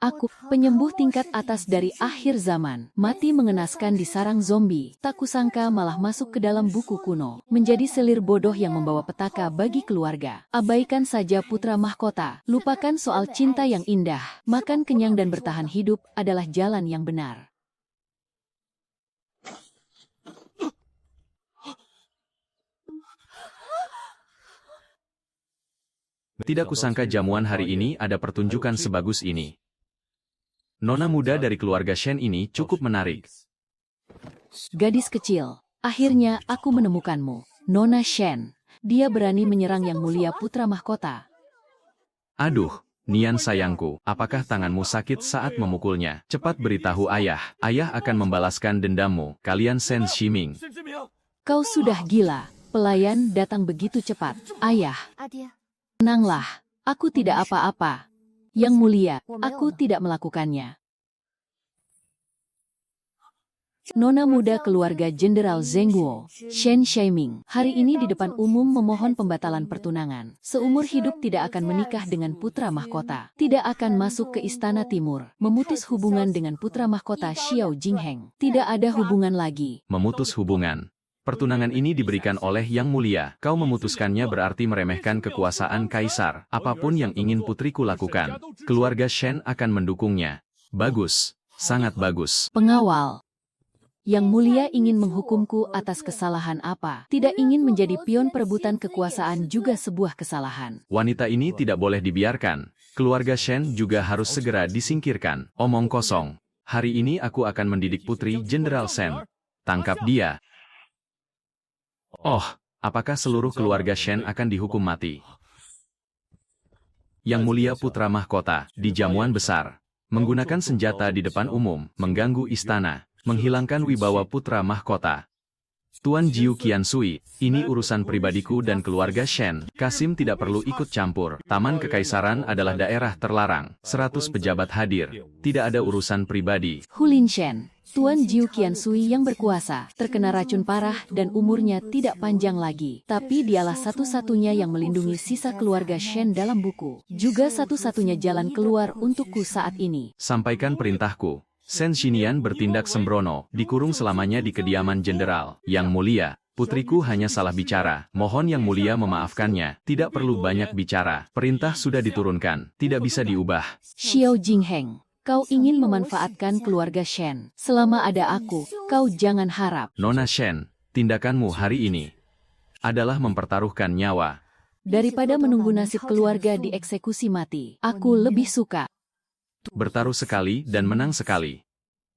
Aku, penyembuh tingkat atas dari akhir zaman, mati mengenaskan di sarang zombie. Tak kusangka malah masuk ke dalam buku kuno, menjadi selir bodoh yang membawa petaka bagi keluarga. Abaikan saja putra mahkota, lupakan soal cinta yang indah. Makan kenyang dan bertahan hidup adalah jalan yang benar. Tidak kusangka jamuan hari ini ada pertunjukan sebagus ini. Nona muda dari keluarga Shen ini cukup menarik. Gadis kecil, akhirnya aku menemukanmu. Nona Shen, dia berani menyerang yang mulia putra mahkota. Aduh, Nian sayangku, apakah tanganmu sakit saat memukulnya? Cepat beritahu ayah, ayah akan membalaskan dendammu, kalian Shen Shiming. Kau sudah gila, pelayan datang begitu cepat. Ayah, tenanglah, aku tidak apa-apa. Yang mulia, aku tidak melakukannya. Nona muda keluarga Jenderal Zheng Guo, Shen Shiming, hari ini di depan umum memohon pembatalan pertunangan. Seumur hidup tidak akan menikah dengan putra mahkota. Tidak akan masuk ke Istana Timur. Memutus hubungan dengan putra mahkota Xiao Jingheng. Tidak ada hubungan lagi. Memutus hubungan. Pertunangan ini diberikan oleh Yang Mulia. Kau memutuskannya berarti meremehkan kekuasaan kaisar. Apapun yang ingin putriku lakukan, keluarga Shen akan mendukungnya. Bagus, sangat bagus. Pengawal. Yang mulia ingin menghukumku atas kesalahan apa? Tidak ingin menjadi pion perebutan kekuasaan juga sebuah kesalahan. Wanita ini tidak boleh dibiarkan. Keluarga Shen juga harus segera disingkirkan. Omong kosong. Hari ini aku akan mendidik putri Jenderal Shen. Tangkap dia. Oh, apakah seluruh keluarga Shen akan dihukum mati? Yang mulia putra mahkota, di jamuan besar, menggunakan senjata di depan umum, mengganggu istana, menghilangkan wibawa putra mahkota. Tuan Jiu Qiansui, ini urusan pribadiku dan keluarga Shen. Kasim tidak perlu ikut campur. Taman Kekaisaran adalah daerah terlarang. 100 pejabat hadir. Tidak ada urusan pribadi. Hulin Shen, Tuan Jiu Qiansui yang berkuasa, terkena racun parah dan umurnya tidak panjang lagi. Tapi dialah satu-satunya yang melindungi sisa keluarga Shen dalam buku. Juga satu-satunya jalan keluar untukku saat ini. Sampaikan perintahku. Shen Xinian bertindak sembrono, dikurung selamanya di kediaman jenderal. Yang mulia, putriku hanya salah bicara. Mohon Yang Mulia memaafkannya. Tidak perlu banyak bicara. Perintah sudah diturunkan. Tidak bisa diubah. Xiao Jingheng, kau ingin memanfaatkan keluarga Shen. Selama ada aku, kau jangan harap. Nona Shen, tindakanmu hari ini adalah mempertaruhkan nyawa. Daripada menunggu nasib keluarga dieksekusi mati, aku lebih suka Bertaruh sekali dan menang sekali.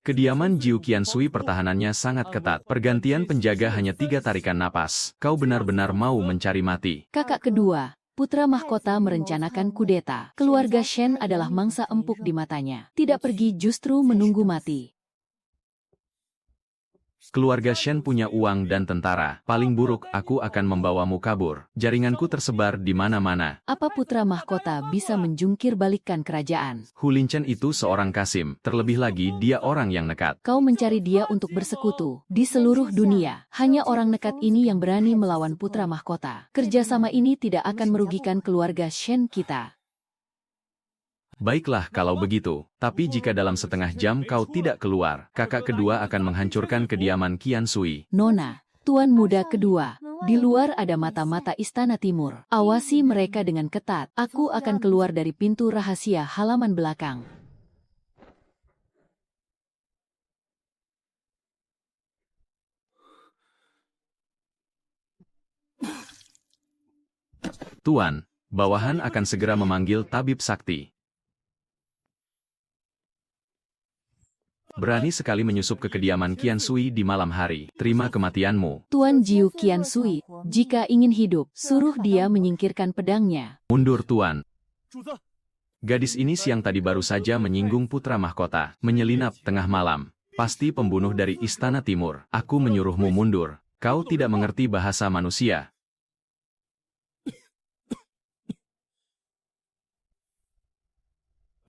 Kediaman Jiu Qiansui pertahanannya sangat ketat. Pergantian penjaga hanya 3 tarikan napas. Kau benar-benar mau mencari mati. Kakak kedua, putra mahkota merencanakan kudeta. Keluarga Shen adalah mangsa empuk di matanya. Tidak pergi justru menunggu mati. Keluarga Shen punya uang dan tentara. Paling buruk, aku akan membawamu kabur. Jaringanku tersebar di mana-mana. Apa putra mahkota bisa menjungkir balikkan kerajaan? Hu Linchen itu seorang Kasim. Terlebih lagi, dia orang yang nekat. Kau mencari dia untuk bersekutu. Di seluruh dunia, hanya orang nekat ini yang berani melawan putra mahkota. Kerjasama ini tidak akan merugikan keluarga Shen kita. Baiklah kalau begitu, tapi jika dalam setengah jam kau tidak keluar, kakak kedua akan menghancurkan kediaman Qiansui. Nona, tuan muda kedua, di luar ada mata-mata Istana Timur. Awasi mereka dengan ketat. Aku akan keluar dari pintu rahasia halaman belakang. Tuan, bawahan akan segera memanggil tabib sakti. Berani sekali menyusup ke kediaman Qiansui di malam hari. Terima kematianmu. Tuan Jiu Qiansui, jika ingin hidup, suruh dia menyingkirkan pedangnya. Mundur Tuan. Gadis ini siang tadi baru saja menyinggung putra mahkota. Menyelinap tengah malam. Pasti pembunuh dari Istana Timur. Aku menyuruhmu mundur. Kau tidak mengerti bahasa manusia.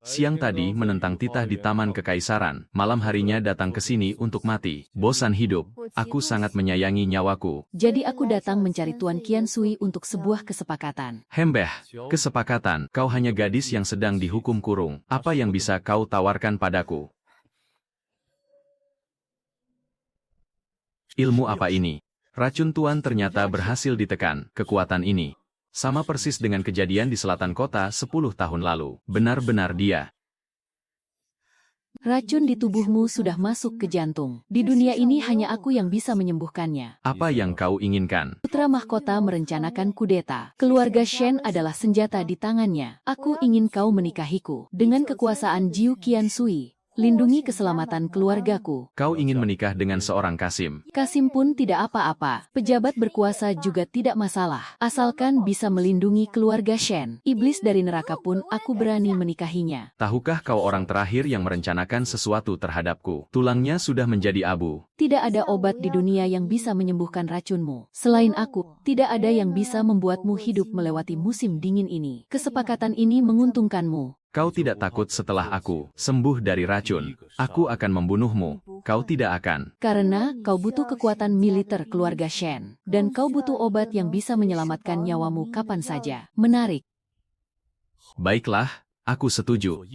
Siang tadi menentang titah di Taman Kekaisaran, malam harinya datang ke sini untuk mati. Bosan hidup, aku sangat menyayangi nyawaku. Jadi aku datang mencari Tuan Qiansui untuk sebuah kesepakatan. Hembeh, kesepakatan, kau hanya gadis yang sedang dihukum kurung. Apa yang bisa kau tawarkan padaku? Ilmu apa ini? Racun Tuan ternyata berhasil ditekan. Kekuatan ini sama persis dengan kejadian di selatan kota 10 tahun lalu. Benar-benar dia. Racun di tubuhmu sudah masuk ke jantung. Di dunia ini hanya aku yang bisa menyembuhkannya. Apa yang kau inginkan? Putra mahkota merencanakan kudeta. Keluarga Shen adalah senjata di tangannya. Aku ingin kau menikahiku. Dengan kekuasaan Jiu Qiansui, lindungi keselamatan keluargaku. Kau ingin menikah dengan seorang Kasim. Kasim pun tidak apa-apa. Pejabat berkuasa juga tidak masalah. Asalkan bisa melindungi keluarga Shen. Iblis dari neraka pun aku berani menikahinya. Tahukah kau orang terakhir yang merencanakan sesuatu terhadapku? Tulangnya sudah menjadi abu. Tidak ada obat di dunia yang bisa menyembuhkan racunmu. Selain aku, tidak ada yang bisa membuatmu hidup melewati musim dingin ini. Kesepakatan ini menguntungkanmu. Kau tidak takut setelah aku sembuh dari racun? Aku akan membunuhmu. Kau tidak akan. Karena kau butuh kekuatan militer keluarga Shen. Dan kau butuh obat yang bisa menyelamatkan nyawamu kapan saja. Menarik. Baiklah, aku setuju.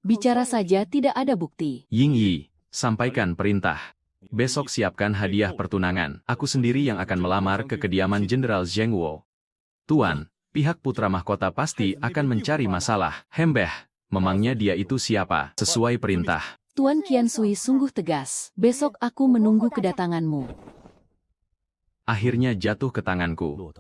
Bicara saja tidak ada bukti. Ying Yi, sampaikan perintah. Besok siapkan hadiah pertunangan. Aku sendiri yang akan melamar ke kediaman Jenderal Zheng Wo. Tuan, pihak putra mahkota pasti akan mencari masalah. Hembeh, memangnya dia itu siapa? Sesuai perintah. Tuan Qiansui sungguh tegas. Besok aku menunggu kedatanganmu. Akhirnya jatuh ke tanganku.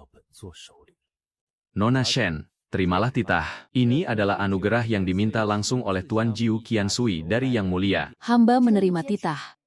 Nona Shen, terimalah titah. Ini adalah anugerah yang diminta langsung oleh Tuan Jiu Qiansui dari Yang Mulia. Hamba menerima titah.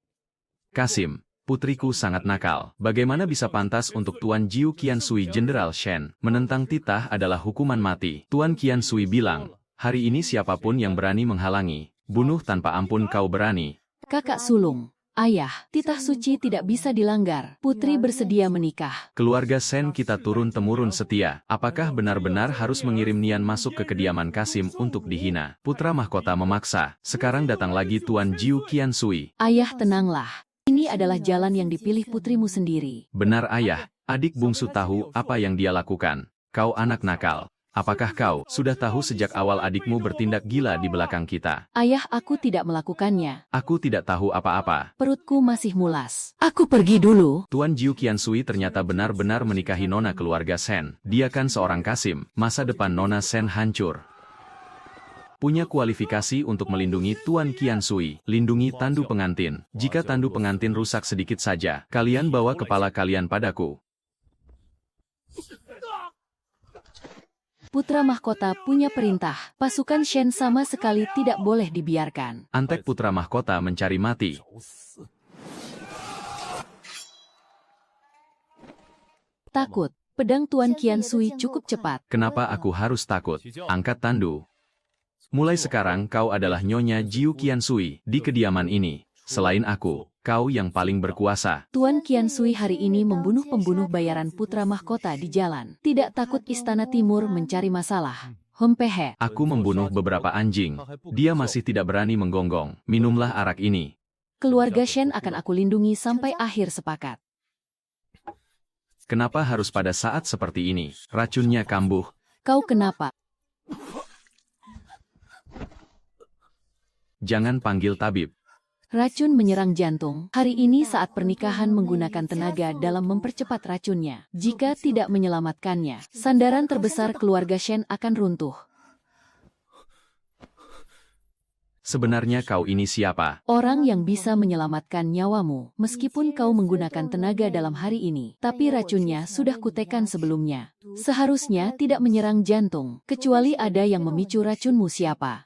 Kasim, putriku sangat nakal. Bagaimana bisa pantas untuk Tuan Jiu Qiansui Jenderal Shen? Menentang titah adalah hukuman mati. Tuan Qiansui bilang, hari ini siapapun yang berani menghalangi, bunuh tanpa ampun kau berani. Kakak sulung, ayah, titah suci tidak bisa dilanggar. Putri bersedia menikah. Keluarga Shen kita turun-temurun setia. Apakah benar-benar harus mengirim Nian masuk ke kediaman Kasim untuk dihina? Putra mahkota memaksa. Sekarang datang lagi Tuan Jiu Qiansui. Ayah tenanglah. Ini adalah jalan yang dipilih putrimu sendiri. Benar ayah, adik bungsu tahu apa yang dia lakukan. Kau anak nakal. Apakah kau sudah tahu sejak awal adikmu bertindak gila di belakang kita? Ayah, aku tidak melakukannya. Aku tidak tahu apa-apa. Perutku masih mulas. Aku pergi dulu. Tuan Jiu Qiansui ternyata benar-benar menikahi nona keluarga Shen. Dia kan seorang Kasim. Masa depan nona Shen hancur. Punya kualifikasi untuk melindungi Tuan Qiansui. Lindungi tandu pengantin. Jika tandu pengantin rusak sedikit saja, kalian bawa kepala kalian padaku. Putra mahkota punya perintah. Pasukan Shen sama sekali tidak boleh dibiarkan. Antek putra mahkota mencari mati. Takut. Pedang Tuan Qiansui cukup cepat. Kenapa aku harus takut? Angkat tandu. Mulai sekarang kau adalah Nyonya Jiu Qiansui di kediaman ini. Selain aku, kau yang paling berkuasa. Tuan Qiansui hari ini membunuh pembunuh bayaran putra mahkota di jalan. Tidak takut Istana Timur mencari masalah. Hempehe. Aku membunuh beberapa anjing. Dia masih tidak berani menggonggong. Minumlah arak ini. Keluarga Shen akan aku lindungi sampai akhir sepakat. Kenapa harus pada saat seperti ini? Racunnya kambuh. Kau kenapa? Jangan panggil tabib. Racun menyerang jantung. Hari ini saat pernikahan menggunakan tenaga dalam mempercepat racunnya. Jika tidak menyelamatkannya, sandaran terbesar keluarga Shen akan runtuh. Sebenarnya kau ini siapa? Orang yang bisa menyelamatkan nyawamu, meskipun kau menggunakan tenaga dalam hari ini. Tapi racunnya sudah kutekan sebelumnya. Seharusnya tidak menyerang jantung, kecuali ada yang memicu racunmu siapa.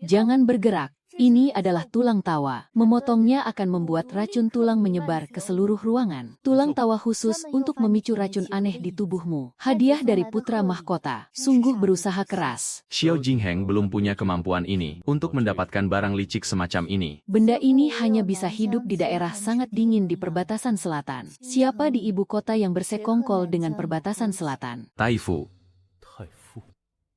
Jangan bergerak. Ini adalah tulang tawa. Memotongnya akan membuat racun tulang menyebar ke seluruh ruangan. Tulang tawa khusus untuk memicu racun aneh di tubuhmu. Hadiah dari putra mahkota. Sungguh berusaha keras. Xiao Jingheng belum punya kemampuan ini untuk mendapatkan barang licik semacam ini. Benda ini hanya bisa hidup di daerah sangat dingin di perbatasan selatan. Siapa di ibu kota yang bersekongkol dengan perbatasan selatan? Taifu.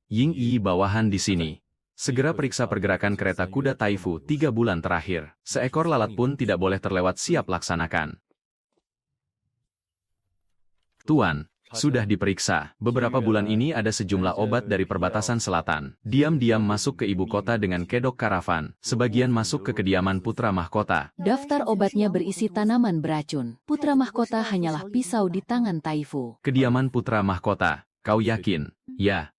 Ying Yi bawahan di sini. Segera periksa pergerakan kereta kuda Taifu 3 bulan terakhir. Seekor lalat pun tidak boleh terlewat, siap laksanakan. Tuan, sudah diperiksa. Beberapa bulan ini ada sejumlah obat dari perbatasan selatan. Diam-diam masuk ke ibu kota dengan kedok karavan. Sebagian masuk ke kediaman putra mahkota. Daftar obatnya berisi tanaman beracun. Putra mahkota hanyalah pisau di tangan Taifu. Kediaman putra mahkota. Kau yakin? Ya.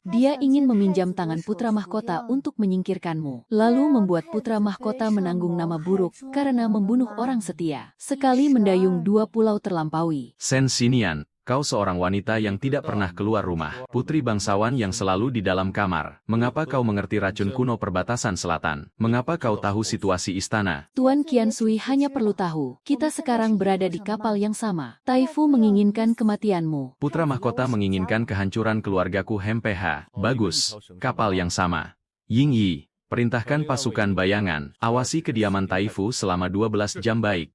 Dia ingin meminjam tangan putra mahkota untuk menyingkirkanmu, lalu membuat putra mahkota menanggung nama buruk karena membunuh orang setia. Sekali mendayung 2 pulau terlampaui. Shen Xinian, kau seorang wanita yang tidak pernah keluar rumah. Putri bangsawan yang selalu di dalam kamar. Mengapa kau mengerti racun kuno perbatasan selatan? Mengapa kau tahu situasi istana? Tuan Qiansui hanya perlu tahu, kita sekarang berada di kapal yang sama. Taifu menginginkan kematianmu. Putra mahkota menginginkan kehancuran keluargaku Hempeha. Bagus, kapal yang sama. Ying Yi, perintahkan pasukan bayangan, awasi kediaman Taifu selama 12 jam baik.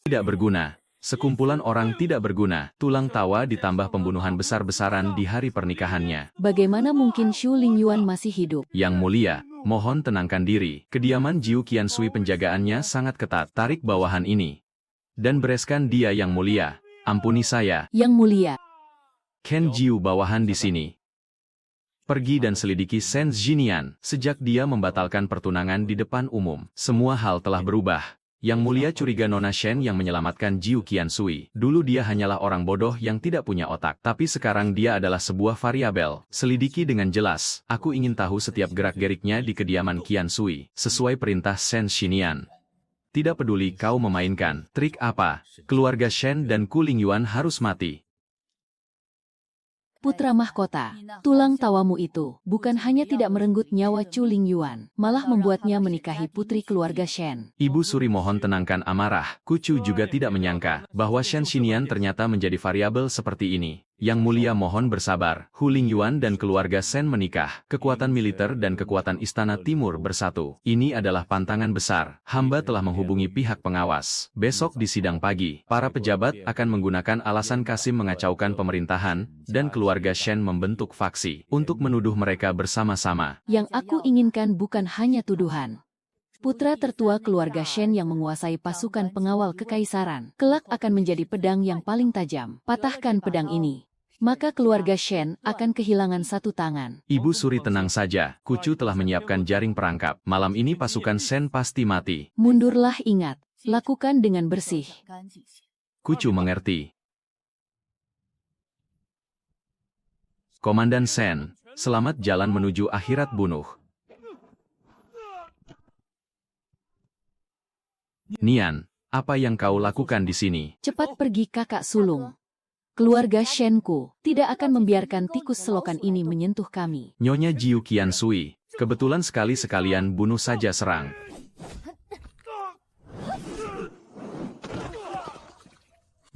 Tidak berguna. Sekumpulan orang tidak berguna, tulang tawa ditambah pembunuhan besar-besaran di hari pernikahannya. Bagaimana mungkin Xu Lingyuan masih hidup? Yang mulia, mohon tenangkan diri. Kediaman Jiu Qiansui penjagaannya sangat ketat. Tarik bawahan ini. Dan bereskan dia yang mulia. Ampuni saya. Yang mulia. Ken Jiu bawahan di sini. Pergi dan selidiki Shen Xinian. Sejak dia membatalkan pertunangan di depan umum, semua hal telah berubah. Yang mulia curiga Nona Shen yang menyelamatkan Jiu Qiansui. Dulu dia hanyalah orang bodoh yang tidak punya otak. Tapi sekarang dia adalah sebuah variabel. Selidiki dengan jelas. Aku ingin tahu setiap gerak-geriknya di kediaman Qiansui. Sesuai perintah Shen Xinian. Tidak peduli kau memainkan trik apa. Keluarga Shen dan Ku Lingyuan harus mati. Putra mahkota, tulang tawamu itu bukan hanya tidak merenggut nyawa Chu Lingyuan, malah membuatnya menikahi putri keluarga Shen. Ibu Suri mohon tenangkan amarah. Kucu juga tidak menyangka bahwa Shen Xinian ternyata menjadi variabel seperti ini. Yang mulia mohon bersabar. Hu Lingyuan dan keluarga Shen menikah. Kekuatan militer dan kekuatan istana timur bersatu. Ini adalah pantangan besar. Hamba telah menghubungi pihak pengawas. Besok di sidang pagi, para pejabat akan menggunakan alasan Kasim mengacaukan pemerintahan, dan keluarga Shen membentuk faksi untuk menuduh mereka bersama-sama. Yang aku inginkan bukan hanya tuduhan. Putra tertua keluarga Shen yang menguasai pasukan pengawal kekaisaran, kelak akan menjadi pedang yang paling tajam. Patahkan pedang ini. Maka keluarga Shen akan kehilangan satu tangan. Ibu Suri tenang saja, Kucu telah menyiapkan jaring perangkap. Malam ini pasukan Shen pasti mati. Mundurlah, ingat. Lakukan dengan bersih. Kucu mengerti. Komandan Shen, selamat jalan menuju akhirat bunuh. Nian, apa yang kau lakukan di sini? Cepat pergi kakak sulung. Keluarga Shenku tidak akan membiarkan tikus selokan ini menyentuh kami. Nyonya Jiu Qiansui, kebetulan sekalian bunuh saja serang.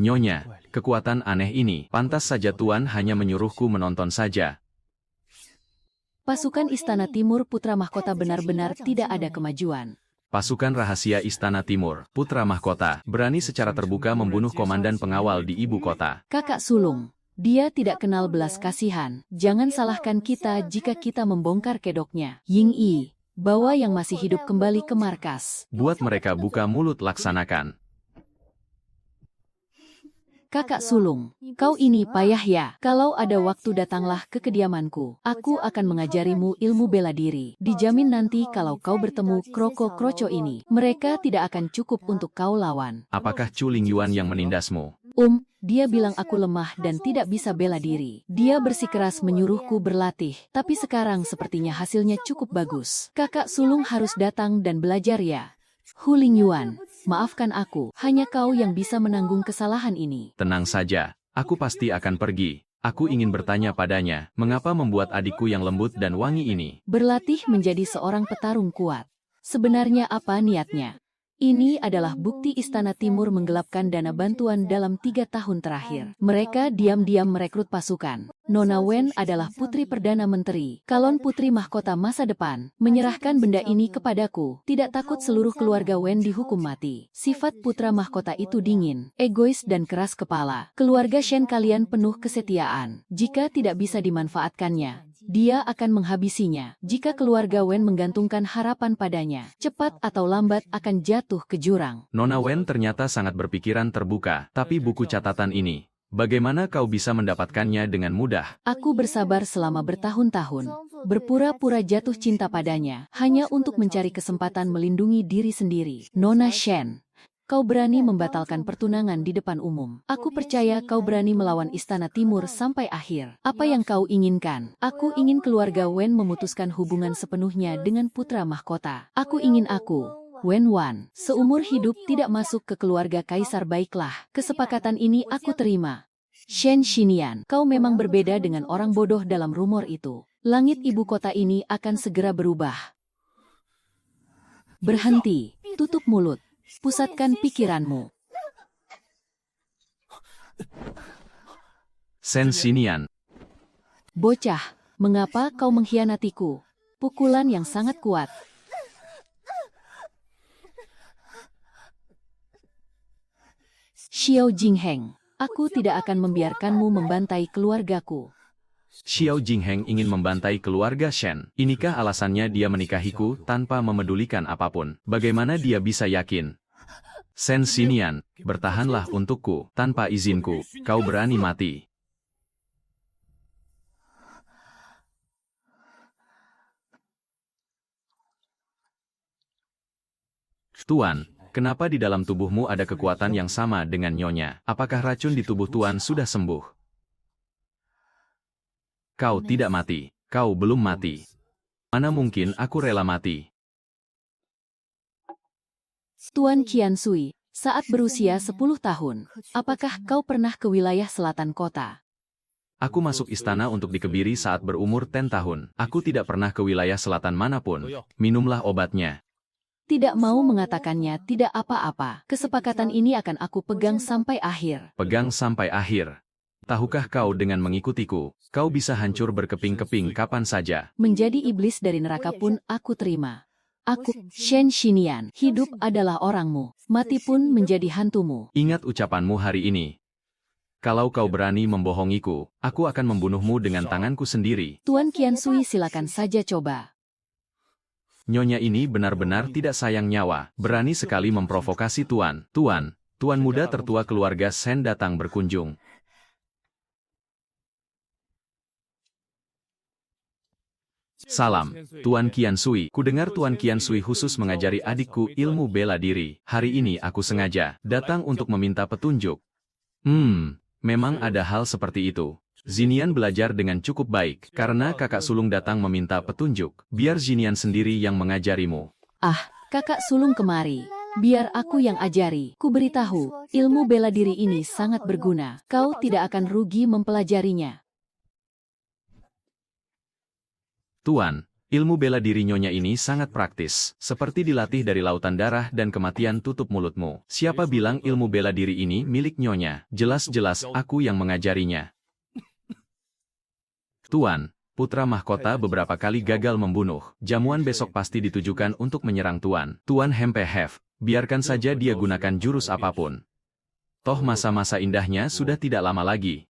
Nyonya, kekuatan aneh ini, pantas saja Tuan hanya menyuruhku menonton saja. Pasukan Istana Timur Putra Mahkota benar-benar tidak ada kemajuan. Pasukan rahasia Istana Timur, Putra Mahkota, berani secara terbuka membunuh komandan pengawal di ibu kota. Kakak sulung, dia tidak kenal belas kasihan. Jangan salahkan kita jika kita membongkar kedoknya. Ying Yi, bawa yang masih hidup kembali ke markas. Buat mereka buka mulut, laksanakan. Kakak sulung, kau ini payah ya. Kalau ada waktu datanglah ke kediamanku. Aku akan mengajarimu ilmu bela diri. Dijamin nanti kalau kau bertemu kroko-kroco ini, mereka tidak akan cukup untuk kau lawan. Apakah Chu Lingyuan yang menindasmu? Dia bilang aku lemah dan tidak bisa bela diri. Dia bersikeras menyuruhku berlatih, tapi sekarang sepertinya hasilnya cukup bagus. Kakak sulung harus datang dan belajar ya. Hu Lingyuan, maafkan aku, hanya kau yang bisa menanggung kesalahan ini. Tenang saja, aku pasti akan pergi. Aku ingin bertanya padanya, mengapa membuat adikku yang lembut dan wangi ini? Berlatih menjadi seorang petarung kuat. Sebenarnya apa niatnya? Ini adalah bukti Istana Timur menggelapkan dana bantuan dalam 3 tahun terakhir. Mereka diam-diam merekrut pasukan. Nona Wen adalah putri Perdana Menteri, calon putri mahkota masa depan. Menyerahkan benda ini kepadaku, tidak takut seluruh keluarga Wen dihukum mati. Sifat putra mahkota itu dingin, egois dan keras kepala. Keluarga Shen kalian penuh kesetiaan. Jika tidak bisa dimanfaatkannya, dia akan menghabisinya. Jika keluarga Wen menggantungkan harapan padanya, cepat atau lambat akan jatuh ke jurang. Nona Wen ternyata sangat berpikiran terbuka, tapi buku catatan ini, bagaimana kau bisa mendapatkannya dengan mudah? Aku bersabar selama bertahun-tahun, berpura-pura jatuh cinta padanya, hanya untuk mencari kesempatan melindungi diri sendiri. Nona Shen, kau berani membatalkan pertunangan di depan umum. Aku percaya kau berani melawan Istana Timur sampai akhir. Apa yang kau inginkan? Aku ingin keluarga Wen memutuskan hubungan sepenuhnya dengan putra mahkota. Aku ingin Wen Wan, seumur hidup tidak masuk ke keluarga kaisar. Baiklah, kesepakatan ini aku terima. Shen Xinian, kau memang berbeda dengan orang bodoh dalam rumor itu. Langit ibu kota ini akan segera berubah. Berhenti, tutup mulut. Pusatkan pikiranmu. Shen Xinian, Bocah, mengapa kau mengkhianatiku? Pukulan yang sangat kuat. Xiao Jingheng, aku tidak akan membiarkanmu membantai keluargaku. Xiao Jingheng ingin membantai keluarga Shen. Inikah alasannya dia menikahiku tanpa memedulikan apapun? Bagaimana dia bisa yakin? Shen Xinian, bertahanlah untukku. Tanpa izinku, kau berani mati. Tuan, kenapa di dalam tubuhmu ada kekuatan yang sama dengan Nyonya? Apakah racun di tubuh Tuan sudah sembuh? Kau tidak mati. Kau belum mati. Mana mungkin aku rela mati? Tuan Qiansui, saat berusia 10 tahun, apakah kau pernah ke wilayah selatan kota? Aku masuk istana untuk dikebiri saat berumur 10 tahun. Aku tidak pernah ke wilayah selatan manapun. Minumlah obatnya. Tidak mau mengatakannya tidak apa-apa. Kesepakatan ini akan aku pegang sampai akhir. Pegang sampai akhir. Tahukah kau dengan mengikutiku, kau bisa hancur berkeping-keping kapan saja. Menjadi iblis dari neraka pun aku terima. Aku, Shen Xinian, hidup adalah orangmu, mati pun menjadi hantumu. Ingat ucapanmu hari ini. Kalau kau berani membohongiku, aku akan membunuhmu dengan tanganku sendiri. Tuan Qiansui, silakan saja coba. Nyonya ini benar-benar tidak sayang nyawa, berani sekali memprovokasi Tuan. Tuan muda tertua keluarga Shen datang berkunjung. Salam, Tuan Qiansui. Kudengar Tuan Qiansui khusus mengajari adikku ilmu bela diri. Hari ini aku sengaja datang untuk meminta petunjuk. Memang ada hal seperti itu. Zinian belajar dengan cukup baik, karena kakak sulung datang meminta petunjuk. Biar Zinian sendiri yang mengajarimu. Ah, kakak sulung kemari. Biar aku yang ajari. Ku beritahu, ilmu bela diri ini sangat berguna. Kau tidak akan rugi mempelajarinya. Tuan, ilmu bela diri Nyonya ini sangat praktis, seperti dilatih dari lautan darah dan kematian. Tutup mulutmu. Siapa bilang ilmu bela diri ini milik Nyonya? Jelas-jelas aku yang mengajarinya. Tuan, putra mahkota beberapa kali gagal membunuh. Jamuan besok pasti ditujukan untuk menyerang Tuan. Tuan Hempehev, biarkan saja dia gunakan jurus apapun. Toh masa-masa indahnya sudah tidak lama lagi.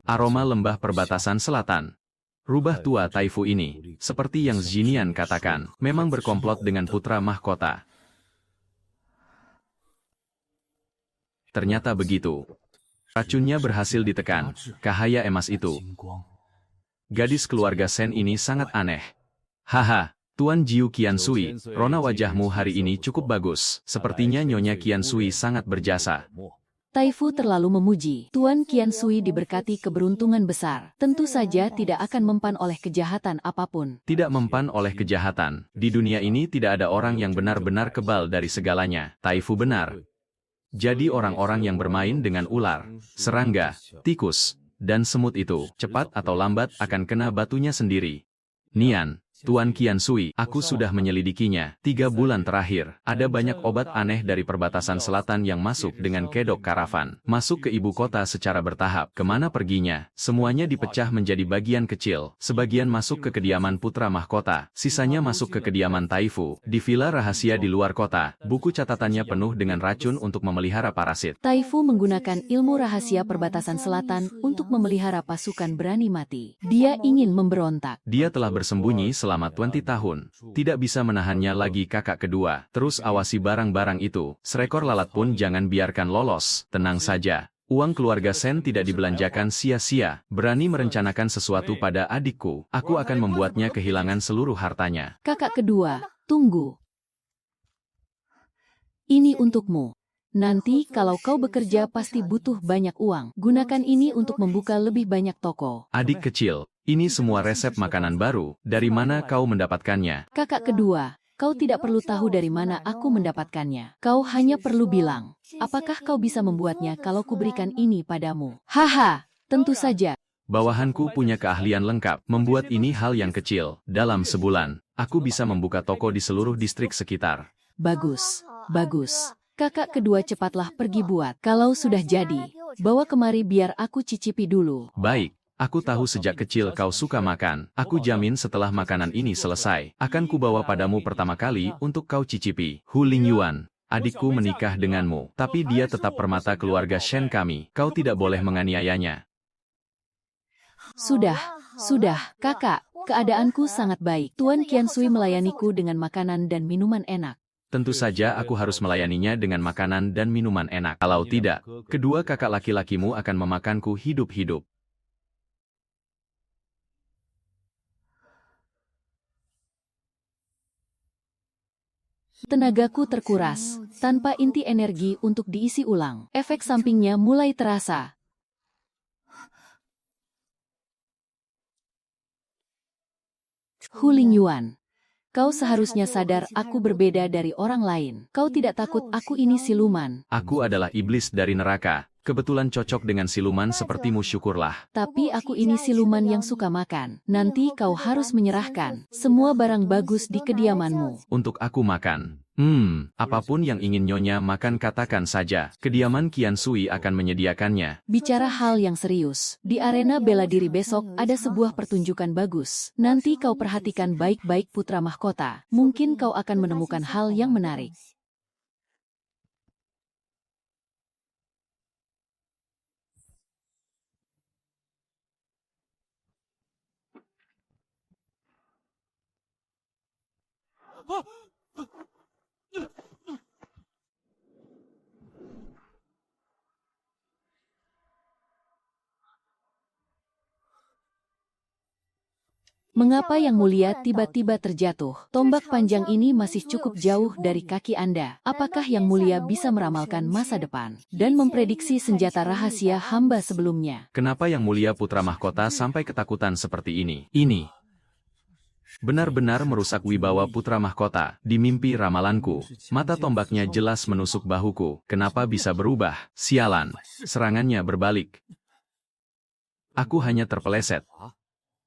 Aroma lembah perbatasan selatan. Rubah tua Taifu ini, seperti yang Zinian katakan, memang berkomplot dengan putra mahkota. Ternyata begitu. Racunnya berhasil ditekan. Cahaya emas itu. Gadis keluarga Shen ini sangat aneh. Haha, Tuan Jiu Qiansui, rona wajahmu hari ini cukup bagus. Sepertinya Nyonya Qiansui sangat berjasa. Taifu terlalu memuji. Tuan Qiansui diberkati keberuntungan besar. Tentu saja tidak akan mempan oleh kejahatan apapun. Tidak mempan oleh kejahatan. Di dunia ini tidak ada orang yang benar-benar kebal dari segalanya. Taifu benar. Jadi orang-orang yang bermain dengan ular, serangga, tikus, dan semut itu, cepat atau lambat akan kena batunya sendiri. Nian, Tuan Qiansui, aku sudah menyelidikinya. 3 bulan terakhir, ada banyak obat aneh dari perbatasan selatan yang masuk dengan kedok karavan. Masuk ke ibu kota secara bertahap. Kemana perginya? Semuanya dipecah menjadi bagian kecil. Sebagian masuk ke kediaman putra mahkota. Sisanya masuk ke kediaman Taifu. Di villa rahasia di luar kota, buku catatannya penuh dengan racun untuk memelihara parasit. Taifu menggunakan ilmu rahasia perbatasan selatan untuk memelihara pasukan berani mati. Dia ingin memberontak. Dia telah bersembunyi selama 20 tahun. Tidak bisa menahannya lagi kakak kedua. Terus awasi barang-barang itu. Seekor lalat pun jangan biarkan lolos. Tenang saja. Uang keluarga Sen tidak dibelanjakan sia-sia. Berani merencanakan sesuatu pada adikku. Aku akan membuatnya kehilangan seluruh hartanya. Kakak kedua, tunggu. Ini untukmu. Nanti kalau kau bekerja pasti butuh banyak uang. Gunakan ini untuk membuka lebih banyak toko. Adik kecil, ini semua resep makanan baru. Dari mana kau mendapatkannya? Kakak kedua, kau tidak perlu tahu dari mana aku mendapatkannya. Kau hanya perlu bilang, apakah kau bisa membuatnya kalau kuberikan ini padamu? Haha, tentu saja. Bawahanku punya keahlian lengkap. Membuat ini hal yang kecil. Dalam sebulan, aku bisa membuka toko di seluruh distrik sekitar. Bagus, bagus. Kakak kedua cepatlah pergi buat. Kalau sudah jadi, bawa kemari biar aku cicipi dulu. Baik, aku tahu sejak kecil kau suka makan. Aku jamin setelah makanan ini selesai, akan kubawa padamu pertama kali untuk kau cicipi. Hu Lingyuan, adikku menikah denganmu, tapi dia tetap permata keluarga Shen kami. Kau tidak boleh menganiayanya. Sudah, kakak. Keadaanku sangat baik. Tuan Qiansui melayaniku dengan makanan dan minuman enak. Tentu saja aku harus melayaninya dengan makanan dan minuman enak. Kalau tidak, kedua kakak laki-lakimu akan memakanku hidup-hidup. Tenagaku terkuras, tanpa inti energi untuk diisi ulang. Efek sampingnya mulai terasa. Hu Lingyuan. Kau seharusnya sadar aku berbeda dari orang lain. Kau tidak takut aku ini siluman. Aku adalah iblis dari neraka. Kebetulan cocok dengan siluman sepertimu, syukurlah. Tapi aku ini siluman yang suka makan. Nanti kau harus menyerahkan semua barang bagus di kediamanmu. Untuk aku makan. Apapun yang ingin nyonya makan katakan saja. Kediaman Qiansui akan menyediakannya. Bicara hal yang serius, di arena bela diri besok ada sebuah pertunjukan bagus. Nanti kau perhatikan baik-baik putra mahkota. Mungkin kau akan menemukan hal yang menarik. Mengapa Yang Mulia tiba-tiba terjatuh? Tombak panjang ini masih cukup jauh dari kaki Anda. Apakah Yang Mulia bisa meramalkan masa depan dan memprediksi senjata rahasia hamba sebelumnya? Kenapa Yang Mulia putra mahkota sampai ketakutan seperti ini? Ini benar-benar merusak wibawa putra mahkota. Di mimpi ramalanku, mata tombaknya jelas menusuk bahuku. Kenapa bisa berubah? Sialan, serangannya berbalik. Aku hanya terpeleset.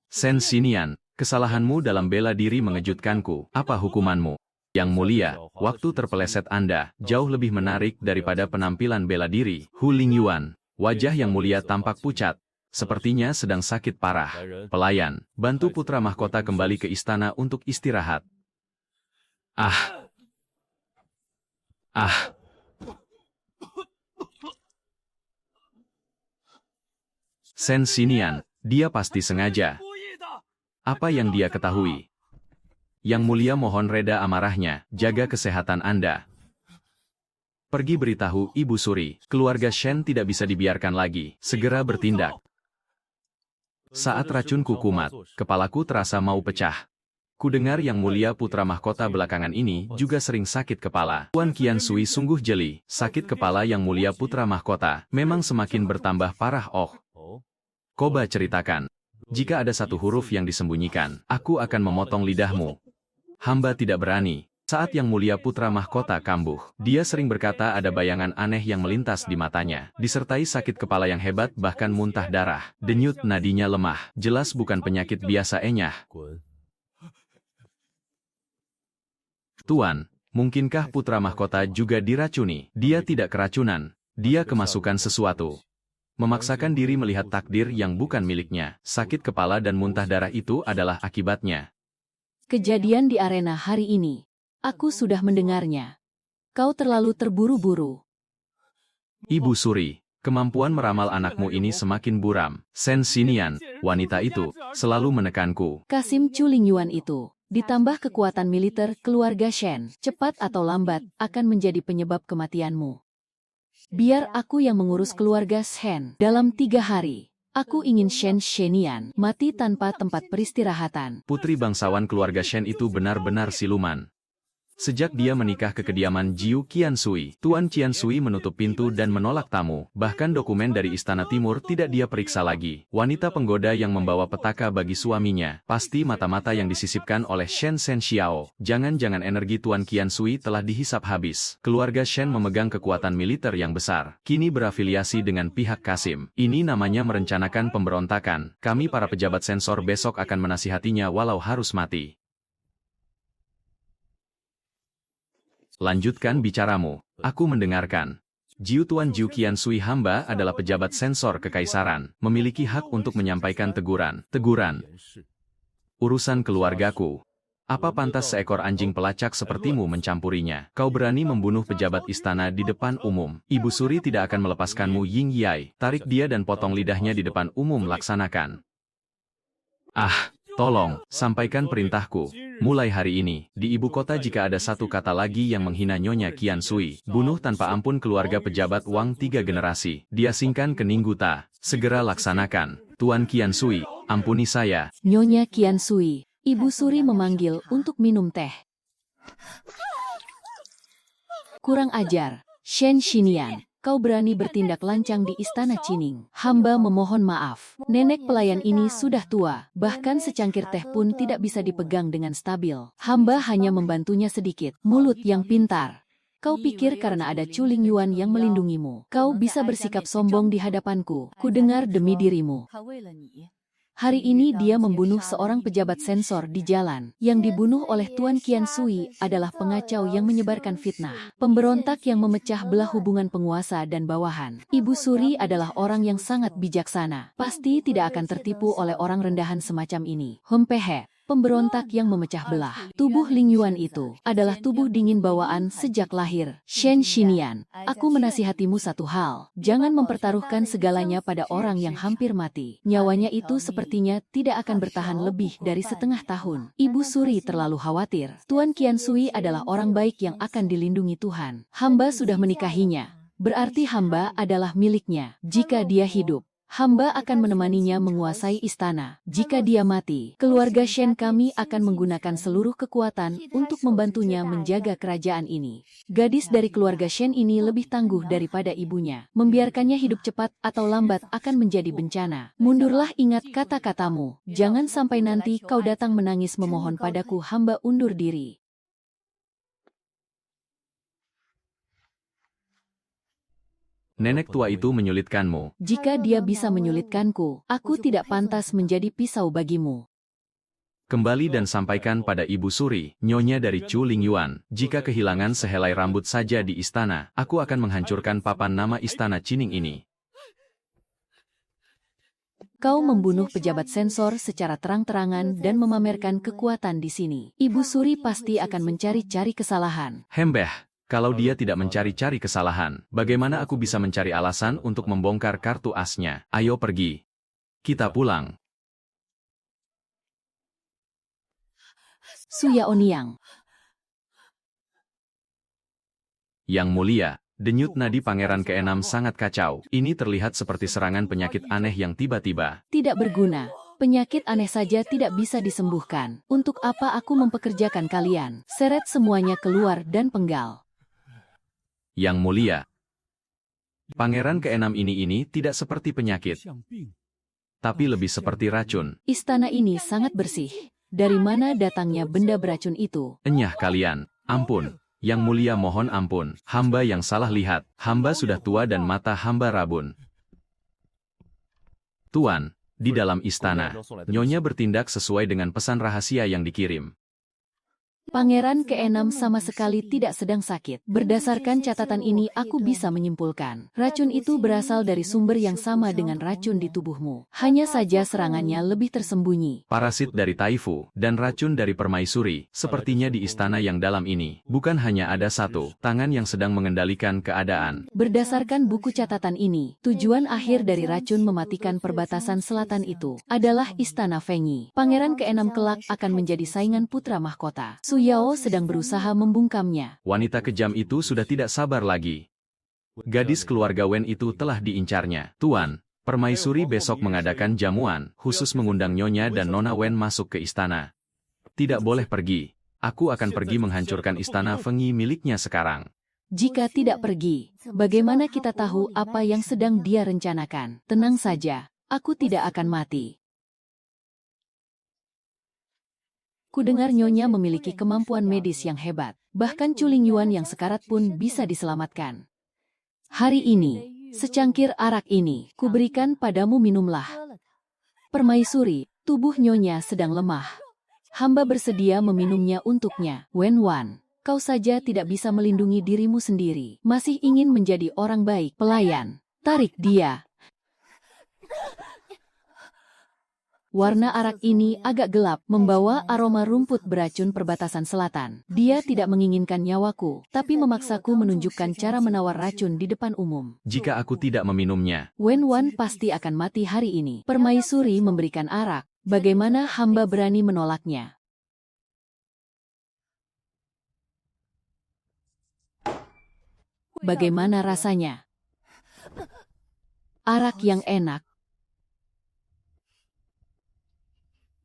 Sen Xinian, kesalahanmu dalam bela diri mengejutkanku. Apa hukumanmu? Yang Mulia, waktu terpeleset Anda jauh lebih menarik daripada penampilan bela diri. Hu Lingyuan, wajah Yang Mulia tampak pucat. Sepertinya sedang sakit parah. Pelayan, bantu putra mahkota kembali ke istana untuk istirahat. Sen Xinian, dia pasti sengaja. Apa yang dia ketahui? Yang Mulia mohon reda amarahnya, jaga kesehatan Anda. Pergi beritahu Ibu Suri, keluarga Shen tidak bisa dibiarkan lagi, segera bertindak. Saat racunku kumat, kepalaku terasa mau pecah. Kudengar Yang Mulia putra mahkota belakangan ini juga sering sakit kepala. Tuan Qiansui sungguh jeli, sakit kepala Yang Mulia putra mahkota memang semakin bertambah parah. Coba ceritakan. Jika ada satu huruf yang disembunyikan, aku akan memotong lidahmu. Hamba tidak berani. Saat Yang Mulia Putra Mahkota kambuh, dia sering berkata ada bayangan aneh yang melintas di matanya, disertai sakit kepala yang hebat bahkan muntah darah, denyut nadinya lemah, jelas bukan penyakit biasa enyah. Tuan, mungkinkah Putra Mahkota juga diracuni? Dia tidak keracunan, dia kemasukan sesuatu. Memaksakan diri melihat takdir yang bukan miliknya, sakit kepala dan muntah darah itu adalah akibatnya. Kejadian di arena hari ini. Aku sudah mendengarnya. Kau terlalu terburu-buru. Ibu Suri, kemampuan meramal anakmu ini semakin buram. Shen Xinian, wanita itu, selalu menekanku. Kasim Chulingyuan itu, ditambah kekuatan militer keluarga Shen, cepat atau lambat, akan menjadi penyebab kematianmu. Biar aku yang mengurus keluarga Shen. Dalam 3 hari, aku ingin Shen Xinian mati tanpa tempat peristirahatan. Putri bangsawan keluarga Shen itu benar-benar siluman. Sejak dia menikah ke kediaman Jiu Qiansui, Tuan Qiansui menutup pintu dan menolak tamu. Bahkan dokumen dari Istana Timur tidak dia periksa lagi. Wanita penggoda yang membawa petaka bagi suaminya. Pasti mata-mata yang disisipkan oleh Shen Xiao. Jangan-jangan energi Tuan Qiansui telah dihisap habis. Keluarga Shen memegang kekuatan militer yang besar. Kini berafiliasi dengan pihak Kasim. Ini namanya merencanakan pemberontakan. Kami para pejabat sensor besok akan menasihatinya walau harus mati. Lanjutkan bicaramu, aku mendengarkan. Tuan Jiu Qiansui hamba adalah pejabat sensor kekaisaran, memiliki hak untuk menyampaikan teguran. Urusan keluargaku. Apa pantas seekor anjing pelacak sepertimu mencampurinya? Kau berani membunuh pejabat istana di depan umum. Ibu Suri tidak akan melepaskanmu Ying Yai. Tarik dia dan potong lidahnya di depan umum laksanakan. Ah, tolong, sampaikan perintahku. Mulai hari ini, di ibu kota jika ada satu kata lagi yang menghina Nyonya Qiansui, bunuh tanpa ampun keluarga pejabat Wang 3 generasi. Diasingkan ke Ningguta. Segera laksanakan. Tuan Qiansui, ampuni saya. Nyonya Qiansui, Ibu Suri memanggil untuk minum teh. Kurang ajar, Shen Xinian. Kau berani bertindak lancang di istana Qining. Hamba memohon maaf. Nenek pelayan ini sudah tua, bahkan secangkir teh pun tidak bisa dipegang dengan stabil. Hamba hanya membantunya sedikit. Mulut yang pintar. Kau pikir karena ada Chulingyuan yang melindungimu, kau bisa bersikap sombong di hadapanku. Kudengar demi dirimu. Hari ini dia membunuh seorang pejabat sensor di jalan. Yang dibunuh oleh Tuan Qiansui adalah pengacau yang menyebarkan fitnah. Pemberontak yang memecah belah hubungan penguasa dan bawahan. Ibu Suri adalah orang yang sangat bijaksana. Pasti tidak akan tertipu oleh orang rendahan semacam ini. Hempehe. Pemberontak yang memecah belah. Tubuh Lingyuan itu adalah tubuh dingin bawaan sejak lahir. Shen Xinian, aku menasihatimu satu hal. Jangan mempertaruhkan segalanya pada orang yang hampir mati. Nyawanya itu sepertinya tidak akan bertahan lebih dari setengah tahun. Ibu Suri terlalu khawatir. Tuan Qiansui adalah orang baik yang akan dilindungi Tuhan. Hamba sudah menikahinya. Berarti hamba adalah miliknya. Jika dia hidup, hamba akan menemaninya menguasai istana. Jika dia mati, keluarga Shen kami akan menggunakan seluruh kekuatan untuk membantunya menjaga kerajaan ini. Gadis dari keluarga Shen ini lebih tangguh daripada ibunya. Membiarkannya hidup cepat atau lambat akan menjadi bencana. Mundurlah, ingat kata-katamu. Jangan sampai nanti kau datang menangis memohon padaku. Hamba undur diri. Nenek tua itu menyulitkanmu. Jika dia bisa menyulitkanku, aku tidak pantas menjadi pisau bagimu. Kembali dan sampaikan pada Ibu Suri, Nyonya dari Chu Lingyuan, jika kehilangan sehelai rambut saja di istana, aku akan menghancurkan papan nama istana Qining ini. Kau membunuh pejabat sensor secara terang-terangan dan memamerkan kekuatan di sini. Ibu Suri pasti akan mencari-cari kesalahan. Hembeh. Kalau dia tidak mencari-cari kesalahan, bagaimana aku bisa mencari alasan untuk membongkar kartu asnya? Ayo pergi. Kita pulang. Su Yaoniang. Yang Mulia, denyut nadi Pangeran ke-6 sangat kacau. Ini terlihat seperti serangan penyakit aneh yang tiba-tiba. Tidak berguna. Penyakit aneh saja tidak bisa disembuhkan. Untuk apa aku mempekerjakan kalian? Seret semuanya keluar dan penggal. Yang Mulia, Pangeran ke-6 ini tidak seperti penyakit, tapi lebih seperti racun. Istana ini sangat bersih. Dari mana datangnya benda beracun itu? Enyah kalian, Ampun, Yang Mulia mohon ampun, hamba yang salah lihat, hamba sudah tua dan mata hamba rabun. Tuan, di dalam istana, Nyonya bertindak sesuai dengan pesan rahasia yang dikirim. Pangeran keenam sama sekali tidak sedang sakit. Berdasarkan catatan ini aku bisa menyimpulkan, racun itu berasal dari sumber yang sama dengan racun di tubuhmu. Hanya saja serangannya lebih tersembunyi. Parasit dari Taifu dan racun dari permaisuri, sepertinya di istana yang dalam ini, bukan hanya ada satu tangan yang sedang mengendalikan keadaan. Berdasarkan buku catatan ini, tujuan akhir dari racun mematikan perbatasan selatan itu adalah Istana Fengyi. Pangeran keenam kelak akan menjadi saingan putra mahkota. Su Yao sedang berusaha membungkamnya. Wanita kejam itu sudah tidak sabar lagi. Gadis keluarga Wen itu telah diincarnya. Tuan, permaisuri besok mengadakan jamuan, khusus mengundang Nyonya dan Nona Wen masuk ke istana. Tidak boleh pergi. Aku akan pergi menghancurkan istana Fengyi miliknya sekarang. Jika tidak pergi, bagaimana kita tahu apa yang sedang dia rencanakan? Tenang saja, aku tidak akan mati. Kudengar Nyonya memiliki kemampuan medis yang hebat. Bahkan Culing Yuan yang sekarat pun bisa diselamatkan. Hari ini, secangkir arak ini, kuberikan padamu, minumlah. Permaisuri, tubuh Nyonya sedang lemah. Hamba bersedia meminumnya untuknya. Wen Wan, kau saja tidak bisa melindungi dirimu sendiri. Masih ingin menjadi orang baik. Pelayan, tarik dia. Warna arak ini agak gelap, membawa aroma rumput beracun perbatasan selatan. Dia tidak menginginkan nyawaku, tapi memaksaku menunjukkan cara menawar racun di depan umum. Jika aku tidak meminumnya, Wen Wan pasti akan mati hari ini. Permaisuri memberikan arak, bagaimana hamba berani menolaknya? Bagaimana rasanya? Arak yang enak.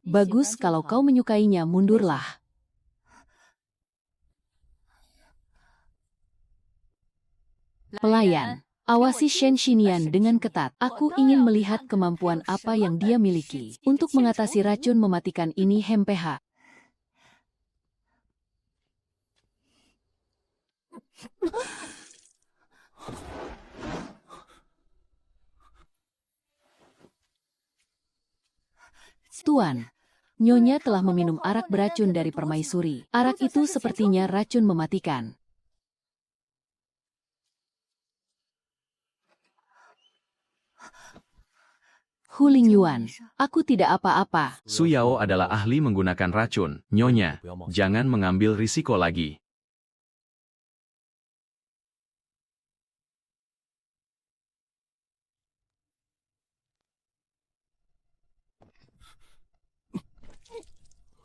Bagus, kalau kau menyukainya, mundurlah. Pelayan, awasi Shen Xinian dengan ketat. Aku ingin melihat kemampuan apa yang dia miliki untuk mengatasi racun mematikan ini. Hempeha. Tuan, Nyonya telah meminum arak beracun dari permaisuri. Arak itu sepertinya racun mematikan. Huling Yuan, aku tidak apa-apa. Su Yao adalah ahli menggunakan racun. Nyonya, jangan mengambil risiko lagi.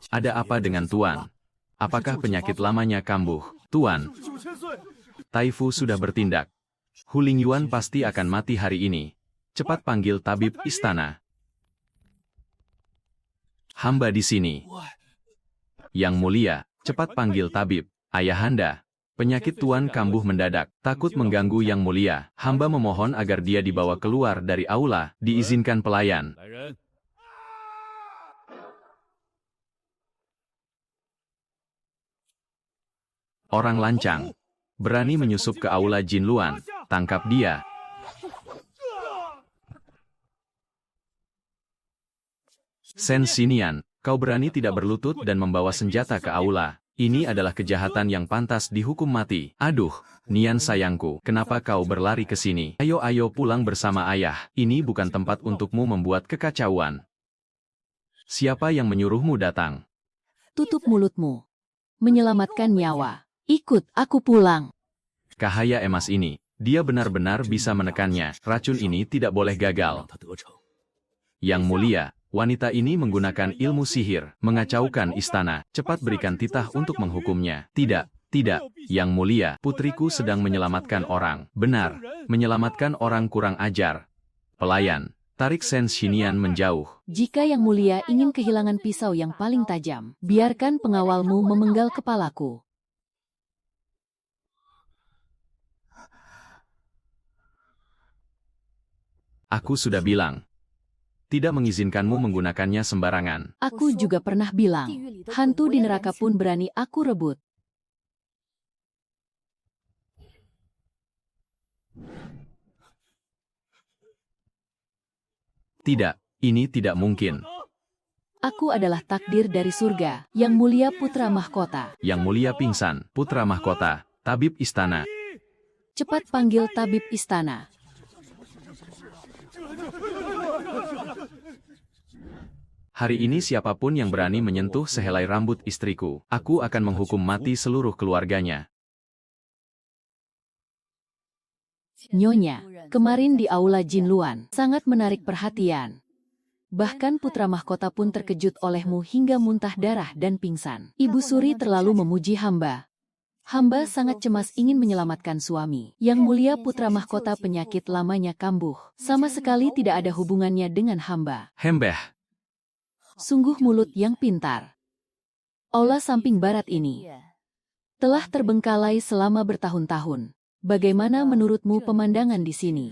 Ada apa dengan Tuan? Apakah penyakit lamanya kambuh? Tuan, Taifu sudah bertindak. Huling Yuan pasti akan mati hari ini. Cepat panggil tabib istana. Hamba di sini. Yang Mulia, cepat panggil tabib. Ayahanda, penyakit Tuan kambuh mendadak, takut mengganggu Yang Mulia. Hamba memohon agar dia dibawa keluar dari aula, diizinkan pelayan. Orang lancang, berani menyusup ke aula Jin Luan, tangkap dia. Shen Xinian, kau berani tidak berlutut dan membawa senjata ke aula. Ini adalah kejahatan yang pantas dihukum mati. Aduh, Nian sayangku, kenapa kau berlari ke sini? Ayo pulang bersama ayah, ini bukan tempat untukmu membuat kekacauan. Siapa yang menyuruhmu datang? Tutup mulutmu. Menyelamatkan nyawa. Ikut aku pulang. Cahaya emas ini, dia benar-benar bisa menekannya. Racun ini tidak boleh gagal. Yang Mulia, wanita ini menggunakan ilmu sihir, mengacaukan istana. Cepat berikan titah untuk menghukumnya. Tidak. Yang Mulia, putriku sedang menyelamatkan orang. Benar, menyelamatkan orang kurang ajar. Pelayan, tarik Shen Xinian menjauh. Jika Yang Mulia ingin kehilangan pisau yang paling tajam, biarkan pengawalmu memenggal kepalaku. Aku sudah bilang, tidak mengizinkanmu menggunakannya sembarangan. Aku juga pernah bilang, hantu di neraka pun berani aku rebut. Tidak, ini tidak mungkin. Aku adalah takdir dari surga, Yang Mulia Putra Mahkota. Yang Mulia pingsan, Putra Mahkota, tabib istana. Cepat panggil tabib istana. Hari ini siapapun yang berani menyentuh sehelai rambut istriku, aku akan menghukum mati seluruh keluarganya. Nyonya, kemarin di Aula Jinluan, sangat menarik perhatian. Bahkan Putra Mahkota pun terkejut olehmu hingga muntah darah dan pingsan. Ibu Suri terlalu memuji hamba. Hamba sangat cemas ingin menyelamatkan suami. Yang Mulia Putra Mahkota penyakit lamanya kambuh. Sama sekali tidak ada hubungannya dengan hamba. Hembeh. Sungguh mulut yang pintar. Aula samping barat ini telah terbengkalai selama bertahun-tahun. Bagaimana menurutmu pemandangan di sini?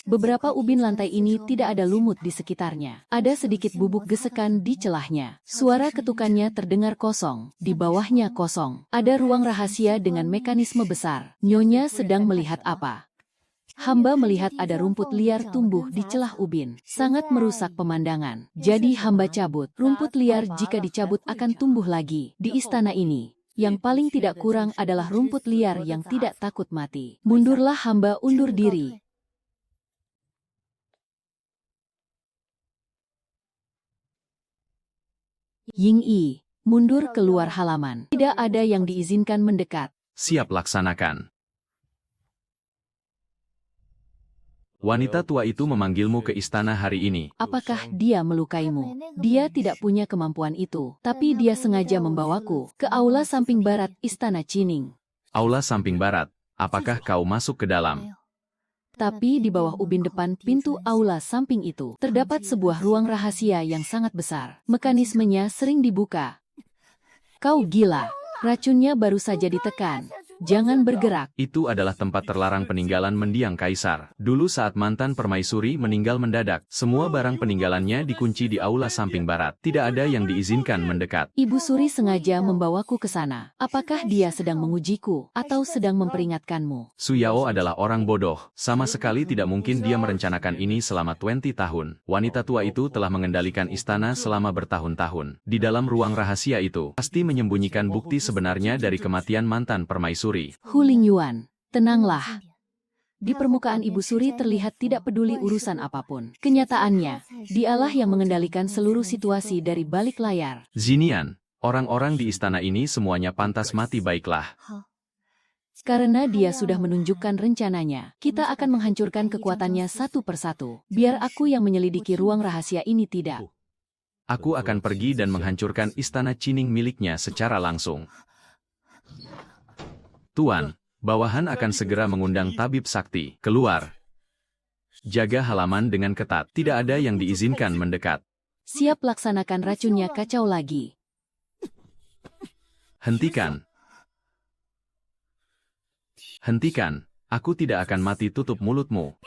Beberapa ubin lantai ini tidak ada lumut di sekitarnya. Ada sedikit bubuk gesekan di celahnya. Suara ketukannya terdengar kosong. Di bawahnya kosong. Ada ruang rahasia dengan mekanisme besar. Nyonya sedang melihat apa? Hamba melihat ada rumput liar tumbuh di celah ubin. Sangat merusak pemandangan. Jadi hamba cabut. Rumput liar jika dicabut akan tumbuh lagi. Di istana ini, yang paling tidak kurang adalah rumput liar yang tidak takut mati. Mundurlah hamba undur diri. Ying Yi, mundur keluar halaman. Tidak ada yang diizinkan mendekat. Siap laksanakan. Wanita tua itu memanggilmu ke istana hari ini. Apakah dia melukaimu? Dia tidak punya kemampuan itu, tapi dia sengaja membawaku ke aula samping barat istana Qining. Aula samping barat, apakah kau masuk ke dalam? Tapi di bawah ubin depan pintu aula samping itu, terdapat sebuah ruang rahasia yang sangat besar. Mekanismenya sering dibuka. Kau gila, racunnya baru saja ditekan. Jangan bergerak. Itu adalah tempat terlarang peninggalan mendiang kaisar. Dulu saat mantan permaisuri meninggal mendadak, semua barang peninggalannya dikunci di aula samping barat. Tidak ada yang diizinkan mendekat. Ibu Suri sengaja membawaku ke sana. Apakah dia sedang mengujiku atau sedang memperingatkanmu? Su Yao adalah orang bodoh. Sama sekali tidak mungkin dia merencanakan ini selama 20 tahun. Wanita tua itu telah mengendalikan istana selama bertahun-tahun. Di dalam ruang rahasia itu, pasti menyembunyikan bukti sebenarnya dari kematian mantan permaisuri. Hu Lingyuan, tenanglah. Di permukaan Ibu Suri terlihat tidak peduli urusan apapun. Kenyataannya, dialah yang mengendalikan seluruh situasi dari balik layar. Zinian, orang-orang di istana ini semuanya pantas mati baiklah. Karena dia sudah menunjukkan rencananya, kita akan menghancurkan kekuatannya satu persatu. Biar aku yang menyelidiki ruang rahasia ini tidak. Aku akan pergi dan menghancurkan istana Qining miliknya secara langsung. Tuan, bawahan akan segera mengundang tabib sakti. Keluar. Jaga halaman dengan ketat. Tidak ada yang diizinkan mendekat. Siap laksanakan racunnya kacau lagi. Hentikan. Hentikan. Aku tidak akan mati, tutup mulutmu.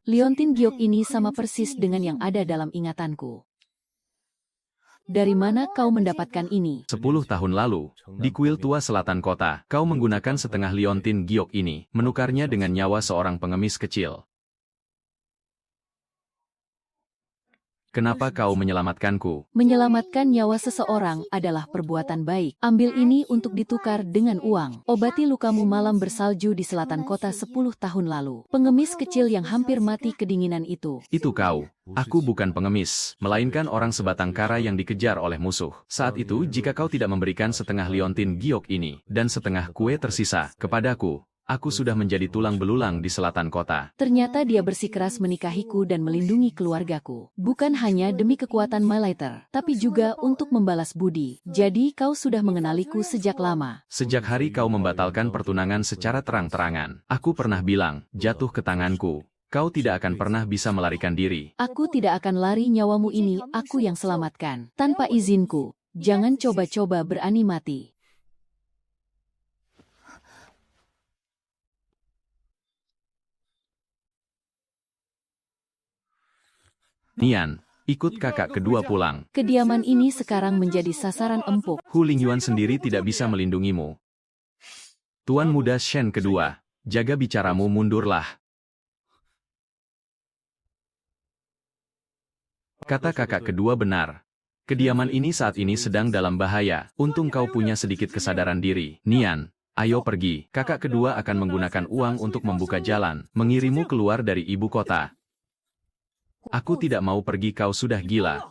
Liontin Giok ini sama persis dengan yang ada dalam ingatanku. Dari mana kau mendapatkan ini? 10 tahun lalu, di kuil tua selatan kota, kau menggunakan setengah liontin giok ini, menukarnya dengan nyawa seorang pengemis kecil. Kenapa kau menyelamatkanku? Menyelamatkan nyawa seseorang adalah perbuatan baik. Ambil ini untuk ditukar dengan uang. Obati lukamu malam bersalju di selatan kota 10 tahun lalu. Pengemis kecil yang hampir mati kedinginan itu. Itu kau. Aku bukan pengemis, melainkan orang sebatang kara yang dikejar oleh musuh. Saat itu, jika kau tidak memberikan setengah liontin giok ini, dan setengah kue tersisa, kepadaku, aku sudah menjadi tulang belulang di selatan kota. Ternyata dia bersikeras menikahiku dan melindungi keluargaku. Bukan hanya demi kekuatan Malaiter, tapi juga untuk membalas budi. Jadi kau sudah mengenaliku sejak lama. Sejak hari kau membatalkan pertunangan secara terang-terangan, aku pernah bilang, jatuh ke tanganku. Kau tidak akan pernah bisa melarikan diri. Aku tidak akan lari, nyawamu ini aku yang selamatkan. Tanpa izinku, jangan coba-coba berani mati. Nian, Ikut kakak kedua pulang. Kediaman ini sekarang menjadi sasaran empuk. Hu Lingyuan sendiri tidak bisa melindungimu. Tuan muda Shen kedua, jaga bicaramu, mundurlah. Kata kakak kedua benar. Kediaman ini saat ini sedang dalam bahaya. Untung kau punya sedikit kesadaran diri. Nian, ayo pergi. Kakak kedua akan menggunakan uang untuk membuka jalan, mengirimmu keluar dari ibu kota. Aku tidak mau pergi, kau sudah gila.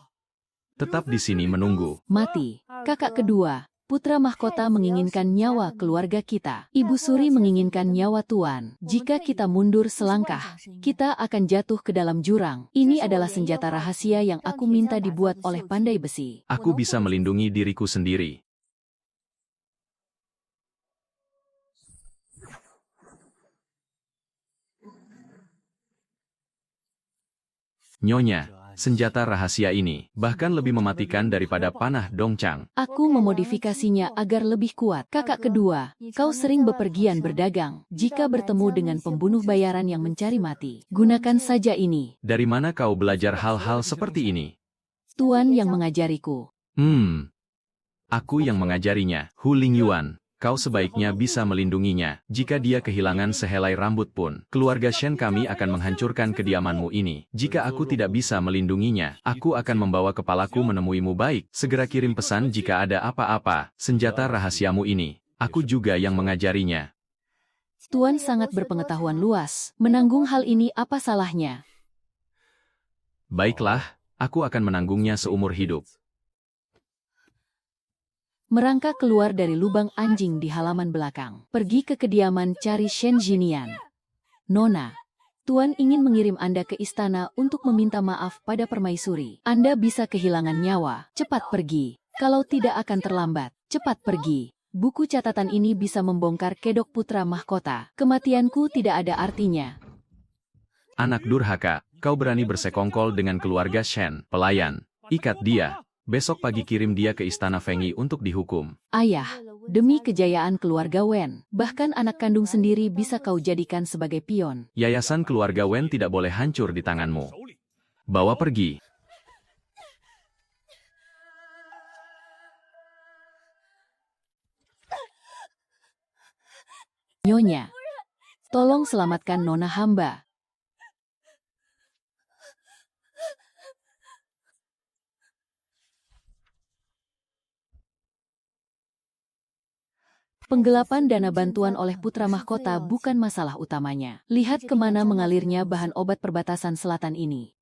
Tetap di sini menunggu. Mati. Kakak kedua, putra mahkota menginginkan nyawa keluarga kita. Ibu Suri menginginkan nyawa Tuan. Jika kita mundur selangkah, kita akan jatuh ke dalam jurang. Ini adalah senjata rahasia yang aku minta dibuat oleh Pandai Besi. Aku bisa melindungi diriku sendiri. Nyonya, senjata rahasia ini bahkan lebih mematikan daripada panah Dongchang. Aku memodifikasinya agar lebih kuat. Kakak kedua, kau sering bepergian berdagang. Jika bertemu dengan pembunuh bayaran yang mencari mati, gunakan saja ini. Dari mana kau belajar hal-hal seperti ini? Tuan yang mengajariku. Aku yang mengajarinya. Hu Lingyuan, kau sebaiknya bisa melindunginya. Jika dia kehilangan sehelai rambut pun, keluarga Shen kami akan menghancurkan kediamanmu ini. Jika aku tidak bisa melindunginya, aku akan membawa kepalaku menemuimu. Baik, segera kirim pesan jika ada apa-apa. Senjata rahasiamu ini, aku juga yang mengajarinya. Tuan sangat berpengetahuan luas. Menanggung hal ini apa salahnya? Baiklah, aku akan menanggungnya seumur hidup. Merangkak keluar dari lubang anjing di halaman belakang. Pergi ke kediaman cari Shen Jinian. Nona, Tuan ingin mengirim Anda ke istana untuk meminta maaf pada permaisuri. Anda bisa kehilangan nyawa. Cepat pergi. Kalau tidak akan terlambat, cepat pergi. Buku catatan ini bisa membongkar kedok putra mahkota. Kematianku tidak ada artinya. Anak durhaka, kau berani bersekongkol dengan keluarga Shen. Pelayan, ikat dia. Besok pagi kirim dia ke istana Fengyi untuk dihukum. Ayah, demi kejayaan keluarga Wen, bahkan anak kandung sendiri bisa kau jadikan sebagai pion. Yayasan keluarga Wen tidak boleh hancur di tanganmu. Bawa pergi. Nyonya, tolong selamatkan nona hamba. Penggelapan dana bantuan oleh putra mahkota bukan masalah utamanya. Lihat kemana mengalirnya bahan obat perbatasan selatan ini.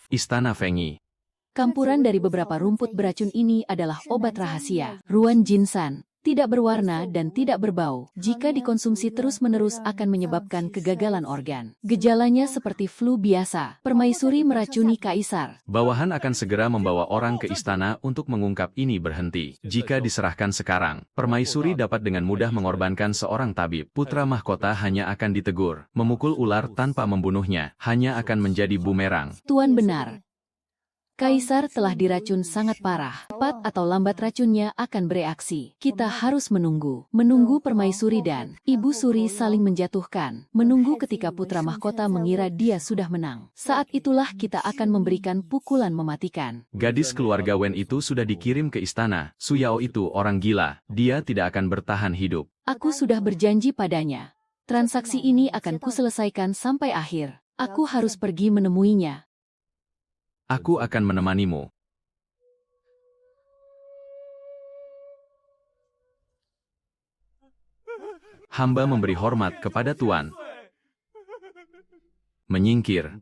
Istana Fengyi. Campuran dari beberapa rumput beracun ini adalah obat rahasia. Ruan Jinsan, tidak berwarna dan tidak berbau. Jika dikonsumsi terus-menerus akan menyebabkan kegagalan organ. Gejalanya seperti flu biasa. Permaisuri meracuni kaisar. Bawahan akan segera membawa orang ke istana untuk mengungkap ini. Berhenti. Jika diserahkan sekarang, permaisuri dapat dengan mudah mengorbankan seorang tabib. Putra mahkota hanya akan ditegur. Memukul ular tanpa membunuhnya hanya akan menjadi bumerang. Tuan benar. Kaisar telah diracun sangat parah. Cepat atau lambat racunnya akan bereaksi. Kita harus menunggu. Menunggu permaisuri dan Ibu Suri saling menjatuhkan. Menunggu ketika putra mahkota mengira dia sudah menang. Saat itulah kita akan memberikan pukulan mematikan. Gadis keluarga Wen itu sudah dikirim ke istana. Su Yao itu orang gila. Dia tidak akan bertahan hidup. Aku sudah berjanji padanya. Transaksi ini akan kuselesaikan sampai akhir. Aku harus pergi menemuinya. Aku akan menemanimu. Hamba memberi hormat kepada Tuan. Menyingkir.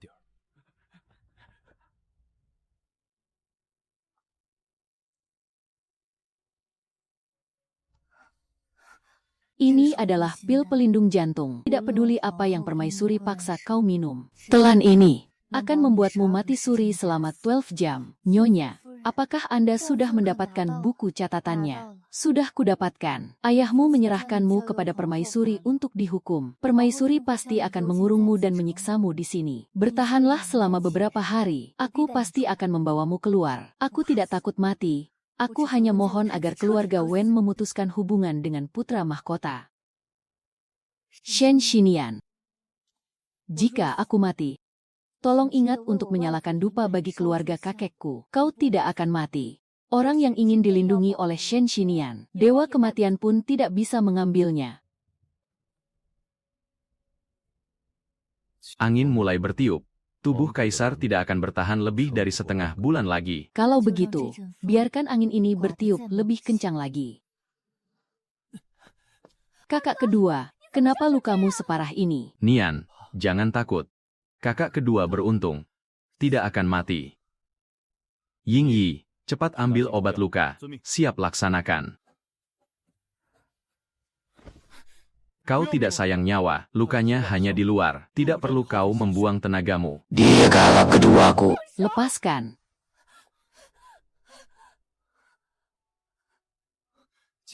Ini adalah pil pelindung jantung. Tidak peduli apa yang permaisuri paksa kau minum. Telan ini akan membuatmu mati suri selama 12 jam. Nyonya, apakah Anda sudah mendapatkan buku catatannya? Sudah kudapatkan. Ayahmu menyerahkanmu kepada permaisuri untuk dihukum. Permaisuri pasti akan mengurungmu dan menyiksamu di sini. Bertahanlah selama beberapa hari. Aku pasti akan membawamu keluar. Aku tidak takut mati. Aku hanya mohon agar keluarga Wen memutuskan hubungan dengan putra mahkota. Shen Xinian. Jika aku mati, Tolong ingat untuk menyalakan dupa bagi keluarga kakekku. Kau tidak akan mati. Orang yang ingin dilindungi oleh Shen Xinian, dewa kematian pun tidak bisa mengambilnya. Angin mulai bertiup. Tubuh kaisar tidak akan bertahan lebih dari setengah bulan lagi. Kalau begitu, biarkan angin ini bertiup lebih kencang lagi. Kakak kedua, kenapa lukamu separah ini? Nian, jangan takut. Kakak kedua beruntung. Tidak akan mati. Ying Yi, cepat ambil obat luka. Siap laksanakan. Kau tidak sayang nyawa, lukanya hanya di luar. Tidak perlu kau membuang tenagamu. Dia kakak keduaku. Lepaskan.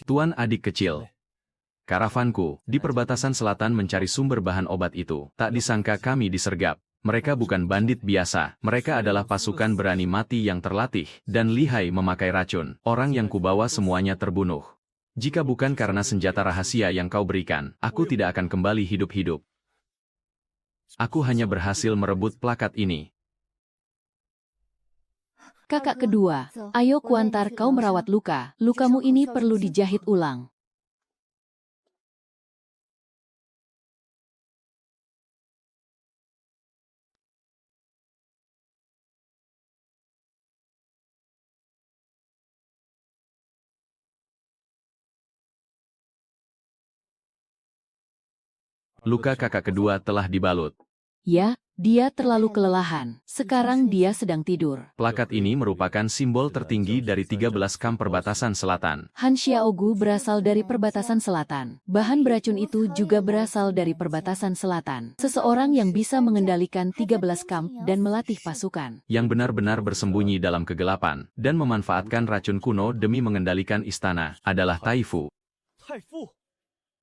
Tuan adik kecil. Karavanku, di perbatasan selatan mencari sumber bahan obat itu. Tak disangka kami disergap. Mereka bukan bandit biasa, mereka adalah pasukan berani mati yang terlatih, dan lihai memakai racun. Orang yang kubawa semuanya terbunuh. Jika bukan karena senjata rahasia yang kau berikan, aku tidak akan kembali hidup-hidup. Aku hanya berhasil merebut plakat ini. Kakak kedua, ayo kuantar kau merawat luka. Lukamu ini perlu dijahit ulang. Luka kakak kedua telah dibalut. Ya, dia terlalu kelelahan. Sekarang dia sedang tidur. Plakat ini merupakan simbol tertinggi dari 13 kamp perbatasan selatan. Han Xiaogu berasal dari perbatasan selatan. Bahan beracun itu juga berasal dari perbatasan selatan. Seseorang yang bisa mengendalikan 13 kamp dan melatih pasukan. Yang benar-benar bersembunyi dalam kegelapan, dan memanfaatkan racun kuno demi mengendalikan istana, adalah Taifu.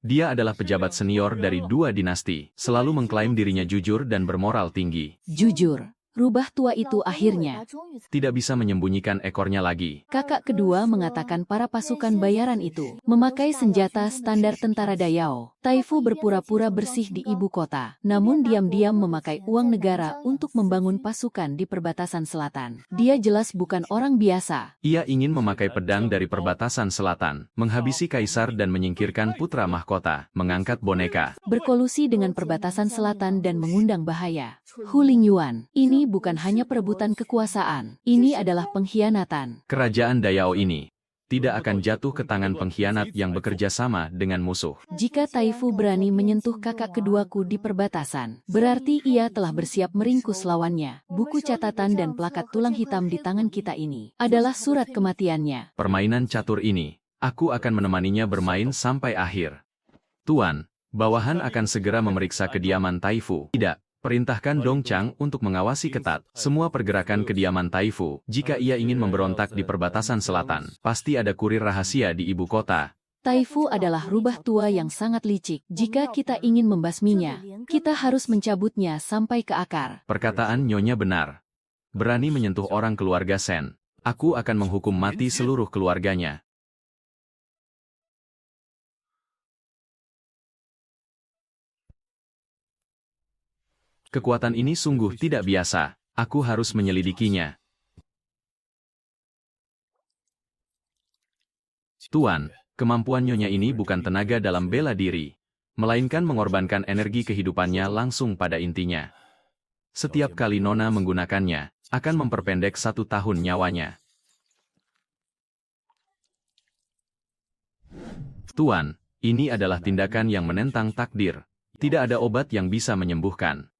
Dia adalah pejabat senior dari 2 dinasti, selalu mengklaim dirinya jujur dan bermoral tinggi. Jujur, rubah tua itu akhirnya Tidak bisa menyembunyikan ekornya lagi. kakak kedua mengatakan para pasukan bayaran itu memakai senjata standar tentara Dayao. Taifu berpura-pura bersih di ibu kota, namun diam-diam memakai uang negara untuk membangun pasukan di perbatasan selatan. Dia jelas bukan orang biasa. Ia ingin memakai pedang dari perbatasan selatan, menghabisi kaisar dan menyingkirkan putra mahkota, mengangkat boneka. Berkolusi dengan perbatasan selatan dan mengundang bahaya. Hu Lingyuan, ini bukan hanya perebutan kekuasaan, ini adalah pengkhianatan. Kerajaan Dayao ini tidak akan jatuh ke tangan pengkhianat yang bekerja sama dengan musuh. Jika Taifu berani menyentuh kakak keduaku di perbatasan, berarti ia telah bersiap meringkus lawannya. Buku catatan dan plakat tulang hitam di tangan kita ini adalah surat kematiannya. Permainan catur ini, aku akan menemaninya bermain sampai akhir. Tuan, bawahan akan segera memeriksa kediaman Taifu. Tidak. Perintahkan Dong Chang untuk mengawasi ketat semua pergerakan kediaman Taifu. Jika ia ingin memberontak di perbatasan selatan, pasti ada kurir rahasia di ibu kota. Taifu adalah rubah tua yang sangat licik. Jika kita ingin membasminya, kita harus mencabutnya sampai ke akar. Perkataan Nyonya benar. Berani menyentuh orang keluarga Sen, aku akan menghukum mati seluruh keluarganya. Kekuatan ini sungguh tidak biasa. Aku harus menyelidikinya. Tuan, kemampuan Nyonya ini bukan tenaga dalam bela diri, melainkan mengorbankan energi kehidupannya langsung pada intinya. Setiap kali Nona menggunakannya, akan memperpendek 1 tahun nyawanya. Tuan, ini adalah tindakan yang menentang takdir. Tidak ada obat yang bisa menyembuhkan.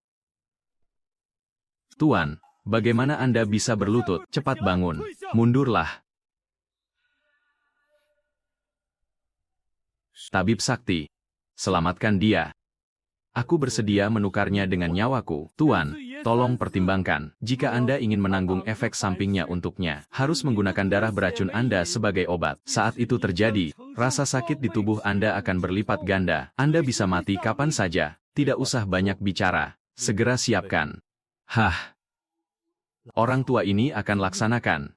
Tuan, bagaimana Anda bisa berlutut? Cepat bangun. Mundurlah. Tabib sakti. Selamatkan dia. Aku bersedia menukarnya dengan nyawaku. Tuan, tolong pertimbangkan. Jika Anda ingin menanggung efek sampingnya untuknya, harus menggunakan darah beracun Anda sebagai obat. Saat itu terjadi, rasa sakit di tubuh Anda akan berlipat ganda. Anda bisa mati kapan saja. Tidak usah banyak bicara. Segera siapkan. Hah. Orang tua ini akan laksanakan.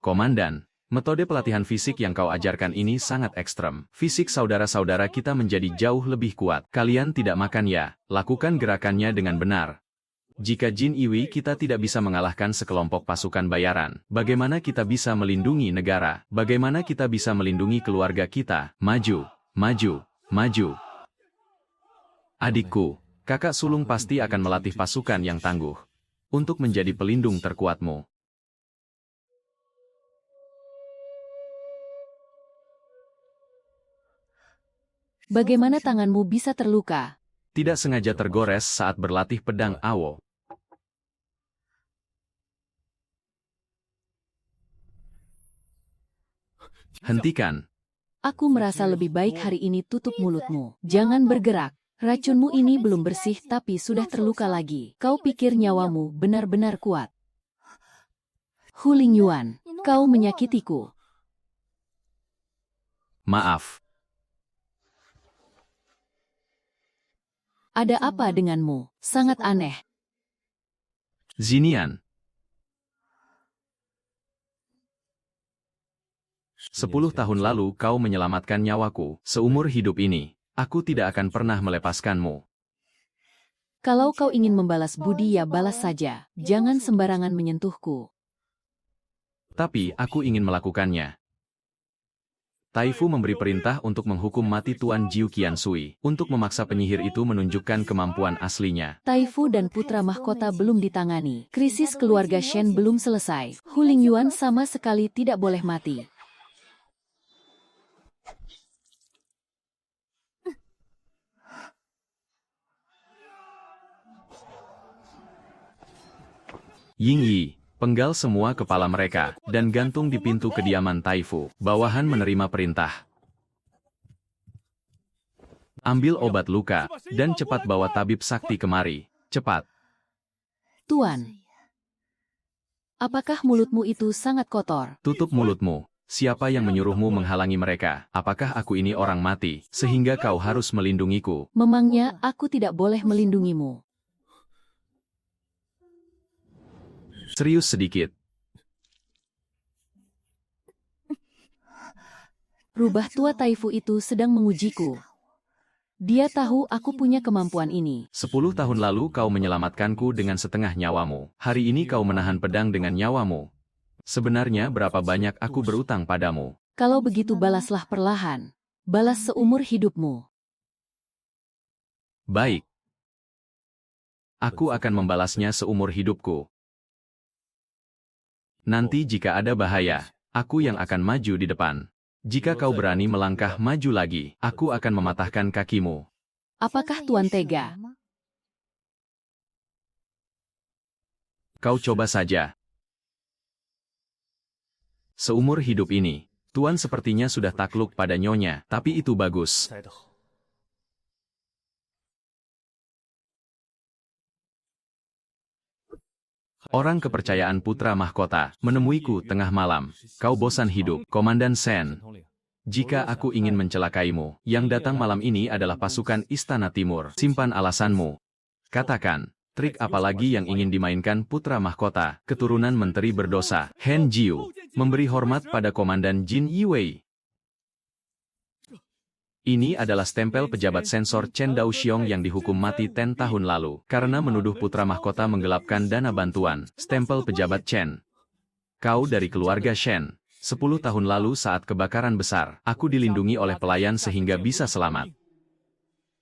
Komandan, Metode pelatihan fisik yang kau ajarkan ini sangat ekstrem. Fisik saudara-saudara kita menjadi jauh lebih kuat. Kalian tidak makan ya, lakukan gerakannya dengan benar. Jika Jin Iwi kita tidak bisa mengalahkan sekelompok pasukan bayaran, bagaimana kita bisa melindungi negara? Bagaimana kita bisa melindungi keluarga kita? Maju, maju, maju. Adikku, kakak sulung pasti akan melatih pasukan yang tangguh untuk menjadi pelindung terkuatmu. Bagaimana tanganmu bisa terluka? Tidak sengaja tergores saat berlatih pedang Awo. Hentikan. Aku merasa lebih baik hari ini. Tutup mulutmu. Jangan bergerak. Racunmu ini belum bersih tapi sudah terluka lagi. Kau pikir nyawamu benar-benar kuat? Hu Lingyuan, kau menyakitiku. Maaf. Ada apa denganmu? Sangat aneh. Zinian. 10 tahun lalu kau menyelamatkan nyawaku. Seumur hidup ini, aku tidak akan pernah melepaskanmu. Kalau kau ingin membalas budi ya balas saja. Jangan sembarangan menyentuhku. Tapi aku ingin melakukannya. Taifu memberi perintah untuk menghukum mati Tuan Jiu Qiansui, untuk memaksa penyihir itu menunjukkan kemampuan aslinya. Taifu dan putra mahkota belum ditangani. Krisis keluarga Shen belum selesai. Hu Lingyuan sama sekali tidak boleh mati. Ying Yi, penggal semua kepala mereka, dan gantung di pintu kediaman Taifu. Bawahan menerima perintah. Ambil obat luka, dan cepat bawa tabib sakti kemari. Cepat. Tuan, apakah mulutmu itu sangat kotor? Tutup mulutmu. Siapa yang menyuruhmu menghalangi mereka? Apakah aku ini orang mati, sehingga kau harus melindungiku? Memangnya aku tidak boleh melindungimu? Serius sedikit. Rubah tua Taifu itu sedang mengujiku. Dia tahu aku punya kemampuan ini. 10 tahun lalu kau menyelamatkanku dengan setengah nyawamu. Hari ini kau menahan pedang dengan nyawamu. Sebenarnya berapa banyak aku berutang padamu? Kalau begitu balaslah perlahan. Balas seumur hidupmu. Baik. Aku akan membalasnya seumur hidupku. Nanti jika ada bahaya, aku yang akan maju di depan. Jika kau berani melangkah maju lagi, aku akan mematahkan kakimu. Apakah Tuan tega? Kau coba saja. Seumur hidup ini, Tuan sepertinya sudah takluk pada nyonya, tapi itu bagus. Orang kepercayaan putra mahkota, menemuiku tengah malam. Kau bosan hidup, Komandan Sen. Jika aku ingin mencelakaimu, yang datang malam ini adalah pasukan Istana Timur. Simpan alasanmu. Katakan, trik apa lagi yang ingin dimainkan putra mahkota, keturunan menteri berdosa, Hen Jiu, memberi hormat pada Komandan Jin Yiwei. Ini adalah stempel pejabat sensor Chen Daoxiong yang dihukum mati 10 tahun lalu, karena menuduh putra mahkota menggelapkan dana bantuan, stempel pejabat Chen. Kau dari keluarga Shen. 10 tahun lalu saat kebakaran besar, aku dilindungi oleh pelayan sehingga bisa selamat.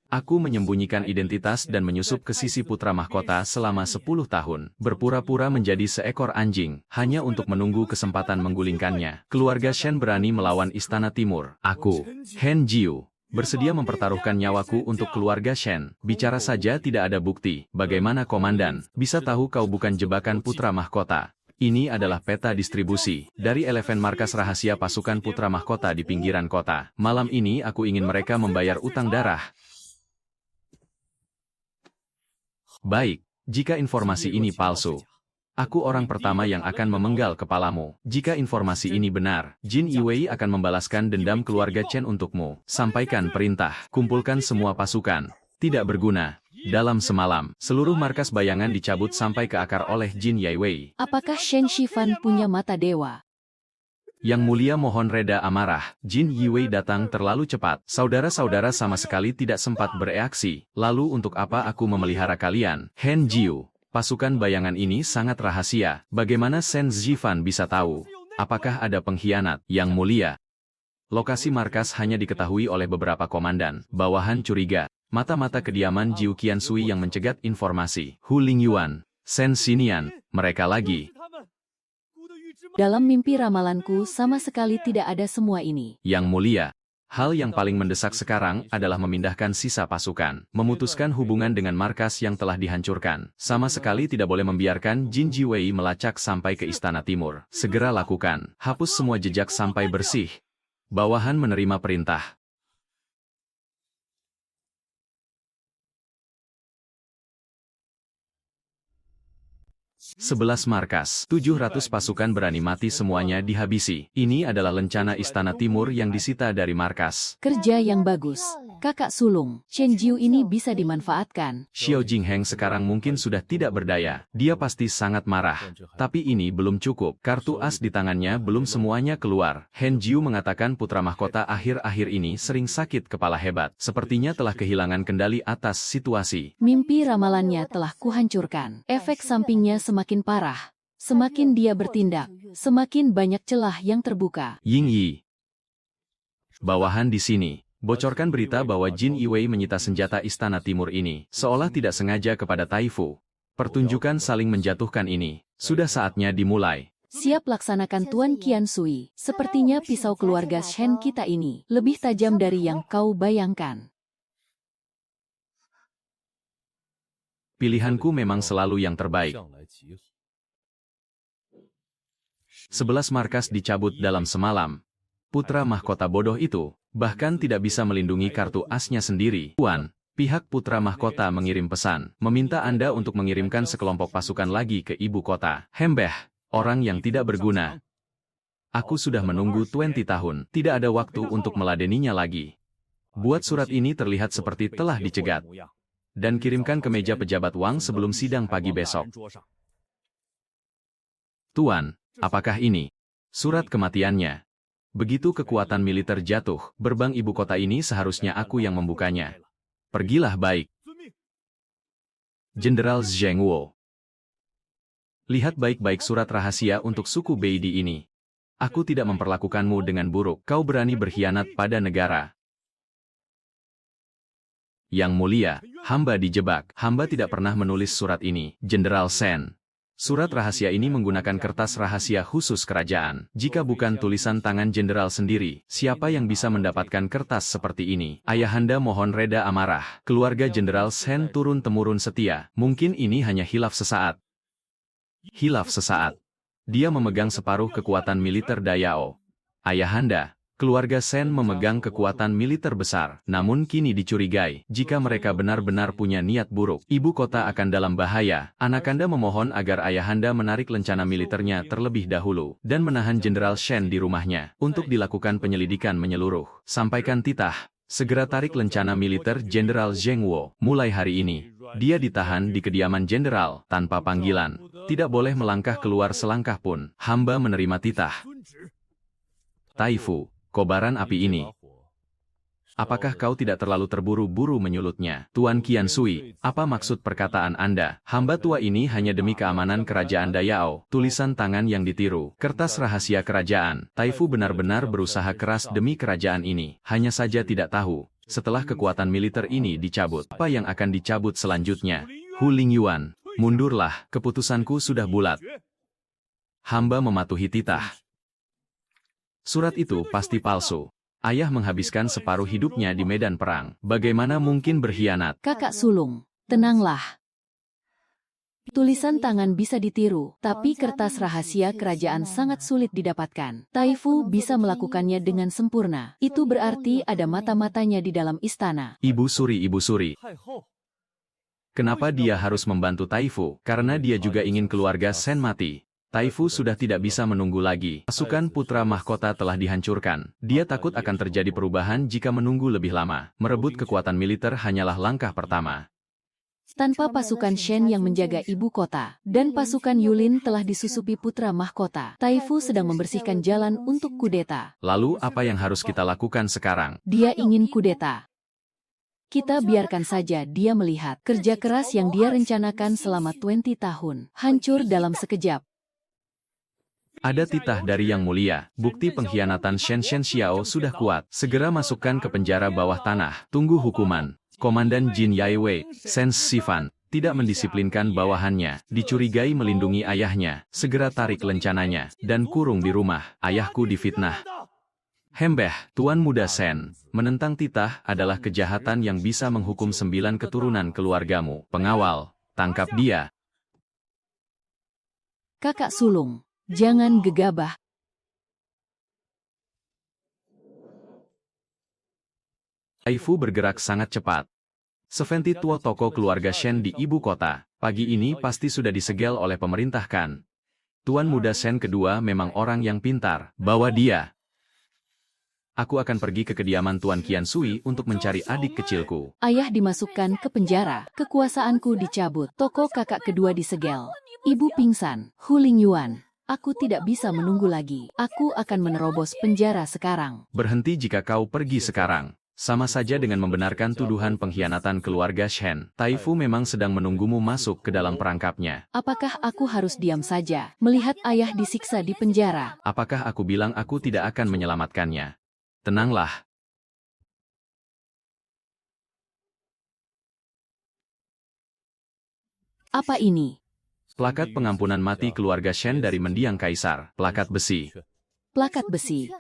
Aku menyembunyikan identitas dan menyusup ke sisi putra mahkota selama 10 tahun, berpura-pura menjadi seekor anjing, hanya untuk menunggu kesempatan menggulingkannya. Keluarga Shen berani melawan Istana Timur. Aku, Hen Jiu, bersedia mempertaruhkan nyawaku untuk keluarga Shen. Bicara saja tidak ada bukti. Bagaimana Komandan, bisa tahu kau bukan jebakan putra mahkota? Ini adalah peta distribusi dari eleven markas rahasia pasukan putra mahkota di pinggiran kota. Malam ini aku ingin mereka membayar utang darah. Baik, jika informasi ini palsu, aku orang pertama yang akan memenggal kepalamu. Jika informasi ini benar, Jin Yiwei akan membalaskan dendam keluarga Chen untukmu. Sampaikan perintah, kumpulkan semua pasukan. Tidak berguna. Dalam semalam, seluruh markas bayangan dicabut sampai ke akar oleh Jin Yiwei. Apakah Shen Shifan punya mata dewa? Yang mulia mohon reda amarah, Jin Yiwei datang terlalu cepat. Saudara-saudara sama sekali tidak sempat bereaksi. Lalu untuk apa aku memelihara kalian? Hen Jiu, pasukan bayangan ini sangat rahasia. Bagaimana Shen Zhifan bisa tahu? Apakah ada pengkhianat? Yang mulia. Lokasi markas hanya diketahui oleh beberapa komandan. Bawahan curiga. Mata-mata kediaman Jiu Qiansui yang mencegat informasi. Hu Lingyuan, Shen Xinian, mereka lagi. Dalam mimpi ramalanku sama sekali tidak ada semua ini. Yang mulia. Hal yang paling mendesak sekarang adalah memindahkan sisa pasukan. Memutuskan hubungan dengan markas yang telah dihancurkan. Sama sekali tidak boleh membiarkan Jin Jiwei melacak sampai ke Istana Timur. Segera lakukan. Hapus semua jejak sampai bersih. Bawahan menerima perintah. 11 markas, 700 pasukan berani mati semuanya dihabisi. Ini adalah lencana Istana Timur yang disita dari markas. Kerja yang bagus. Kakak sulung, Chen Jiu ini bisa dimanfaatkan. Xiao Jingheng sekarang mungkin sudah tidak berdaya. Dia pasti sangat marah. Tapi ini belum cukup. Kartu as di tangannya belum semuanya keluar. Hen Jiu mengatakan putra mahkota akhir-akhir ini sering sakit kepala hebat. Sepertinya telah kehilangan kendali atas situasi. Mimpi ramalannya telah kuhancurkan. Efek sampingnya semakin parah. Semakin dia bertindak, semakin banyak celah yang terbuka. Ying Yi. Bawahan di sini. Bocorkan berita bahwa Jin Yiwei menyita senjata Istana Timur ini, seolah tidak sengaja kepada Taifu. Pertunjukan saling menjatuhkan ini, sudah saatnya dimulai. Siap laksanakan Tuan Qiansui. Sepertinya pisau keluarga Shen kita ini lebih tajam dari yang kau bayangkan. Pilihanku memang selalu yang terbaik. 11 markas dicabut dalam semalam. Putra mahkota bodoh itu bahkan tidak bisa melindungi kartu asnya sendiri. Tuan, pihak putra mahkota mengirim pesan, meminta Anda untuk mengirimkan sekelompok pasukan lagi ke ibu kota. Hembeh, orang yang tidak berguna. Aku sudah menunggu 20 tahun, tidak ada waktu untuk meladeninya lagi. Buat surat ini terlihat seperti telah dicegat. Dan kirimkan ke meja pejabat Wang sebelum sidang pagi besok. Tuan, apakah ini surat kematiannya? Begitu kekuatan militer jatuh, gerbang ibu kota ini seharusnya aku yang membukanya. Pergilah baik. Jenderal Zheng Wo. Lihat baik-baik surat rahasia untuk suku Beidi ini. Aku tidak memperlakukanmu dengan buruk. Kau berani berkhianat pada negara. Yang mulia, hamba dijebak. Hamba tidak pernah menulis surat ini. Jenderal Shen. Surat rahasia ini menggunakan kertas rahasia khusus kerajaan. Jika bukan tulisan tangan jenderal sendiri, siapa yang bisa mendapatkan kertas seperti ini? Ayahanda mohon reda amarah. Keluarga Jenderal Shen turun-temurun setia. Mungkin ini hanya hilaf sesaat. Hilaf sesaat. Dia memegang separuh kekuatan militer Dayao. Ayahanda. Keluarga Shen memegang kekuatan militer besar, namun kini dicurigai, jika mereka benar-benar punya niat buruk, ibu kota akan dalam bahaya. Anakanda memohon agar ayahanda menarik lencana militernya terlebih dahulu, dan menahan Jenderal Shen di rumahnya, untuk dilakukan penyelidikan menyeluruh. Sampaikan titah, segera tarik lencana militer Jenderal Zheng Wo. Mulai hari ini, dia ditahan di kediaman jenderal, tanpa panggilan. Tidak boleh melangkah keluar selangkah pun. Hamba menerima titah. Taifu. Kobaran api ini. Apakah kau tidak terlalu terburu-buru menyulutnya? Tuan Qiansui, apa maksud perkataan Anda? Hamba tua ini hanya demi keamanan kerajaan Dayao. Tulisan tangan yang ditiru. Kertas rahasia kerajaan. Taifu benar-benar berusaha keras demi kerajaan ini. Hanya saja tidak tahu, setelah kekuatan militer ini dicabut, apa yang akan dicabut selanjutnya? Hu Lingyuan, mundurlah, keputusanku sudah bulat. Hamba mematuhi titah. Surat itu pasti palsu. Ayah menghabiskan separuh hidupnya di medan perang. Bagaimana mungkin berkhianat? Kakak sulung, tenanglah. Tulisan tangan bisa ditiru, tapi kertas rahasia kerajaan sangat sulit didapatkan. Taifu bisa melakukannya dengan sempurna. Itu berarti ada mata-matanya di dalam istana. Ibu Suri. Kenapa dia harus membantu Taifu? Karena dia juga ingin keluarga Shen mati. Taifu sudah tidak bisa menunggu lagi. Pasukan putra mahkota telah dihancurkan. Dia takut akan terjadi perubahan jika menunggu lebih lama. Merebut kekuatan militer hanyalah langkah pertama. Tanpa pasukan Shen yang menjaga ibu kota, dan pasukan Yulin telah disusupi putra mahkota, Taifu sedang membersihkan jalan untuk kudeta. Lalu apa yang harus kita lakukan sekarang? Dia ingin kudeta. Kita biarkan saja dia melihat kerja keras yang dia rencanakan selama 20 tahun, hancur dalam sekejap. Ada titah dari Yang Mulia, bukti pengkhianatan Shen Xiao sudah kuat. Segera masukkan ke penjara bawah tanah, tunggu hukuman. Komandan Jin Yaiwei, Sen Sifan, tidak mendisiplinkan bawahannya, dicurigai melindungi ayahnya, segera tarik lencananya, dan kurung di rumah. Ayahku difitnah. Hembeh, Tuan Muda Sen, menentang titah adalah kejahatan yang bisa menghukum 9 keturunan keluargamu. Pengawal, tangkap dia. Kakak sulung, jangan gegabah. Taifu bergerak sangat cepat. Seventi tua toko keluarga Shen di ibu kota, pagi ini pasti sudah disegel oleh pemerintah kan. Tuan Muda Shen kedua memang orang yang pintar, bawa dia. Aku akan pergi ke kediaman Tuan Qiansui untuk mencari adik kecilku. Ayah dimasukkan ke penjara, kekuasaanku dicabut, toko kakak kedua disegel. Ibu pingsan, Hu Lingyuan. Aku tidak bisa menunggu lagi. Aku akan menerobos penjara sekarang. Berhenti jika kau pergi sekarang. Sama saja dengan membenarkan tuduhan pengkhianatan keluarga Shen. Taifu memang sedang menunggumu masuk ke dalam perangkapnya. Apakah aku harus diam saja, melihat ayah disiksa di penjara? Apakah aku bilang aku tidak akan menyelamatkannya? Tenanglah. Apa ini? Plakat pengampunan mati keluarga Shen dari mendiang kaisar. Plakat besi. Plakat besi.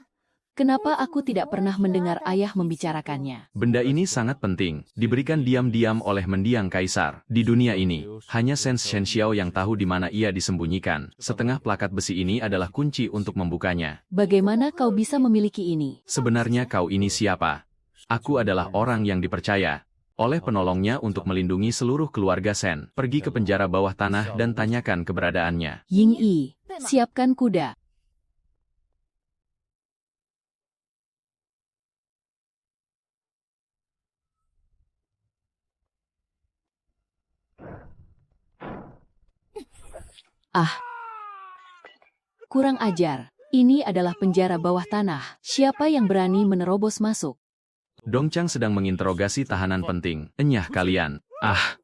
Kenapa aku tidak pernah mendengar ayah membicarakannya? Benda ini sangat penting, diberikan diam-diam oleh mendiang kaisar. Di dunia ini, hanya Sen Xiao yang tahu di mana ia disembunyikan. Setengah plakat besi ini adalah kunci untuk membukanya. Bagaimana kau bisa memiliki ini? Sebenarnya kau ini siapa? Aku adalah orang yang dipercaya oleh penolongnya untuk melindungi seluruh keluarga Sen. Pergi ke penjara bawah tanah dan tanyakan keberadaannya. Ying Yi, siapkan kuda. Ah, kurang ajar. Ini adalah penjara bawah tanah. Siapa yang berani menerobos masuk? Dongchang sedang menginterogasi tahanan penting. Enyah kalian. Ah,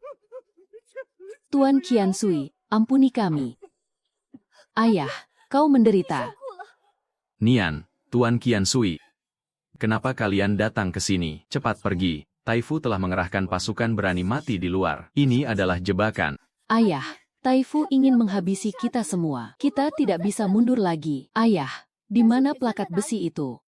Tuan Qiansui, ampuni kami. Ayah, kau menderita. Nian, Tuan Qiansui. Kenapa kalian datang ke sini? Cepat pergi. Taifu telah mengerahkan pasukan berani mati di luar. Ini adalah jebakan. Ayah, Taifu ingin menghabisi kita semua. Kita tidak bisa mundur lagi. Ayah, di mana plakat besi itu?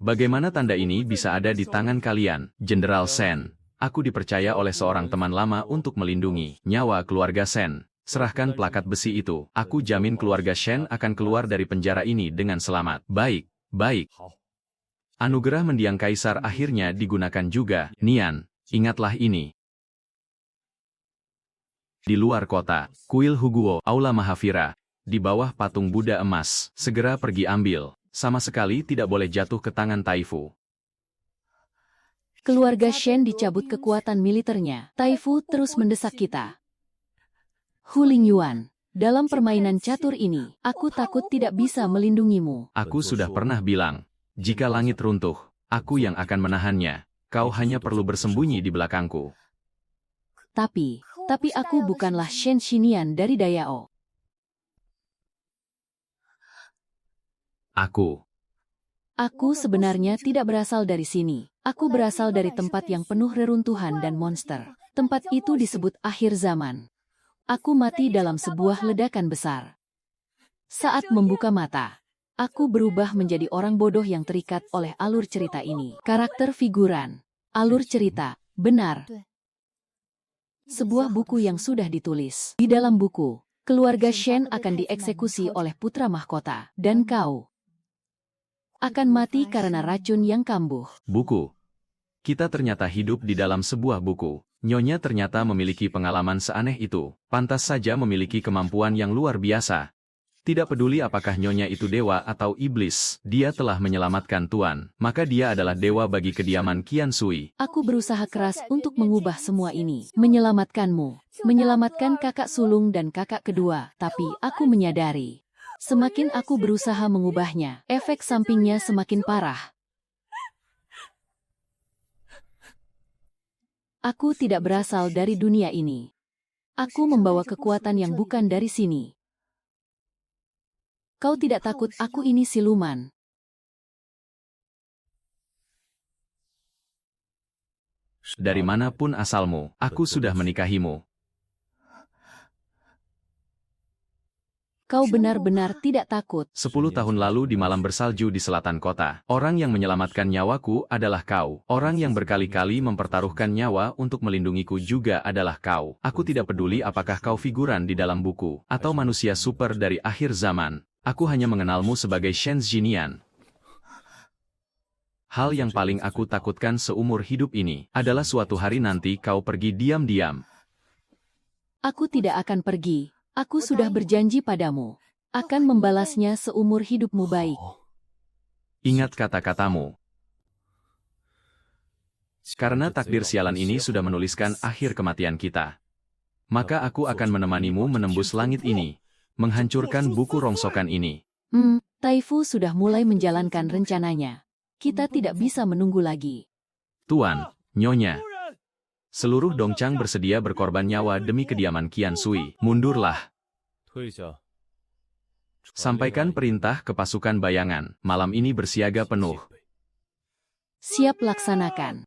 Bagaimana tanda ini bisa ada di tangan kalian, Jenderal Sen? Aku dipercaya oleh seorang teman lama untuk melindungi nyawa keluarga Sen. Serahkan plakat besi itu. Aku jamin keluarga Shen akan keluar dari penjara ini dengan selamat. Baik, baik. Anugerah mendiang kaisar akhirnya digunakan juga. Nian, ingatlah ini. Di luar kota, kuil Huguo, Aula Mahavira, di bawah patung Buddha emas, segera pergi ambil. Sama sekali tidak boleh jatuh ke tangan Taifu. Keluarga Shen dicabut kekuatan militernya. Taifu terus mendesak kita. Hu Lingyuan, dalam permainan catur ini, aku takut tidak bisa melindungimu. Aku sudah pernah bilang, jika langit runtuh, aku yang akan menahannya. Kau hanya perlu bersembunyi di belakangku. Tapi aku bukanlah Shen Xinian dari Dayao. Aku sebenarnya tidak berasal dari sini. Aku berasal dari tempat yang penuh reruntuhan dan monster. Tempat itu disebut akhir zaman. Aku mati dalam sebuah ledakan besar. Saat membuka mata, aku berubah menjadi orang bodoh yang terikat oleh alur cerita ini. Karakter figuran, alur cerita, benar. Sebuah buku yang sudah ditulis. Di dalam buku, keluarga Shen akan dieksekusi oleh putra mahkota, dan kau akan mati karena racun yang kambuh. Buku. Kita ternyata hidup di dalam sebuah buku. Nyonya ternyata memiliki pengalaman seaneh itu. Pantas saja memiliki kemampuan yang luar biasa. Tidak peduli apakah nyonya itu dewa atau iblis, dia telah menyelamatkan Tuan. Maka dia adalah dewa bagi kediaman Qian Sui. Aku berusaha keras untuk mengubah semua ini. Menyelamatkanmu. Menyelamatkan kakak sulung dan kakak kedua. Tapi aku menyadari. Semakin aku berusaha mengubahnya, efek sampingnya semakin parah. Aku tidak berasal dari dunia ini. Aku membawa kekuatan yang bukan dari sini. Kau tidak takut aku ini siluman? Dari manapun asalmu, aku sudah menikahimu. Kau benar-benar tidak takut. 10 tahun lalu di malam bersalju di selatan kota, orang yang menyelamatkan nyawaku adalah kau. Orang yang berkali-kali mempertaruhkan nyawa untuk melindungiku juga adalah kau. Aku tidak peduli apakah kau figuran di dalam buku, atau manusia super dari akhir zaman. Aku hanya mengenalmu sebagai Shen Zhinian. Hal yang paling aku takutkan seumur hidup ini, adalah suatu hari nanti kau pergi diam-diam. Aku tidak akan pergi. Aku sudah berjanji padamu. Akan membalasnya seumur hidupmu baik. Ingat kata-katamu. Karena takdir sialan ini sudah menuliskan akhir kematian kita. Maka aku akan menemanimu menembus langit ini. Menghancurkan buku rongsokan ini. Taifu sudah mulai menjalankan rencananya. Kita tidak bisa menunggu lagi. Tuan, Nyonya. Seluruh Dongchang bersedia berkorban nyawa demi kediaman Qian Sui. Mundurlah. Sampaikan perintah ke pasukan bayangan. Malam ini bersiaga penuh. Siap laksanakan.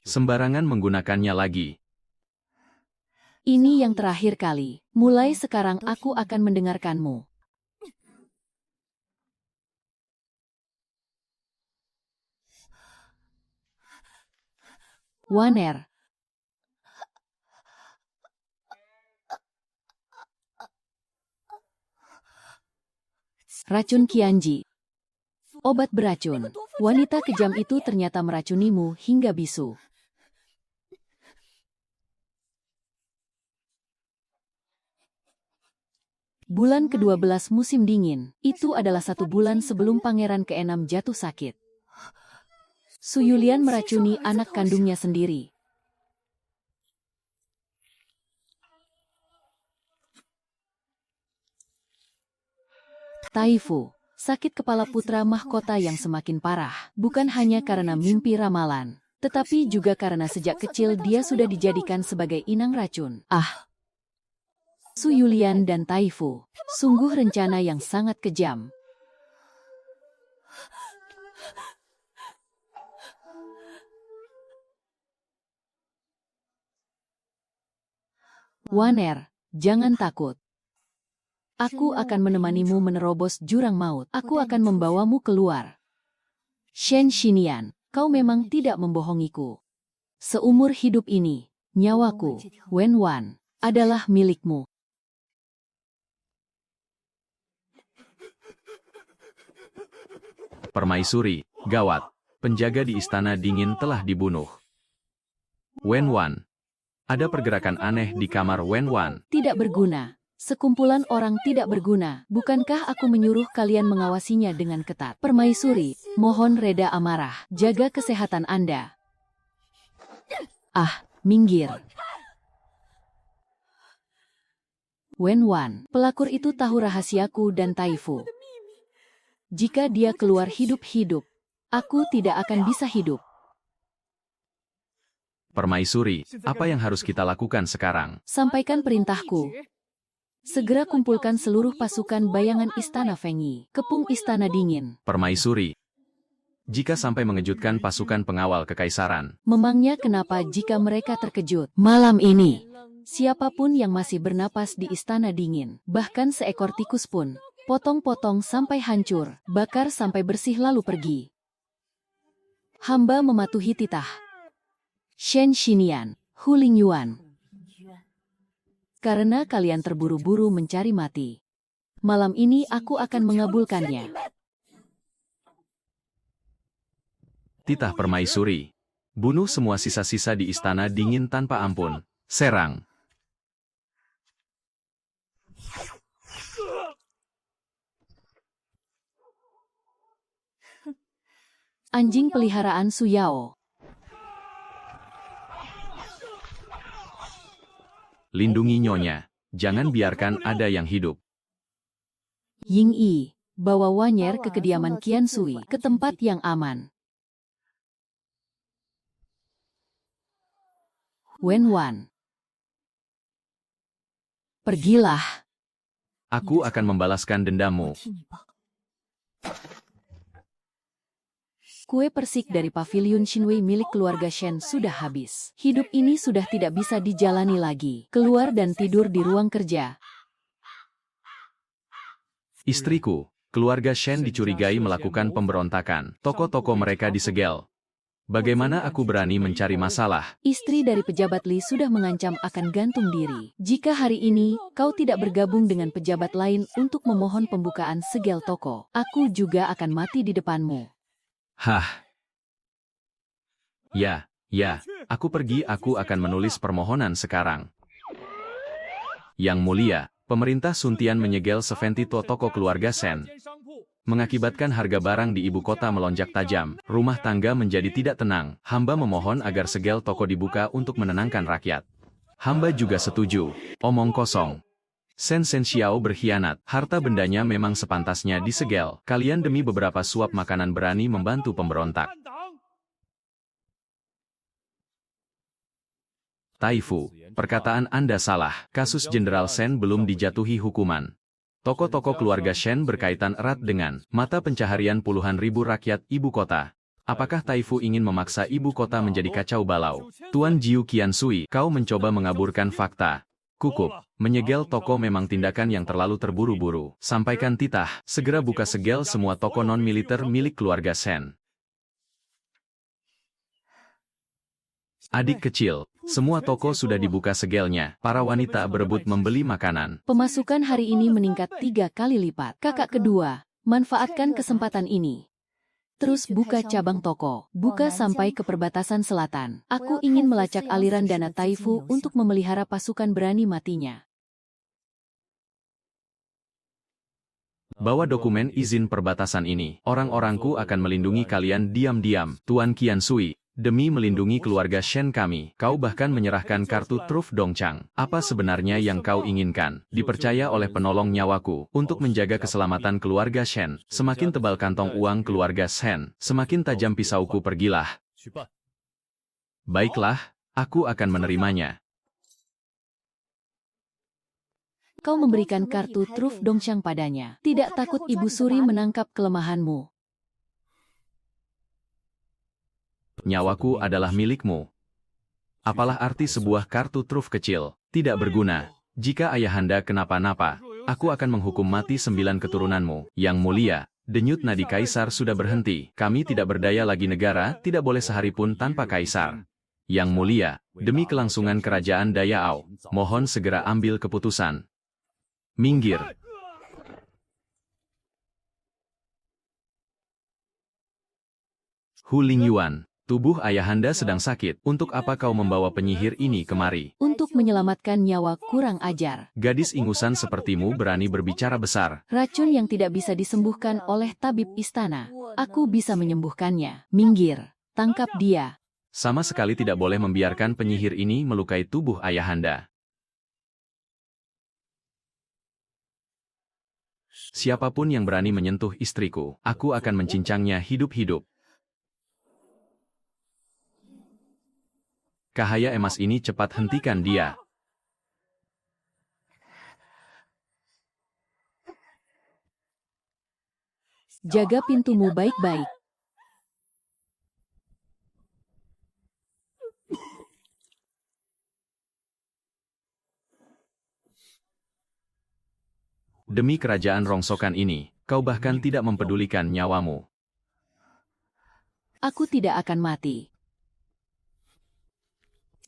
Sembarangan menggunakannya lagi. Ini yang terakhir kali. Mulai sekarang aku akan mendengarkanmu. Waner. Racun Qianji. Obat beracun. Wanita kejam itu ternyata meracunimu hingga bisu. Bulan ke-12 musim dingin, itu adalah 1 bulan sebelum pangeran ke-6 jatuh sakit. Su Yulian meracuni anak kandungnya sendiri. Taifu, sakit kepala putra mahkota yang semakin parah, bukan hanya karena mimpi ramalan, tetapi juga karena sejak kecil dia sudah dijadikan sebagai inang racun. Su Yulian dan Taifu, sungguh rencana yang sangat kejam. Waner, jangan takut. Aku akan menemanimu menerobos jurang maut. Aku akan membawamu keluar. Shen Xinian, kau memang tidak membohongiku. Seumur hidup ini, nyawaku, Wen Wan, adalah milikmu. Permaisuri, gawat. Penjaga di istana dingin telah dibunuh. Wen Wan. Ada pergerakan aneh di kamar Wen Wan. Tidak berguna. Sekumpulan orang tidak berguna. Bukankah aku menyuruh kalian mengawasinya dengan ketat? Permaisuri, mohon reda amarah. Jaga kesehatan Anda. Minggir. Wen Wan, pelakor itu tahu rahasiaku dan Taifu. Jika dia keluar hidup-hidup, aku tidak akan bisa hidup. Permaisuri, apa yang harus kita lakukan sekarang? Sampaikan perintahku. Segera kumpulkan seluruh pasukan bayangan Istana Fengyi, kepung Istana Dingin. Permaisuri, jika sampai mengejutkan pasukan pengawal kekaisaran. Memangnya kenapa jika mereka terkejut? Malam ini, siapapun yang masih bernapas di Istana Dingin, bahkan seekor tikus pun, potong-potong sampai hancur, bakar sampai bersih lalu pergi. Hamba mematuhi titah. Shen Xinian, Hu Lingyuan. Karena kalian terburu-buru mencari mati. Malam ini aku akan mengabulkannya. Titah permaisuri. Bunuh semua sisa-sisa di istana dingin tanpa ampun. Serang. Anjing peliharaan Su Yao. Lindungi nyonya. Jangan biarkan ada yang hidup. Ying Yi, bawa Wanyer ke kediaman Qian Sui, ke tempat yang aman. Wen Wan. Pergilah. Aku akan membalaskan dendammu. Kue persik dari paviliun Xinwei milik keluarga Shen sudah habis. Hidup ini sudah tidak bisa dijalani lagi. Keluar dan tidur di ruang kerja. Istriku, keluarga Shen dicurigai melakukan pemberontakan. Toko-toko mereka disegel. Bagaimana aku berani mencari masalah? Istri dari pejabat Li sudah mengancam akan gantung diri. Jika hari ini kau tidak bergabung dengan pejabat lain untuk memohon pembukaan segel toko, aku juga akan mati di depanmu. Hah. Ya, aku pergi, aku akan menulis permohonan sekarang. Yang mulia, pemerintah Suntian menyegel Seventito toko keluarga Shen. Mengakibatkan harga barang di ibu kota melonjak tajam, rumah tangga menjadi tidak tenang. Hamba memohon agar segel toko dibuka untuk menenangkan rakyat. Hamba juga setuju. Omong kosong. Shen Xiao berkhianat, harta bendanya memang sepantasnya disegel. Kalian demi beberapa suap makanan berani membantu pemberontak. Taifu, perkataan Anda salah. Kasus Jenderal Shen belum dijatuhi hukuman. Toko-toko keluarga Shen berkaitan erat dengan mata pencaharian puluhan ribu rakyat ibu kota. Apakah Taifu ingin memaksa ibu kota menjadi kacau balau? Tuan Jiu Qiansui, kau mencoba mengaburkan fakta. Kukup, menyegel toko memang tindakan yang terlalu terburu-buru. Sampaikan titah, segera buka segel semua toko non-militer milik keluarga Shen. Adik kecil, semua toko sudah dibuka segelnya. Para wanita berebut membeli makanan. Pemasukan hari ini meningkat 3 kali lipat. Kakak kedua, manfaatkan kesempatan ini. Terus buka cabang toko, buka sampai ke perbatasan selatan. Aku ingin melacak aliran dana Taifu untuk memelihara pasukan berani matinya. Bawa dokumen izin perbatasan ini. Orang-orangku akan melindungi kalian diam-diam. Tuan Qiansui, demi melindungi keluarga Shen kami, kau bahkan menyerahkan kartu truf Dongchang. Apa sebenarnya yang kau inginkan? Dipercaya oleh penolong nyawaku untuk menjaga keselamatan keluarga Shen. Semakin tebal kantong uang keluarga Shen, semakin tajam pisauku. Pergilah. Baiklah, aku akan menerimanya. Kau memberikan kartu truf Dongchang padanya. Tidak takut Ibu Suri menangkap kelemahanmu. Nyawaku adalah milikmu. Apalah arti sebuah kartu truf kecil? Tidak berguna. Jika ayahanda kenapa-napa, aku akan menghukum mati 9 keturunanmu. Yang mulia, denyut nadi kaisar sudah berhenti. Kami tidak berdaya lagi, negara tidak boleh sehari pun tanpa kaisar. Yang mulia, demi kelangsungan kerajaan Dayao, mohon segera ambil keputusan. Minggir. Hu Lingyuan. Tubuh ayahanda sedang sakit. Untuk apa kau membawa penyihir ini kemari? Untuk menyelamatkan nyawa, kurang ajar. Gadis ingusan sepertimu berani berbicara besar. Racun yang tidak bisa disembuhkan oleh tabib istana. Aku bisa menyembuhkannya. Minggir. Tangkap dia. Sama sekali tidak boleh membiarkan penyihir ini melukai tubuh ayahanda. Siapapun yang berani menyentuh istriku, aku akan mencincangnya hidup-hidup. Cahaya emas ini, cepat hentikan dia. Jaga pintumu baik-baik. Demi kerajaan rongsokan ini, kau bahkan tidak mempedulikan nyawamu. Aku tidak akan mati.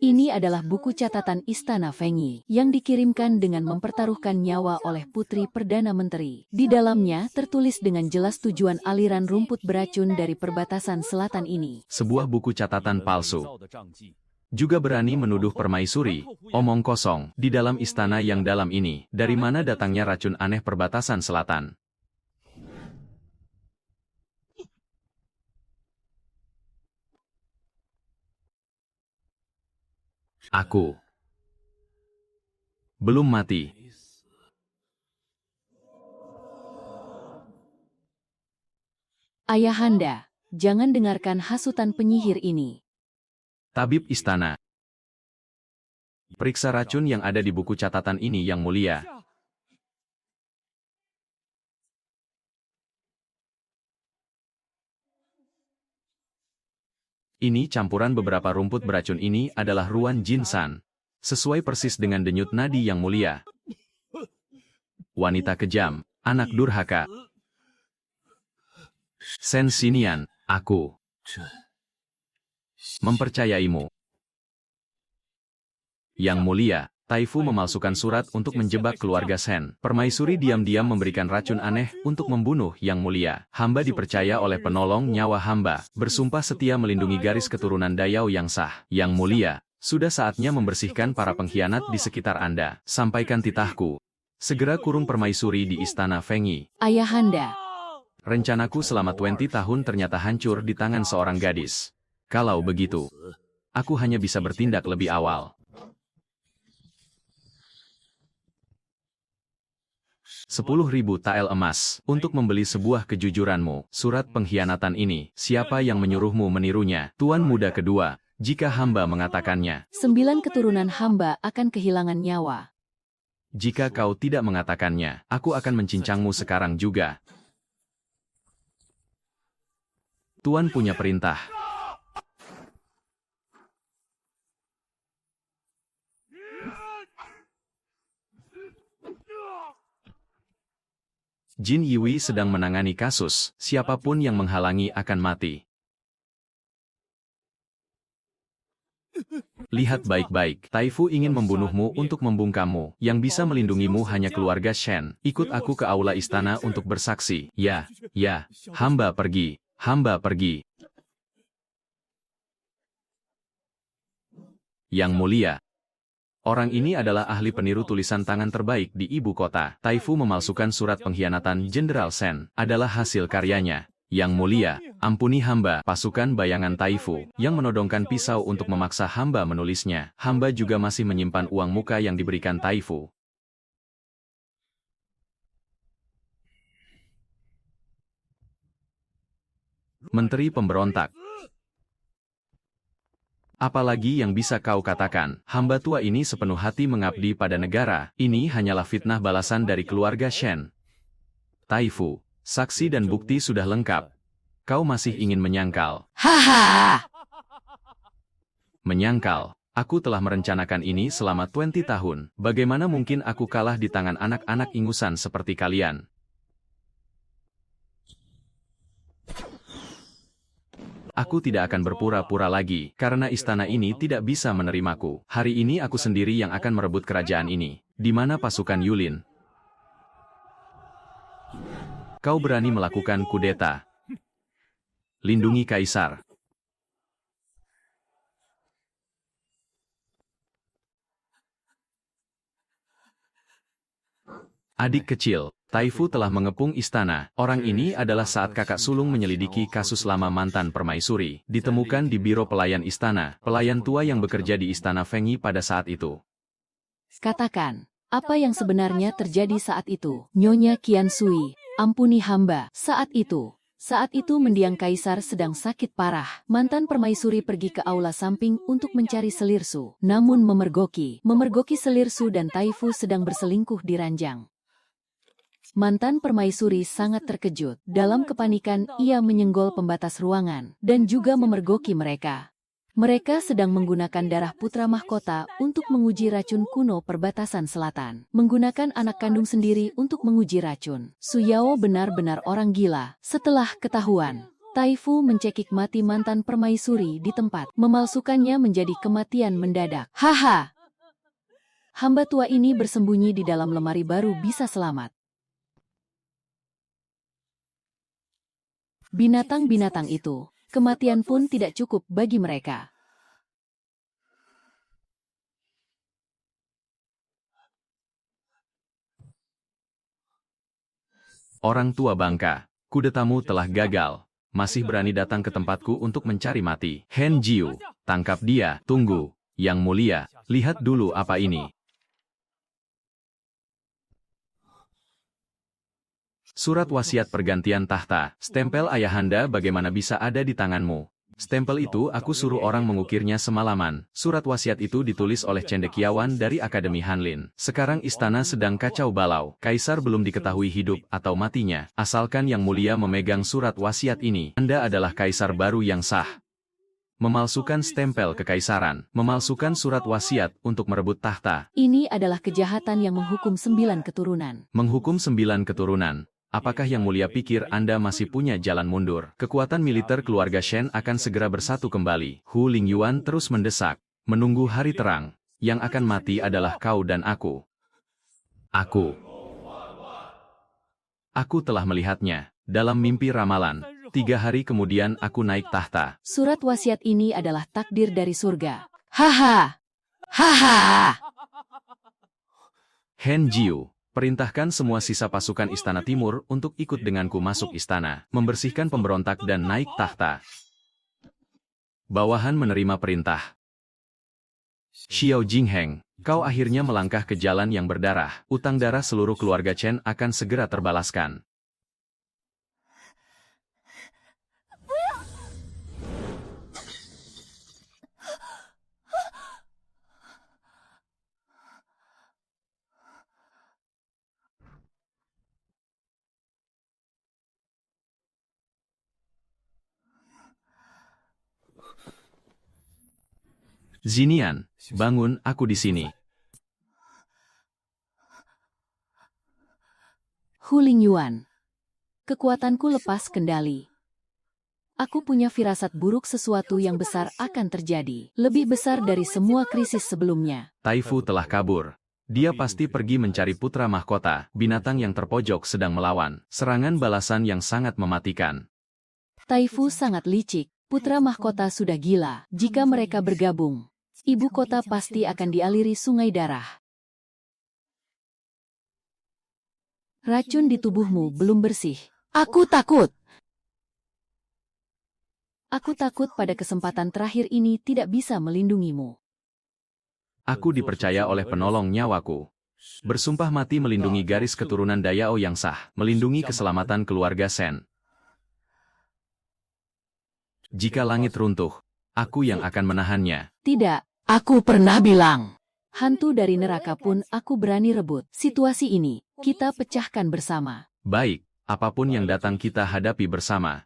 Ini adalah buku catatan Istana Fengyi yang dikirimkan dengan mempertaruhkan nyawa oleh Putri Perdana Menteri. Di dalamnya tertulis dengan jelas tujuan aliran rumput beracun dari perbatasan selatan ini. Sebuah buku catatan palsu. Juga berani menuduh permaisuri, omong kosong, di dalam istana yang dalam ini. Dari mana datangnya racun aneh perbatasan selatan? Aku belum mati. Ayahanda, jangan dengarkan hasutan penyihir ini. Tabib istana. Periksa racun yang ada di buku catatan ini, Yang Mulia. Ini campuran beberapa rumput beracun. Ini adalah ruan jinsan. Sesuai persis dengan denyut nadi Yang Mulia. Wanita kejam, anak durhaka. Sensinian, aku mempercayaimu. Yang Mulia, Taifu memalsukan surat untuk menjebak keluarga Sen. Permaisuri diam-diam memberikan racun aneh untuk membunuh Yang Mulia. Hamba dipercaya oleh penolong nyawa hamba, bersumpah setia melindungi garis keturunan Dayao yang sah. Yang Mulia, sudah saatnya membersihkan para pengkhianat di sekitar Anda. Sampaikan titahku. Segera kurung permaisuri di Istana Fengyi. Ayahanda, Rencanaku selama 20 tahun ternyata hancur di tangan seorang gadis. Kalau begitu, aku hanya bisa bertindak lebih awal. 10.000 tael emas untuk membeli sebuah kejujuranmu. Surat pengkhianatan ini, siapa yang menyuruhmu menirunya? Tuan muda kedua, jika hamba mengatakannya. 9 keturunan hamba akan kehilangan nyawa. Jika kau tidak mengatakannya, aku akan mencincangmu sekarang juga. Tuan punya perintah. Jin Yiwi sedang menangani kasus, siapapun yang menghalangi akan mati. Lihat baik-baik, Taifu ingin membunuhmu untuk membungkammu. Yang bisa melindungimu hanya keluarga Shen. Ikut aku ke aula istana untuk bersaksi. Ya, hamba pergi, hamba pergi. Yang Mulia. Orang ini adalah ahli peniru tulisan tangan terbaik di ibu kota. Taifu memalsukan surat pengkhianatan Jenderal Sen adalah hasil karyanya. Yang Mulia, ampuni hamba. Pasukan bayangan Taifu yang menodongkan pisau untuk memaksa hamba menulisnya. Hamba juga masih menyimpan uang muka yang diberikan Taifu. Menteri pemberontak. Apalagi yang bisa kau katakan? Hamba tua ini sepenuh hati mengabdi pada negara. Ini hanyalah fitnah balasan dari keluarga Shen. Taifu, saksi dan bukti sudah lengkap. Kau masih ingin menyangkal? Haha! Menyangkal? Aku telah merencanakan ini selama 20 tahun. Bagaimana mungkin aku kalah di tangan anak-anak ingusan seperti kalian? Aku tidak akan berpura-pura lagi, karena istana ini tidak bisa menerimaku. Hari ini aku sendiri yang akan merebut kerajaan ini. Di mana pasukan Yulin? Kau berani melakukan kudeta. Lindungi Kaisar. Adik kecil, Taifu telah mengepung istana. Orang ini adalah saat kakak sulung menyelidiki kasus lama mantan permaisuri. Ditemukan di biro pelayan istana, pelayan tua yang bekerja di Istana Fengyi pada saat itu. Katakan, apa yang sebenarnya terjadi saat itu? Nyonya Qiansui, ampuni hamba. Saat itu mendiang Kaisar sedang sakit parah. Mantan permaisuri pergi ke aula samping untuk mencari Selirsu. Namun memergoki Selirsu dan Taifu sedang berselingkuh di ranjang. Mantan permaisuri sangat terkejut. Dalam kepanikan, ia menyenggol pembatas ruangan dan juga memergoki mereka. Mereka sedang menggunakan darah putra mahkota untuk menguji racun kuno perbatasan selatan. Menggunakan anak kandung sendiri untuk menguji racun. Su Yao benar-benar orang gila. Setelah ketahuan, Taifu mencekik mati mantan permaisuri di tempat, memalsukannya menjadi kematian mendadak. Haha! Hamba tua ini bersembunyi di dalam lemari baru bisa selamat. Binatang-binatang itu, kematian pun tidak cukup bagi mereka. Orang tua bangka, kudetamu telah gagal. Masih berani datang ke tempatku untuk mencari mati. Hen Jiu, tangkap dia. Tunggu, Yang Mulia, lihat dulu apa ini. Surat wasiat pergantian tahta. Stempel ayahanda bagaimana bisa ada di tanganmu? Stempel itu aku suruh orang mengukirnya semalaman. Surat wasiat itu ditulis oleh cendekiawan dari Akademi Hanlin. Sekarang istana sedang kacau balau. Kaisar belum diketahui hidup atau matinya. Asalkan Yang Mulia memegang surat wasiat ini, Anda adalah kaisar baru yang sah. Memalsukan stempel kekaisaran, memalsukan surat wasiat untuk merebut tahta. Ini adalah kejahatan yang menghukum 9 keturunan. Menghukum 9 keturunan. Apakah Yang Mulia pikir Anda masih punya jalan mundur? Kekuatan militer keluarga Shen akan segera bersatu kembali. Hu Lingyuan terus mendesak. Menunggu hari terang. Yang akan mati adalah kau dan aku. Aku telah melihatnya. Dalam mimpi ramalan. 3 hari kemudian aku naik tahta. Surat wasiat ini adalah takdir dari surga. Haha! Haha! Hen Jiu, perintahkan semua sisa pasukan Istana Timur untuk ikut denganku masuk istana, membersihkan pemberontak dan naik tahta. Bawahan menerima perintah. Xiao Jingheng, kau akhirnya melangkah ke jalan yang berdarah. Utang darah seluruh keluarga Chen akan segera terbalaskan. Zinian, bangun, aku di sini. Hu Lingyuan. Kekuatanku lepas kendali. Aku punya firasat buruk sesuatu yang besar akan terjadi. Lebih besar dari semua krisis sebelumnya. Taifu telah kabur. Dia pasti pergi mencari putra mahkota. Binatang yang terpojok sedang melawan. Serangan balasan yang sangat mematikan. Taifu sangat licik. Putra mahkota sudah gila. Jika mereka bergabung, ibu kota pasti akan dialiri sungai darah. Racun di tubuhmu belum bersih. Aku takut. Aku takut pada kesempatan terakhir ini tidak bisa melindungimu. Aku dipercaya oleh penolong nyawaku. Bersumpah mati melindungi garis keturunan Dayao yang sah. Melindungi keselamatan keluarga Shen. Jika langit runtuh, aku yang akan menahannya. Tidak, aku pernah bilang. Hantu dari neraka pun aku berani rebut. Situasi ini, kita pecahkan bersama. Baik, apapun yang datang kita hadapi bersama.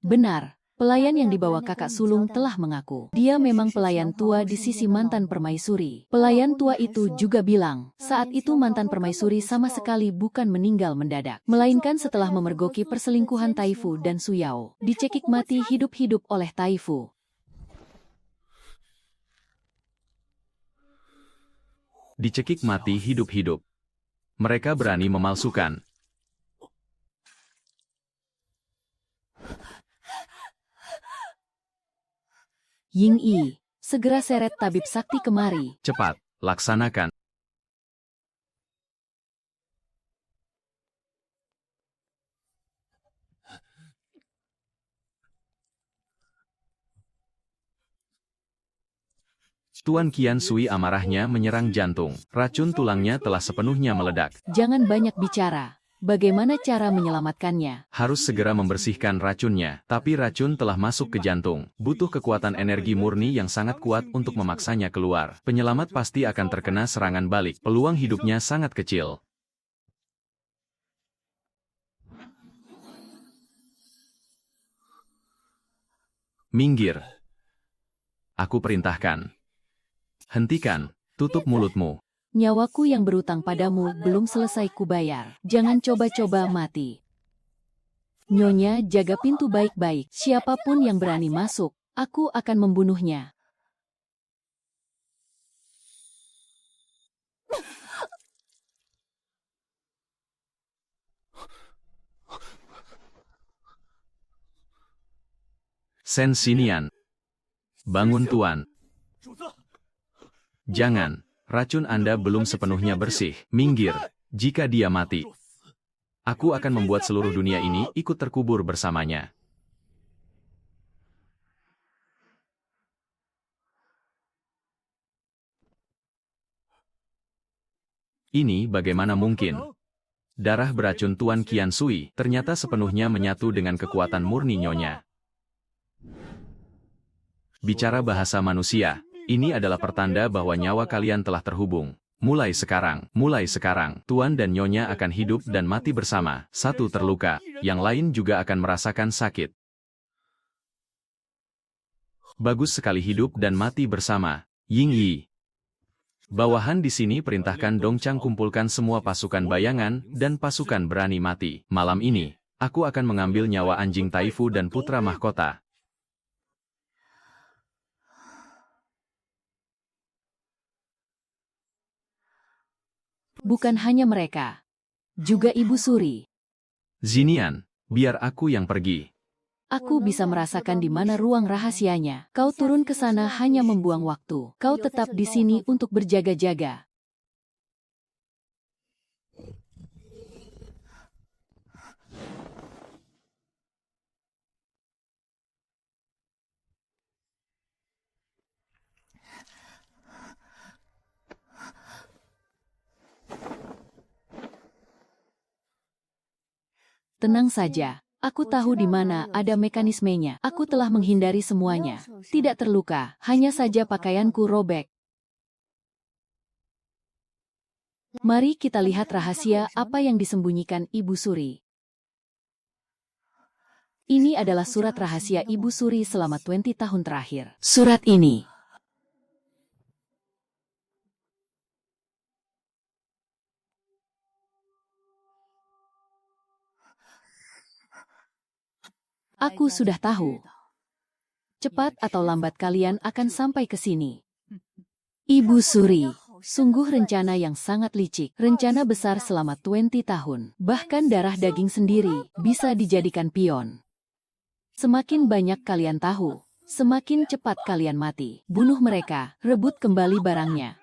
Benar, pelayan yang dibawa kakak sulung telah mengaku. Dia memang pelayan tua di sisi mantan permaisuri. Pelayan tua itu juga bilang, saat itu mantan permaisuri sama sekali bukan meninggal mendadak. Melainkan setelah memergoki perselingkuhan Taifu dan Suyao. Dicekik mati hidup-hidup oleh Taifu. Dicekik mati hidup-hidup. Mereka berani memalsukan. Ying Yi, segera seret tabib sakti kemari. Cepat, laksanakan. Tuan Qian Sui amarahnya menyerang jantung. Racun tulangnya telah sepenuhnya meledak. Jangan banyak bicara. Bagaimana cara menyelamatkannya? Harus segera membersihkan racunnya. Tapi racun telah masuk ke jantung. Butuh kekuatan energi murni yang sangat kuat untuk memaksanya keluar. Penyelamat pasti akan terkena serangan balik. Peluang hidupnya sangat kecil. Minggir. Aku perintahkan. Hentikan, tutup mulutmu. Nyawaku yang berutang padamu belum selesai kubayar. Jangan coba-coba mati. Nyonya, jaga pintu baik-baik. Siapapun yang berani masuk, aku akan membunuhnya. Sen Xinian. Bangun Tuan. Jangan, racun Anda belum sepenuhnya bersih. Minggir, jika dia mati. Aku akan membuat seluruh dunia ini ikut terkubur bersamanya. Ini bagaimana mungkin? Darah beracun Tuan Qiansui ternyata sepenuhnya menyatu dengan kekuatan murni Nyonya. Bicara bahasa manusia, ini adalah pertanda bahwa nyawa kalian telah terhubung. Mulai sekarang, Tuan dan Nyonya akan hidup dan mati bersama. Satu terluka, yang lain juga akan merasakan sakit. Bagus sekali hidup dan mati bersama. Ying Yi. Bawahan di sini perintahkan Dongchang kumpulkan semua pasukan bayangan dan pasukan berani mati. Malam ini, aku akan mengambil nyawa anjing Taifu dan putra mahkota. Bukan hanya mereka. Juga Ibu Suri. Zinian, biar aku yang pergi. Aku bisa merasakan di mana ruang rahasianya. Kau turun ke sana hanya membuang waktu. Kau tetap di sini untuk berjaga-jaga. Tenang saja. Aku tahu di mana ada mekanismenya. Aku telah menghindari semuanya. Tidak terluka, hanya saja pakaianku robek. Mari kita lihat rahasia apa yang disembunyikan Ibu Suri. Ini adalah surat rahasia Ibu Suri selama 20 tahun terakhir. Surat ini. Aku sudah tahu. Cepat atau lambat kalian akan sampai ke sini. Ibu Suri, sungguh rencana yang sangat licik. Rencana besar selama 20 tahun. Bahkan darah daging sendiri bisa dijadikan pion. Semakin banyak kalian tahu, semakin cepat kalian mati. Bunuh mereka, rebut kembali barangnya.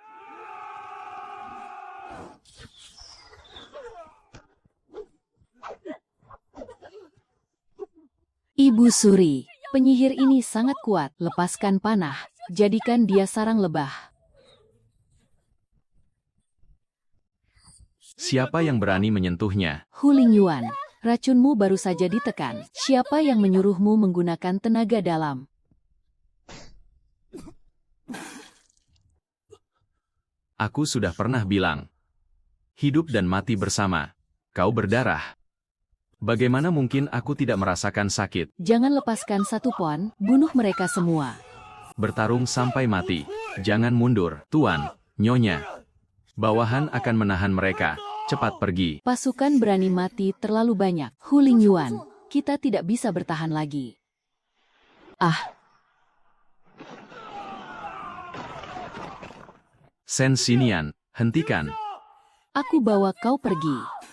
Ibu Suri, penyihir ini sangat kuat. Lepaskan panah, jadikan dia sarang lebah. Siapa yang berani menyentuhnya? Hu Lingyuan, racunmu baru saja ditekan. Siapa yang menyuruhmu menggunakan tenaga dalam? Aku sudah pernah bilang. Hidup dan mati bersama. Kau berdarah. Bagaimana mungkin aku tidak merasakan sakit? Jangan lepaskan satu pon, bunuh mereka semua. Bertarung sampai mati. Jangan mundur, Tuan, Nyonya. Bawahan akan menahan mereka. Cepat pergi. Pasukan berani mati terlalu banyak. Hu Lingyuan, kita tidak bisa bertahan lagi. Sen Xinian, hentikan. Aku bawa kau pergi.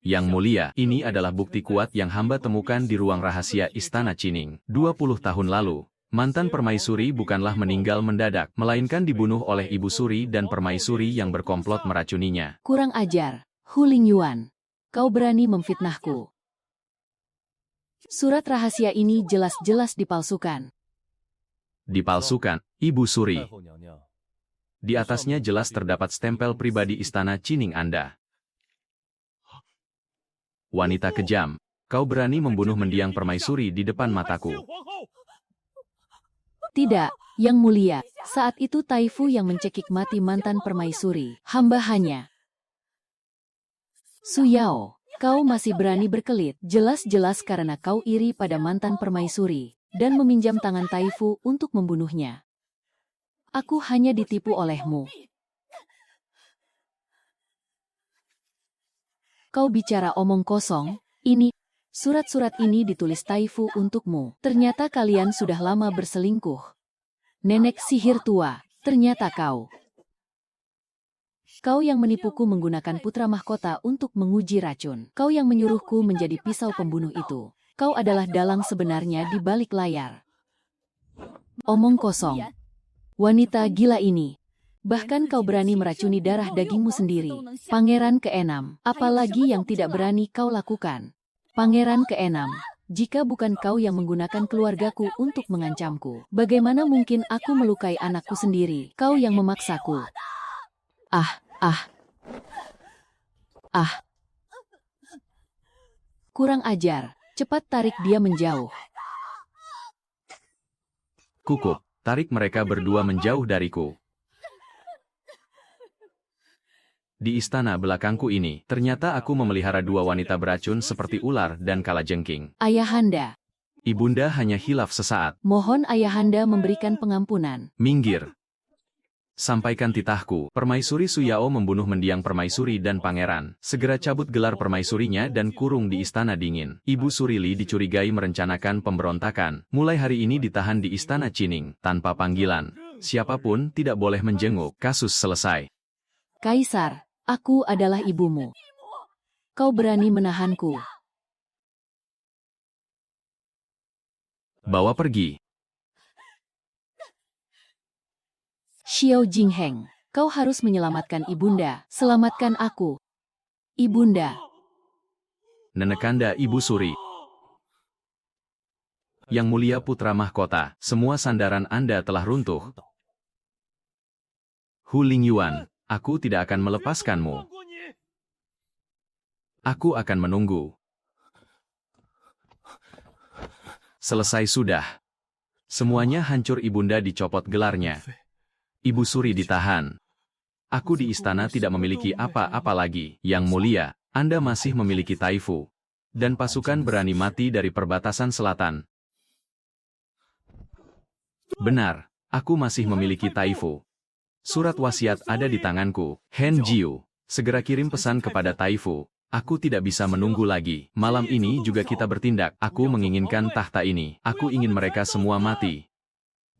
Yang mulia, ini adalah bukti kuat yang hamba temukan di ruang rahasia Istana Qining. 20 tahun lalu, mantan permaisuri bukanlah meninggal mendadak, melainkan dibunuh oleh Ibu Suri dan permaisuri yang berkomplot meracuninya. Kurang ajar, Hu Lingyuan. Kau berani memfitnahku. Surat rahasia ini jelas-jelas dipalsukan. Dipalsukan, Ibu Suri. Di atasnya jelas terdapat stempel pribadi Istana Qining Anda. Wanita kejam, kau berani membunuh mendiang permaisuri di depan mataku. Tidak, Yang Mulia, saat itu Taifu yang mencekik mati mantan permaisuri. Hamba hanya Suyao, kau masih berani berkelit, jelas-jelas karena kau iri pada mantan permaisuri, dan meminjam tangan Taifu untuk membunuhnya. Aku hanya ditipu olehmu. Kau bicara omong kosong, surat-surat ini ditulis Taifu untukmu. Ternyata kalian sudah lama berselingkuh. Nenek sihir tua, ternyata kau. Kau yang menipuku menggunakan putra mahkota untuk menguji racun. Kau yang menyuruhku menjadi pisau pembunuh itu. Kau adalah dalang sebenarnya di balik layar. Omong kosong. Wanita gila ini. Bahkan kau berani meracuni darah dagingmu sendiri. Pangeran keenam, apalagi yang tidak berani kau lakukan. Pangeran keenam, jika bukan kau yang menggunakan keluargaku untuk mengancamku, bagaimana mungkin aku melukai anakku sendiri? Kau yang memaksaku. Kurang ajar, cepat tarik dia menjauh. Kukup, tarik mereka berdua menjauh dariku. Di istana belakangku ini, ternyata aku memelihara dua wanita beracun seperti ular dan kalajengking. Ayahanda, Ibunda hanya hilaf sesaat. mohon ayahanda memberikan pengampunan. Minggir. Sampaikan titahku. Permaisuri Suyao membunuh mendiang permaisuri dan pangeran. Segera cabut gelar permaisurinya dan kurung di istana dingin. Ibu Surili dicurigai merencanakan pemberontakan. Mulai hari ini ditahan di istana Cining, tanpa panggilan. Siapapun tidak boleh menjenguk. Kasus selesai. Kaisar, aku adalah ibumu. Kau berani menahanku. Bawa pergi. Xiao Jingheng, kau harus menyelamatkan ibunda. Selamatkan aku. Ibunda. Nenekanda Ibu Suri. Yang mulia putra mahkota, semua sandaran Anda telah runtuh. Hu Lingyuan, aku tidak akan melepaskanmu. Aku akan menunggu. Selesai sudah. Semuanya hancur. Ibunda dicopot gelarnya. Ibu Suri ditahan. Aku di istana tidak memiliki apa-apa lagi. Yang mulia, Anda masih memiliki Taifu. Dan pasukan berani mati dari perbatasan selatan. Benar, aku masih memiliki Taifu. Surat wasiat ada di tanganku. Hen Jiu, segera kirim pesan kepada Taifu. Aku tidak bisa menunggu lagi. Malam ini juga kita bertindak. Aku menginginkan tahta ini. Aku ingin mereka semua mati.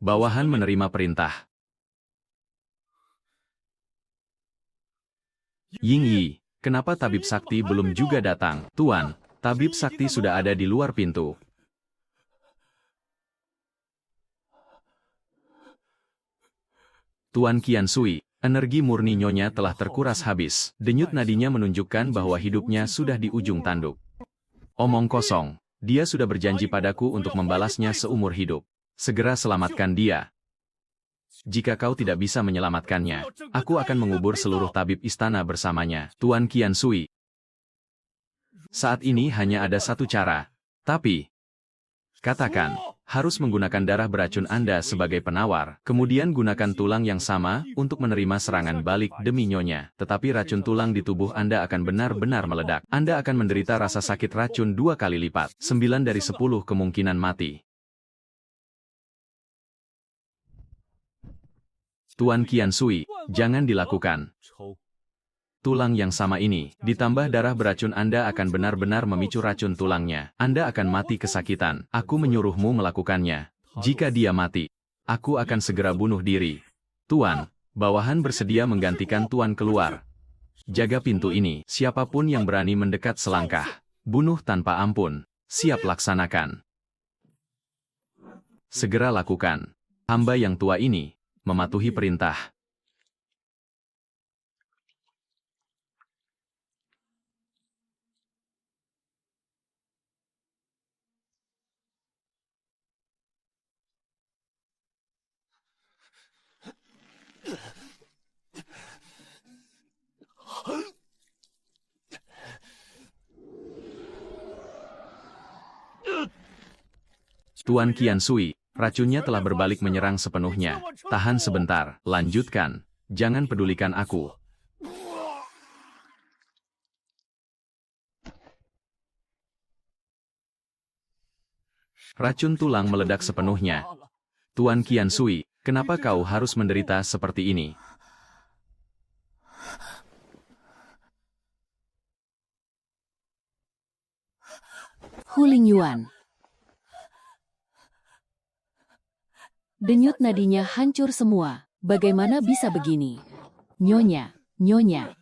Bawahan menerima perintah. Ying Yi, kenapa tabib sakti belum juga datang? Tuan, tabib sakti sudah ada di luar pintu. Tuan Qian Sui, energi murni nyonya telah terkuras habis. Denyut nadinya menunjukkan bahwa hidupnya sudah di ujung tanduk. Omong kosong, dia sudah berjanji padaku untuk membalasnya seumur hidup. Segera selamatkan dia. Jika kau tidak bisa menyelamatkannya, aku akan mengubur seluruh tabib istana bersamanya. Tuan Qian Sui. Saat ini hanya ada satu cara. Tapi, katakan, harus menggunakan darah beracun Anda sebagai penawar. Kemudian gunakan tulang yang sama untuk menerima serangan balik demi nyonya. Tetapi racun tulang di tubuh Anda akan benar-benar meledak. Anda akan menderita rasa sakit racun 2 kali lipat. 9 dari 10 kemungkinan mati. Tuan Qian Sui, jangan dilakukan. Tulang yang sama ini, ditambah darah beracun Anda akan benar-benar memicu racun tulangnya. Anda akan mati kesakitan. Aku menyuruhmu melakukannya. Jika dia mati, aku akan segera bunuh diri. Tuan, bawahan bersedia menggantikan Tuan keluar. Jaga pintu ini. Siapapun yang berani mendekat selangkah, bunuh tanpa ampun. Siap laksanakan. Segera lakukan. Hamba yang tua ini mematuhi perintah. Tuan Qian Sui, racunnya telah berbalik menyerang sepenuhnya. Tahan sebentar, lanjutkan. Jangan pedulikan aku. Racun tulang meledak sepenuhnya. Tuan Qiansui, kenapa kau harus menderita seperti ini? Hu Lingyuan. Denyut nadinya hancur semua. Bagaimana bisa begini? Nyonya, Nyonya.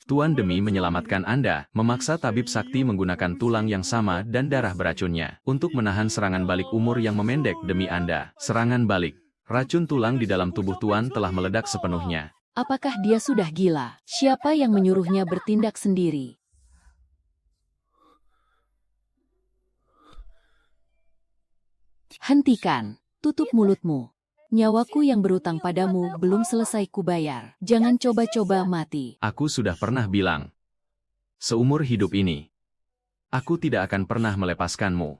Tuan, demi menyelamatkan Anda, memaksa tabib sakti menggunakan tulang yang sama dan darah beracunnya untuk menahan serangan balik umur yang memendek demi Anda. Serangan balik. Racun tulang di dalam tubuh Tuan telah meledak sepenuhnya. Apakah dia sudah gila? Siapa yang menyuruhnya bertindak sendiri? Hentikan. Tutup mulutmu. Nyawaku yang berutang padamu belum selesai kubayar. Jangan coba-coba mati. Aku sudah pernah bilang. Seumur hidup ini, aku tidak akan pernah melepaskanmu.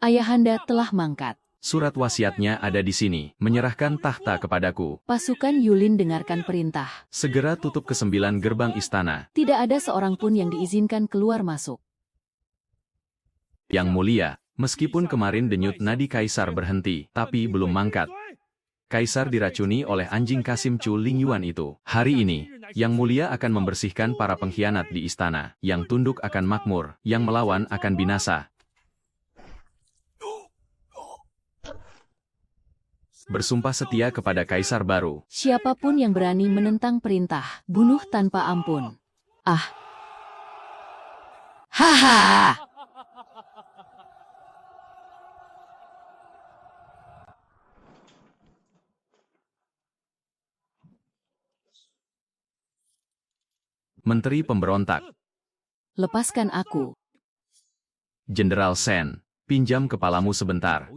Ayahanda telah mangkat. Surat wasiatnya ada di sini, menyerahkan tahta kepadaku. Pasukan Yulin dengarkan perintah. Segera tutup ke-9 gerbang istana. Tidak ada seorang pun yang diizinkan keluar masuk. Yang mulia, meskipun kemarin denyut nadi Kaisar berhenti, tapi belum mangkat. Kaisar diracuni oleh anjing Kasim Chu Lingyuan itu. Hari ini, Yang Mulia akan membersihkan para pengkhianat di istana. Yang tunduk akan makmur, yang melawan akan binasa. Bersumpah setia kepada Kaisar baru. Siapapun yang berani menentang perintah, bunuh tanpa ampun. Ah. Haha. Menteri pemberontak. Lepaskan aku. Jenderal Sen, pinjam kepalamu sebentar.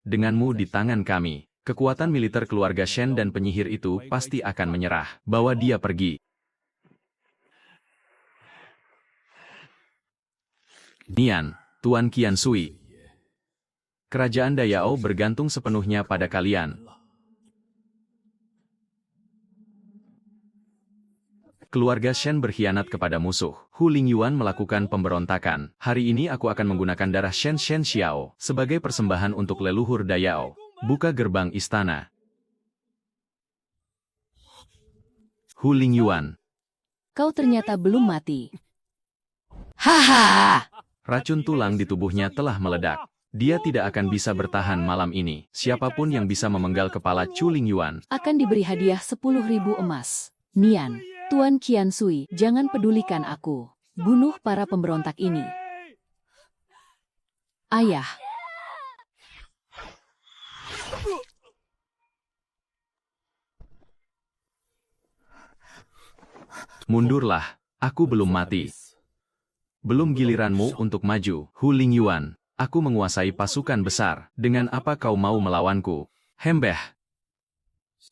Denganmu di tangan kami, kekuatan militer keluarga Shen dan penyihir itu pasti akan menyerah. Bawa dia pergi. Nian, Tuan Qiansui. Kerajaan Dayao bergantung sepenuhnya pada kalian. Keluarga Shen berkhianat kepada musuh. Hu Lingyuan melakukan pemberontakan. Hari ini aku akan menggunakan darah Shen Xiao sebagai persembahan untuk leluhur Dayao. Buka gerbang istana. Hu Lingyuan. Kau ternyata belum mati. Haha. Racun tulang di tubuhnya telah meledak. Dia tidak akan bisa bertahan malam ini. Siapapun yang bisa memenggal kepala Chu Lingyuan akan diberi hadiah 10.000 emas. Nian, Tuan Qiansui, jangan pedulikan aku. Bunuh para pemberontak ini. Ayah. Mundurlah, aku belum mati. Belum giliranmu untuk maju, Hu Lingyuan. Aku menguasai pasukan besar. Dengan apa kau mau melawanku? Hembeh.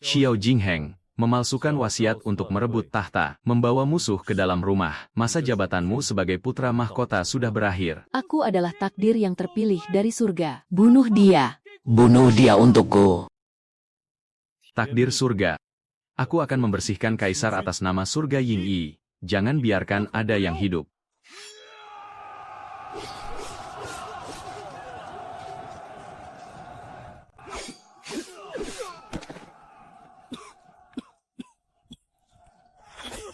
Xiao Jingheng. Memalsukan wasiat untuk merebut tahta, membawa musuh ke dalam rumah. Masa jabatanmu sebagai putra mahkota sudah berakhir. Aku adalah takdir yang terpilih dari surga. Bunuh dia. Bunuh dia untukku. Takdir surga. Aku akan membersihkan Kaisar atas nama surga Ying Yi. Jangan biarkan ada yang hidup.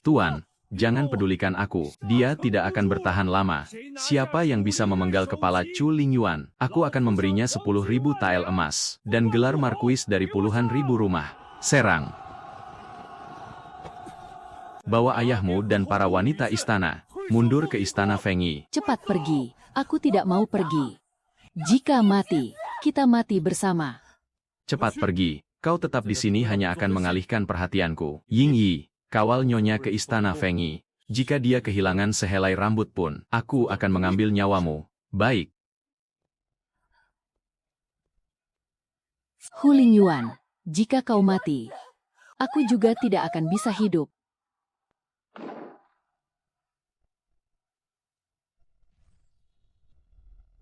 Tuan, jangan pedulikan aku. Dia tidak akan bertahan lama. Siapa yang bisa memenggal kepala Chu Lingyuan, aku akan memberinya 10.000 tael emas dan gelar markuis dari puluhan ribu rumah. Serang. Bawa ayahmu dan para wanita istana mundur ke istana Fengyi. Cepat pergi. Aku tidak mau pergi. Jika mati, kita mati bersama. Cepat pergi. Kau tetap di sini hanya akan mengalihkan perhatianku. Ying Yi. Kawal nyonya ke istana Fengyi. Jika dia kehilangan sehelai rambut pun, aku akan mengambil nyawamu. Baik. Hu Lingyuan, jika kau mati, aku juga tidak akan bisa hidup.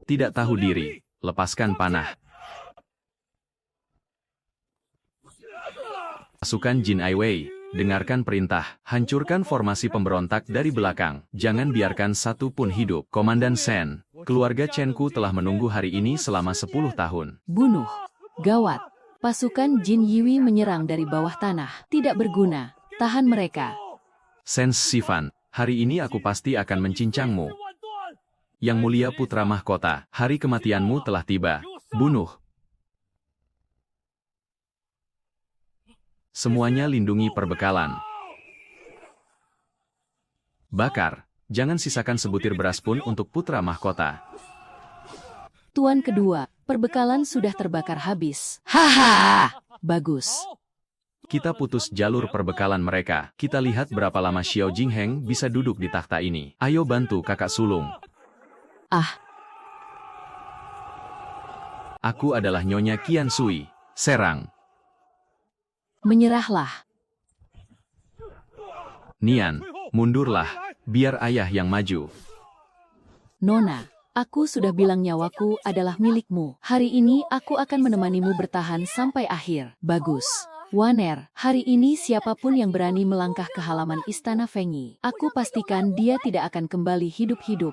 Tidak tahu diri, lepaskan panah. Pasukan Jin Ai Wei. Dengarkan perintah, hancurkan formasi pemberontak dari belakang. Jangan biarkan satu pun hidup. Komandan Sen, Keluarga Chenku telah menunggu hari ini selama 10 tahun. Bunuh. Gawat. Pasukan Jin Yiwi menyerang dari bawah tanah. Tidak berguna. Tahan mereka. Sens Sivan, hari ini aku pasti akan mencincangmu. Yang mulia putra mahkota, hari kematianmu telah tiba. Bunuh. Semuanya lindungi perbekalan. Bakar. Jangan sisakan sebutir beras pun untuk putra mahkota. Tuan kedua, perbekalan sudah terbakar habis. Haha! Bagus. Kita putus jalur perbekalan mereka. Kita lihat berapa lama Xiao Jingheng bisa duduk di takhta ini. Ayo bantu kakak sulung. Ah, Aku adalah Nyonya Qian Sui. Serang. menyerahlah. Nian, mundurlah. Biar ayah yang maju. Nona, aku sudah bilang nyawaku adalah milikmu. Hari ini aku akan menemanimu bertahan sampai akhir. Bagus. Waner, hari ini siapapun yang berani melangkah ke halaman istana Fengyi, aku pastikan dia tidak akan kembali hidup-hidup.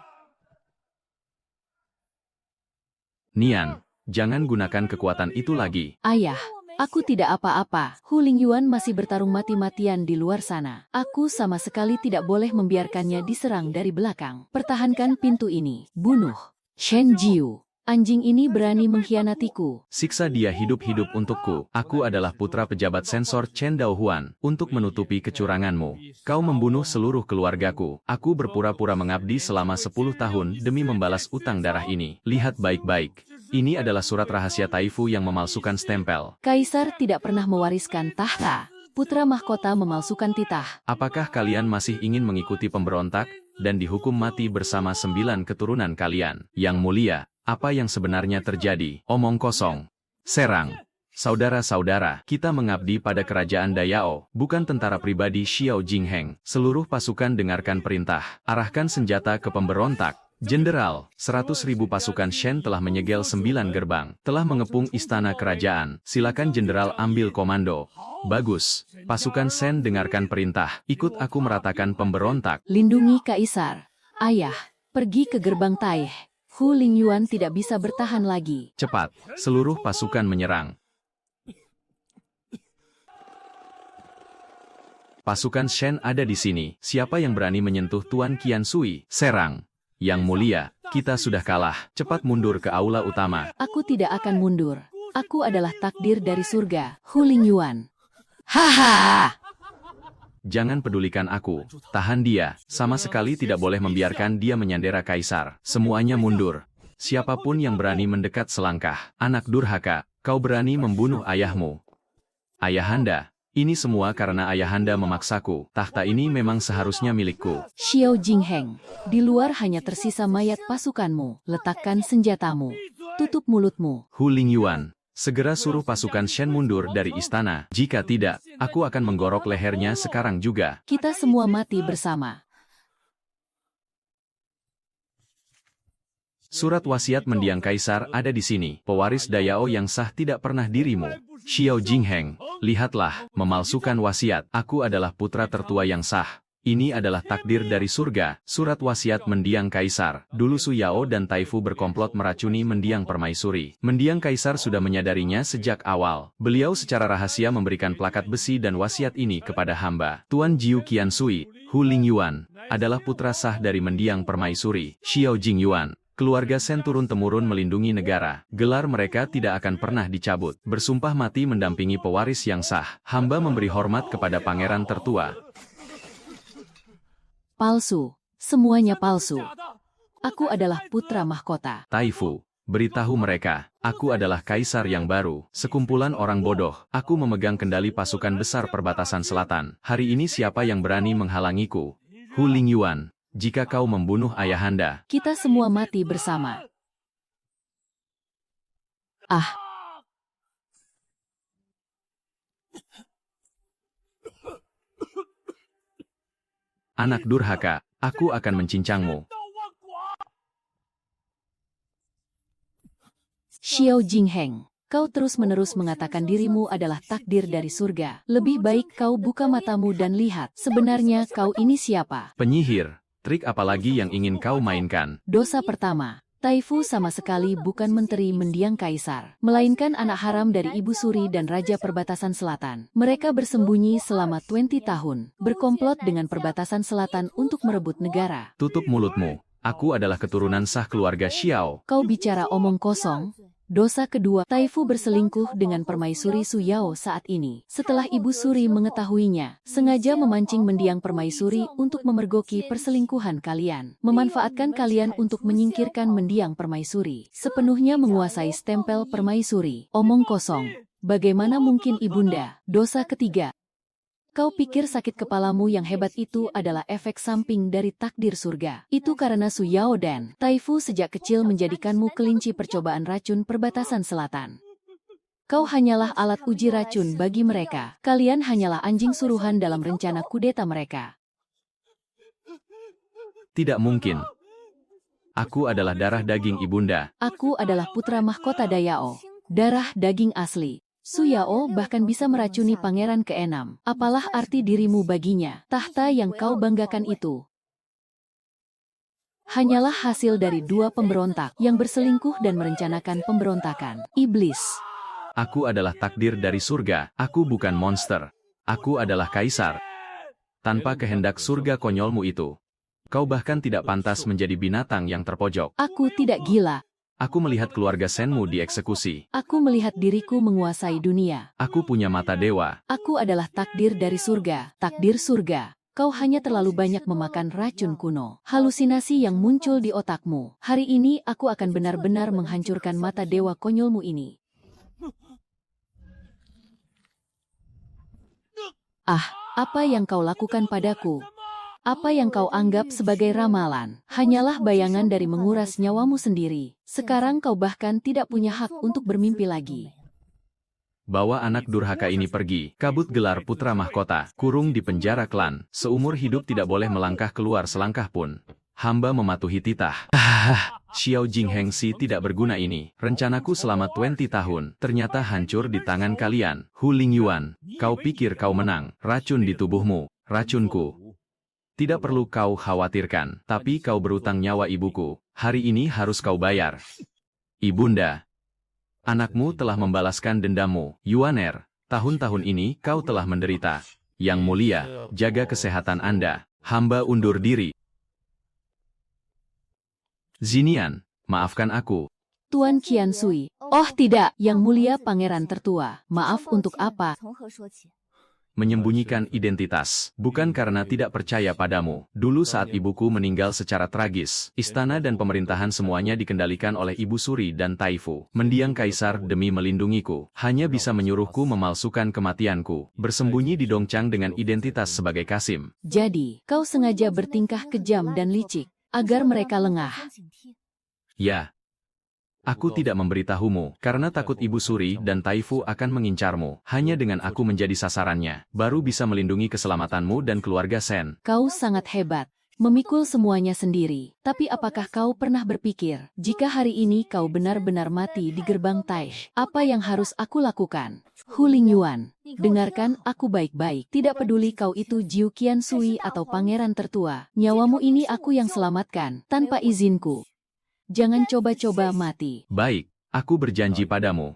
Nian, jangan gunakan kekuatan itu lagi. Ayah, aku tidak apa-apa. Hu Lingyuan masih bertarung mati-matian di luar sana. Aku sama sekali tidak boleh membiarkannya diserang dari belakang. Pertahankan pintu ini. Bunuh. Shen Jiu. Anjing ini berani mengkhianatiku. Siksa dia hidup-hidup untukku. Aku adalah putra pejabat sensor Chen Daohuan. Untuk menutupi kecuranganmu, kau membunuh seluruh keluargaku. Aku berpura-pura mengabdi selama 10 tahun demi membalas utang darah ini. Lihat baik-baik. Ini adalah surat rahasia Taifu yang memalsukan stempel. Kaisar tidak pernah mewariskan tahta. Putra mahkota memalsukan titah. Apakah kalian masih ingin mengikuti pemberontak dan dihukum mati bersama 9 keturunan kalian? Yang mulia, apa yang sebenarnya terjadi? Omong kosong. Serang. Saudara-saudara, kita mengabdi pada kerajaan Dayao, bukan tentara pribadi Xiao Jingheng. Seluruh pasukan dengarkan perintah. Arahkan senjata ke pemberontak. Jenderal, 100.000 pasukan Shen telah menyegel 9 gerbang, telah mengepung istana kerajaan. Silakan Jenderal ambil komando. Bagus, pasukan Shen dengarkan perintah. Ikut aku meratakan pemberontak. Lindungi Kaisar. Ayah, pergi ke gerbang Taih. Hu Lingyuan tidak bisa bertahan lagi. Cepat, seluruh pasukan menyerang. Pasukan Shen ada di sini. Siapa yang berani menyentuh Tuan Qian Sui? Serang. Yang mulia, kita sudah kalah. Cepat mundur ke aula utama. Aku tidak akan mundur. Aku adalah takdir dari surga. Hu Lingyuan. Haha! Jangan pedulikan aku. Tahan dia. Sama sekali tidak boleh membiarkan dia menyandera kaisar. Semuanya mundur. Siapapun yang berani mendekat selangkah. Anak durhaka, kau berani membunuh ayahmu. Ayahanda, ini semua karena ayahanda memaksaku. Takhta ini memang seharusnya milikku. Xiao Jingheng. Di luar hanya tersisa mayat pasukanmu. Letakkan senjatamu. Tutup mulutmu. Hu Lingyuan, segera suruh pasukan Shen mundur dari istana. Jika tidak, aku akan menggorok lehernya sekarang juga. Kita semua mati bersama. Surat wasiat mendiang kaisar ada di sini. Pewaris Dayao yang sah tidak pernah dirimu. Xiao Jingheng, lihatlah, memalsukan wasiat. Aku adalah putra tertua yang sah. Ini adalah takdir dari surga. Surat wasiat mendiang kaisar. Dulu Su Yao dan Taifu berkomplot meracuni mendiang permaisuri. Mendiang kaisar sudah menyadarinya sejak awal. Beliau secara rahasia memberikan plakat besi dan wasiat ini kepada hamba. Tuan Jiu Qian Sui, Hu Lingyuan, adalah putra sah dari mendiang permaisuri. Xiao Jingyuan. Keluarga Shen turun-temurun melindungi negara. Gelar mereka tidak akan pernah dicabut. Bersumpah mati mendampingi pewaris yang sah. Hamba memberi hormat kepada pangeran tertua. Palsu. Semuanya palsu. Aku adalah putra mahkota. Taifu, beritahu mereka, aku adalah kaisar yang baru. Sekumpulan orang bodoh. Aku memegang kendali pasukan besar perbatasan selatan. Hari ini siapa yang berani menghalangiku? Hu Lingyuan. Jika kau membunuh ayahanda, Kita semua mati bersama. Ah, anak durhaka, aku akan mencincangmu. Xiao Jingheng. Kau terus-menerus mengatakan dirimu adalah takdir dari surga. Lebih baik kau buka matamu dan lihat. Sebenarnya kau ini siapa? Penyihir, trik apa lagi yang ingin kau mainkan? Dosa pertama. Taifu sama sekali bukan menteri mendiang kaisar, melainkan anak haram dari Ibu Suri dan Raja Perbatasan Selatan. Mereka bersembunyi selama 20 tahun, berkomplot dengan Perbatasan Selatan untuk merebut negara. Tutup mulutmu. Aku adalah keturunan sah keluarga Xiao. Kau bicara omong kosong. Dosa kedua, Taifu berselingkuh dengan permaisuri Su Yao saat ini. Setelah Ibu Suri mengetahuinya, sengaja memancing mendiang permaisuri untuk memergoki perselingkuhan kalian. Memanfaatkan kalian untuk menyingkirkan mendiang permaisuri. Sepenuhnya menguasai stempel permaisuri. Omong kosong. Bagaimana mungkin ibunda? Dosa ketiga. Kau pikir sakit kepalamu yang hebat itu adalah efek samping dari takdir surga. Itu karena Su Yao dan Taifu sejak kecil menjadikanmu kelinci percobaan racun Perbatasan Selatan. Kau hanyalah alat uji racun bagi mereka. Kalian hanyalah anjing suruhan dalam rencana kudeta mereka. Tidak mungkin. Aku adalah darah daging ibunda. Aku adalah putra mahkota Dayao. Darah daging asli. Su Yao bahkan bisa meracuni pangeran ke-6. Apalah arti dirimu baginya? Tahta yang kau banggakan itu hanyalah hasil dari dua pemberontak yang berselingkuh dan merencanakan pemberontakan. Iblis. Aku adalah takdir dari surga. Aku bukan monster. Aku adalah kaisar. Tanpa kehendak surga konyolmu itu, kau bahkan tidak pantas menjadi binatang yang terpojok. Aku tidak gila. Aku melihat keluarga Senmu dieksekusi. Aku melihat diriku menguasai dunia. Aku punya mata dewa. Aku adalah takdir dari surga. Takdir surga. Kau hanya terlalu banyak memakan racun kuno. Halusinasi yang muncul di otakmu. Hari ini aku akan benar-benar menghancurkan mata dewa konyolmu ini. Ah, apa yang kau lakukan padaku? Apa yang kau anggap sebagai ramalan, hanyalah bayangan dari menguras nyawamu sendiri. Sekarang kau bahkan tidak punya hak untuk bermimpi lagi. Bawa anak durhaka ini pergi, kabut gelar putra mahkota, kurung di penjara klan, seumur hidup tidak boleh melangkah keluar selangkah pun. Hamba mematuhi titah. Xiao Jinghengxi tidak berguna ini. Rencanaku selama 20 tahun, ternyata hancur di tangan kalian. Hu Lingyuan, kau pikir kau menang, racun di tubuhmu, racunku. Tidak perlu kau khawatirkan, tapi kau berutang nyawa ibuku. Hari ini harus kau bayar. Ibunda, anakmu telah membalaskan dendammu. Yuaner, tahun-tahun ini kau telah menderita. Yang mulia, jaga kesehatan Anda. Hamba undur diri. Zinian, maafkan aku. Tuan Qiansui. Oh tidak, yang mulia pangeran tertua. Maaf untuk apa? Menyembunyikan identitas, bukan karena tidak percaya padamu. Dulu saat ibuku meninggal secara tragis, istana dan pemerintahan semuanya dikendalikan oleh Ibu Suri dan Taifu. Mendiang kaisar demi melindungiku, hanya bisa menyuruhku memalsukan kematianku, bersembunyi di Dongchang dengan identitas sebagai Kasim. Jadi, kau sengaja bertingkah kejam dan licik, agar mereka lengah. Ya. Aku tidak memberitahumu, karena takut Ibu Suri dan Taifu akan mengincarmu. Hanya dengan aku menjadi sasarannya, baru bisa melindungi keselamatanmu dan keluarga Sen. Kau sangat hebat, memikul semuanya sendiri. Tapi apakah kau pernah berpikir, jika hari ini kau benar-benar mati di gerbang Taish, apa yang harus aku lakukan? Hu Lingyuan, dengarkan aku baik-baik. Tidak peduli kau itu Jiu Qiansui atau pangeran tertua, nyawamu ini aku yang selamatkan, tanpa izinku. Jangan coba-coba mati. Baik, aku berjanji padamu.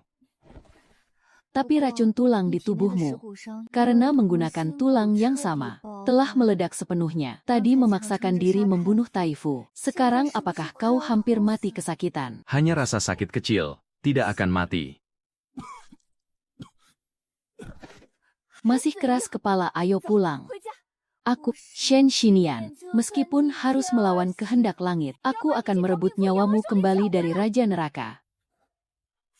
Tapi racun tulang di tubuhmu, karena menggunakan tulang yang sama, telah meledak sepenuhnya. Tadi memaksakan diri membunuh Taifu. Sekarang apakah kau hampir mati kesakitan? Hanya rasa sakit kecil, tidak akan mati. Masih keras kepala, ayo pulang. Aku, Shen Xinian, meskipun harus melawan kehendak langit, aku akan merebut nyawamu kembali dari Raja Neraka.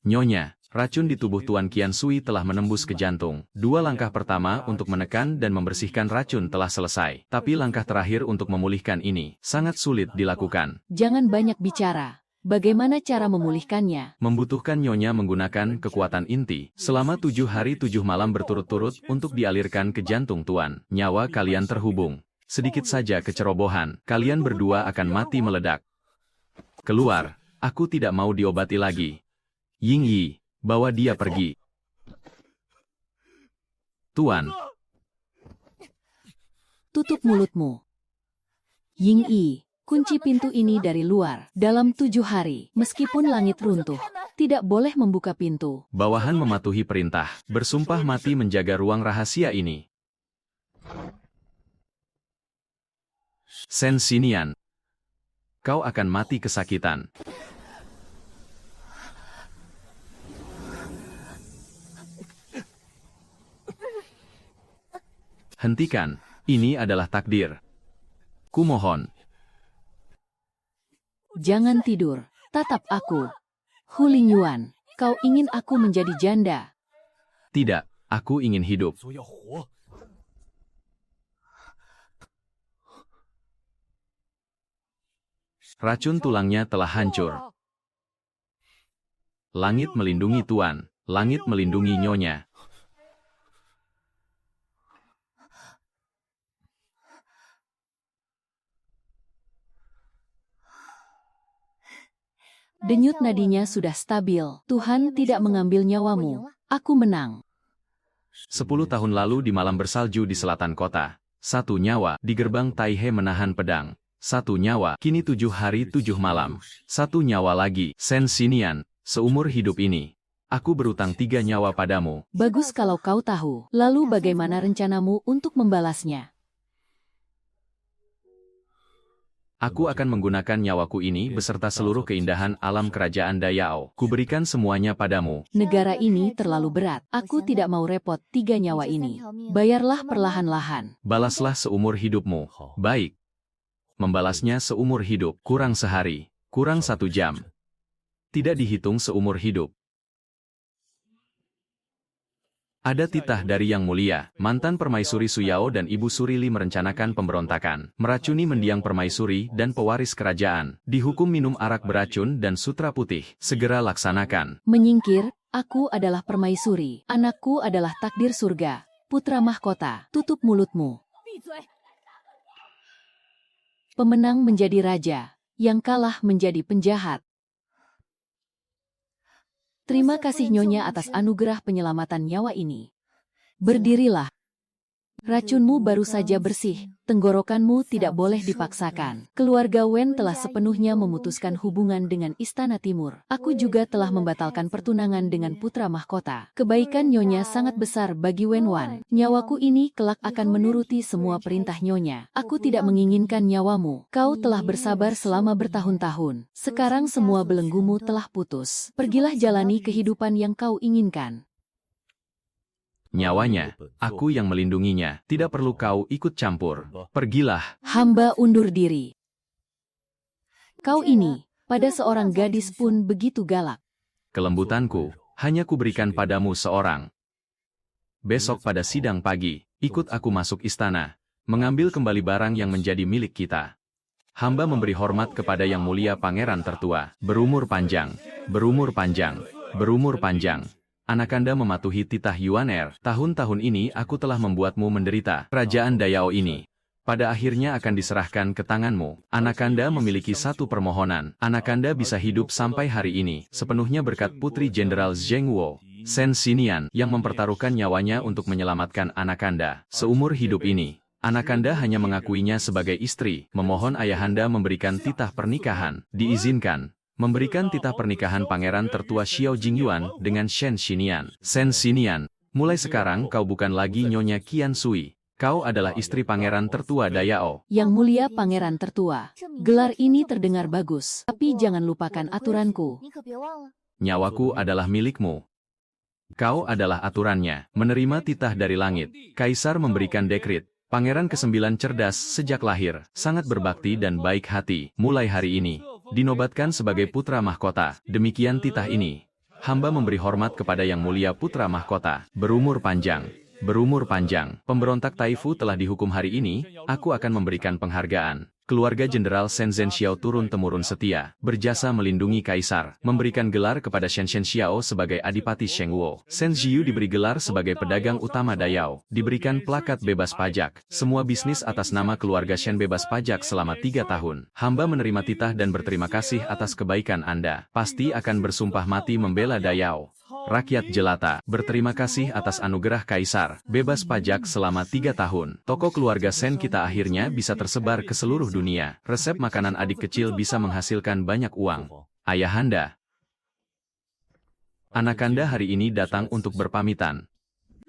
Nyonya, racun di tubuh Tuan Qiansui telah menembus ke jantung. 2 langkah pertama untuk menekan dan membersihkan racun telah selesai. Tapi langkah terakhir untuk memulihkan ini, sangat sulit dilakukan. Jangan banyak bicara. Bagaimana cara memulihkannya? Membutuhkan nyonya menggunakan kekuatan inti, selama 7 hari 7 malam berturut-turut untuk dialirkan ke jantung Tuan. Nyawa kalian terhubung. Sedikit saja kecerobohan, kalian berdua akan mati meledak. Keluar, aku tidak mau diobati lagi. Ying Yi, bawa dia pergi. Tuan. Tutup mulutmu. Ying Yi, Kunci pintu ini dari luar. Dalam 7 hari, meskipun langit runtuh, tidak boleh membuka pintu. Bawahan mematuhi perintah, bersumpah mati menjaga ruang rahasia ini. Shen Xinian, kau akan mati kesakitan. Hentikan, ini adalah takdir. Kumohon. Jangan tidur, tatap aku. Hu Lingyuan, kau ingin aku menjadi janda? Tidak, aku ingin hidup. Racun tulangnya telah hancur. Langit melindungi Tuan, langit melindungi Nyonya. Denyut nadinya sudah stabil. Tuhan tidak mengambil nyawamu. Aku menang. 10 tahun lalu di malam bersalju di selatan kota, 1 nyawa di gerbang Taihe menahan pedang. 1 nyawa, kini 7 hari 7 malam. 1 nyawa lagi, Shen Xinian, seumur hidup ini. Aku berutang 3 nyawa padamu. Bagus kalau kau tahu. Lalu bagaimana rencanamu untuk membalasnya? Aku akan menggunakan nyawaku ini beserta seluruh keindahan alam kerajaan Dayao. Kuberikan semuanya padamu. Negara ini terlalu berat. Aku tidak mau repot 3 nyawa ini. Bayarlah perlahan-lahan. Balaslah seumur hidupmu. Baik. Membalasnya seumur hidup, kurang sehari, kurang 1 jam. Tidak dihitung seumur hidup. Ada titah dari Yang Mulia, mantan permaisuri Suyao dan Ibu Surili merencanakan pemberontakan, meracuni mendiang permaisuri dan pewaris kerajaan, dihukum minum arak beracun dan sutra putih. Segera laksanakan. Menyingkir, aku adalah permaisuri. Anakku adalah takdir surga. Putra mahkota, tutup mulutmu. Pemenang menjadi raja, yang kalah menjadi penjahat. Terima kasih Nyonya atas anugerah penyelamatan nyawa ini. Berdirilah. Racunmu baru saja bersih, tenggorokanmu tidak boleh dipaksakan. Keluarga Wen telah sepenuhnya memutuskan hubungan dengan Istana Timur. Aku juga telah membatalkan pertunangan dengan putra mahkota. Kebaikan Nyonya sangat besar bagi Wen Wan. Nyawaku ini kelak akan menuruti semua perintah Nyonya. Aku tidak menginginkan nyawamu. Kau telah bersabar selama bertahun-tahun. Sekarang semua belenggumu telah putus. Pergilah jalani kehidupan yang kau inginkan. Nyawanya, aku yang melindunginya, tidak perlu kau ikut campur. Pergilah. Hamba undur diri. Kau ini, pada seorang gadis pun begitu galak. Kelembutanku, hanya kuberikan padamu seorang. Besok pada sidang pagi, ikut aku masuk istana, mengambil kembali barang yang menjadi milik kita. Hamba memberi hormat kepada Yang Mulia Pangeran Tertua, berumur panjang, berumur panjang, berumur panjang. Anakanda mematuhi titah Yuaner. Tahun-tahun ini aku telah membuatmu menderita. Kerajaan Dayao ini pada akhirnya akan diserahkan ke tanganmu. Anakanda memiliki satu permohonan. Anakanda bisa hidup sampai hari ini, sepenuhnya berkat Putri Jenderal Zheng Wo, Shen Xinian, yang mempertaruhkan nyawanya untuk menyelamatkan Anakanda. Seumur hidup ini, Anakanda hanya mengakuinya sebagai istri. Memohon ayahanda memberikan titah pernikahan. Diizinkan memberikan titah pernikahan Pangeran Tertua Xiao Jingyuan dengan Shen Xinian. Shen Xinian, mulai sekarang kau bukan lagi Nyonya Qian Sui. Kau adalah istri Pangeran Tertua Dayao. Yang Mulia Pangeran Tertua, gelar ini terdengar bagus, tapi jangan lupakan aturanku. Nyawaku adalah milikmu. Kau adalah aturannya. Menerima titah dari langit. Kaisar memberikan dekrit. Pangeran ke-9 cerdas sejak lahir, sangat berbakti dan baik hati. Mulai hari ini, dinobatkan sebagai putra mahkota. Demikian titah ini. Hamba memberi hormat kepada Yang Mulia Putra Mahkota. Berumur panjang. Berumur panjang. Pemberontak Taifu telah dihukum hari ini. Aku akan memberikan penghargaan. Keluarga Jenderal Shen Zhenxiao turun-temurun setia, berjasa melindungi kaisar, memberikan gelar kepada Shen Zhenxiao sebagai Adipati Sheng Wo. Shen Ziyu diberi gelar sebagai pedagang utama Dayao, diberikan plakat bebas pajak. Semua bisnis atas nama keluarga Shen bebas pajak selama 3 tahun. Hamba menerima titah dan berterima kasih atas kebaikan Anda. Pasti akan bersumpah mati membela Dayao. Rakyat jelata, berterima kasih atas anugerah kaisar, bebas pajak selama 3 tahun. Toko keluarga Shen kita akhirnya bisa tersebar ke seluruh dunia. Resep makanan adik kecil bisa menghasilkan banyak uang. Ayahanda. Anakanda hari ini datang untuk berpamitan.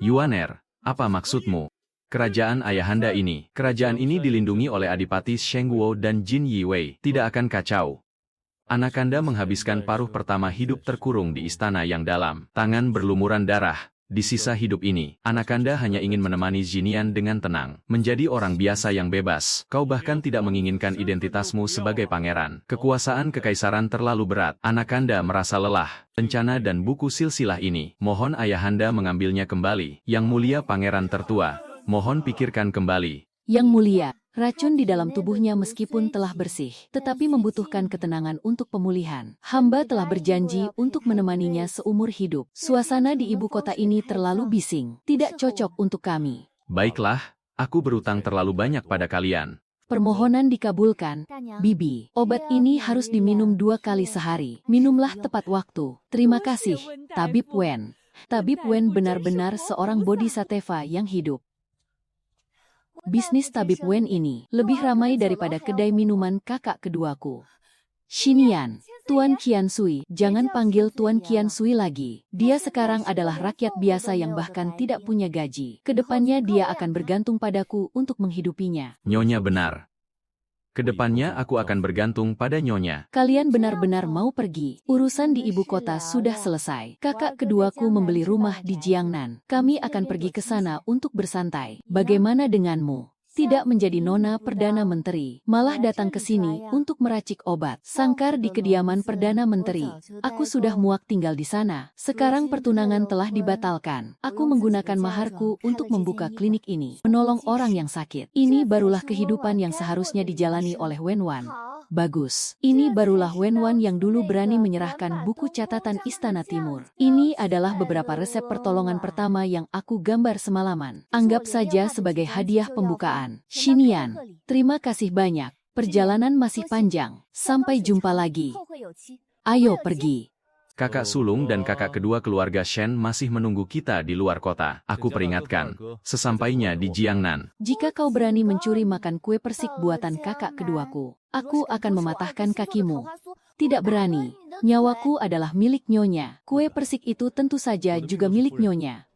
Yuaner, apa maksudmu? Kerajaan ayahanda ini. Kerajaan ini dilindungi oleh Adipati Sheng Guo dan Jin Yiwei. Tidak akan kacau. Anakanda menghabiskan paruh pertama hidup terkurung di istana yang dalam. Tangan berlumuran darah. Di sisa hidup ini, Anakanda hanya ingin menemani Jinian dengan tenang. Menjadi orang biasa yang bebas. Kau bahkan tidak menginginkan identitasmu sebagai pangeran. Kekuasaan kekaisaran terlalu berat. Anakanda merasa lelah. Rencana dan buku silsilah ini, mohon ayahanda mengambilnya kembali. Yang mulia pangeran tertua, mohon pikirkan kembali. Yang mulia, racun di dalam tubuhnya meskipun telah bersih, tetapi membutuhkan ketenangan untuk pemulihan. Hamba telah berjanji untuk menemaninya seumur hidup. Suasana di ibu kota ini terlalu bising, tidak cocok untuk kami. Baiklah, aku berutang terlalu banyak pada kalian. Permohonan dikabulkan, Bibi. Obat ini harus diminum 2 kali sehari. Minumlah tepat waktu. Terima kasih, Tabib Wen. Tabib Wen benar-benar seorang bodhisattva yang hidup. Bisnis Tabib Wen ini lebih ramai daripada kedai minuman kakak keduaku. Xinian, Tuan Qian Sui, jangan panggil Tuan Qian Sui lagi. Dia sekarang adalah rakyat biasa yang bahkan tidak punya gaji. Kedepannya dia akan bergantung padaku untuk menghidupinya. Nyonya benar. Kedepannya aku akan bergantung pada Nyonya. Kalian benar-benar mau pergi. Urusan di ibu kota sudah selesai. Kakak keduaku membeli rumah di Jiangnan. Kami akan pergi ke sana untuk bersantai. Bagaimana denganmu? Tidak menjadi nona Perdana Menteri, malah datang ke sini untuk meracik obat. Sangkar di kediaman Perdana Menteri. Aku sudah muak tinggal di sana. Sekarang pertunangan telah dibatalkan. Aku menggunakan maharku untuk membuka klinik ini, menolong orang yang sakit. Ini barulah kehidupan yang seharusnya dijalani oleh Wenwan. Bagus. Ini barulah Wenwan yang dulu berani menyerahkan buku catatan Istana Timur. Ini adalah beberapa resep pertolongan pertama yang aku gambar semalaman. Anggap saja sebagai hadiah pembukaan. Xinian, terima kasih banyak. Perjalanan masih panjang. Sampai jumpa lagi. Ayo pergi. Kakak sulung dan kakak kedua keluarga Shen masih menunggu kita di luar kota. Aku peringatkan, sesampainya di Jiangnan. Jika kau berani mencuri makan kue persik buatan kakak keduaku, aku akan mematahkan kakimu. Tidak berani. Nyawaku adalah milik Nyonya. Kue persik itu tentu saja juga milik Nyonya.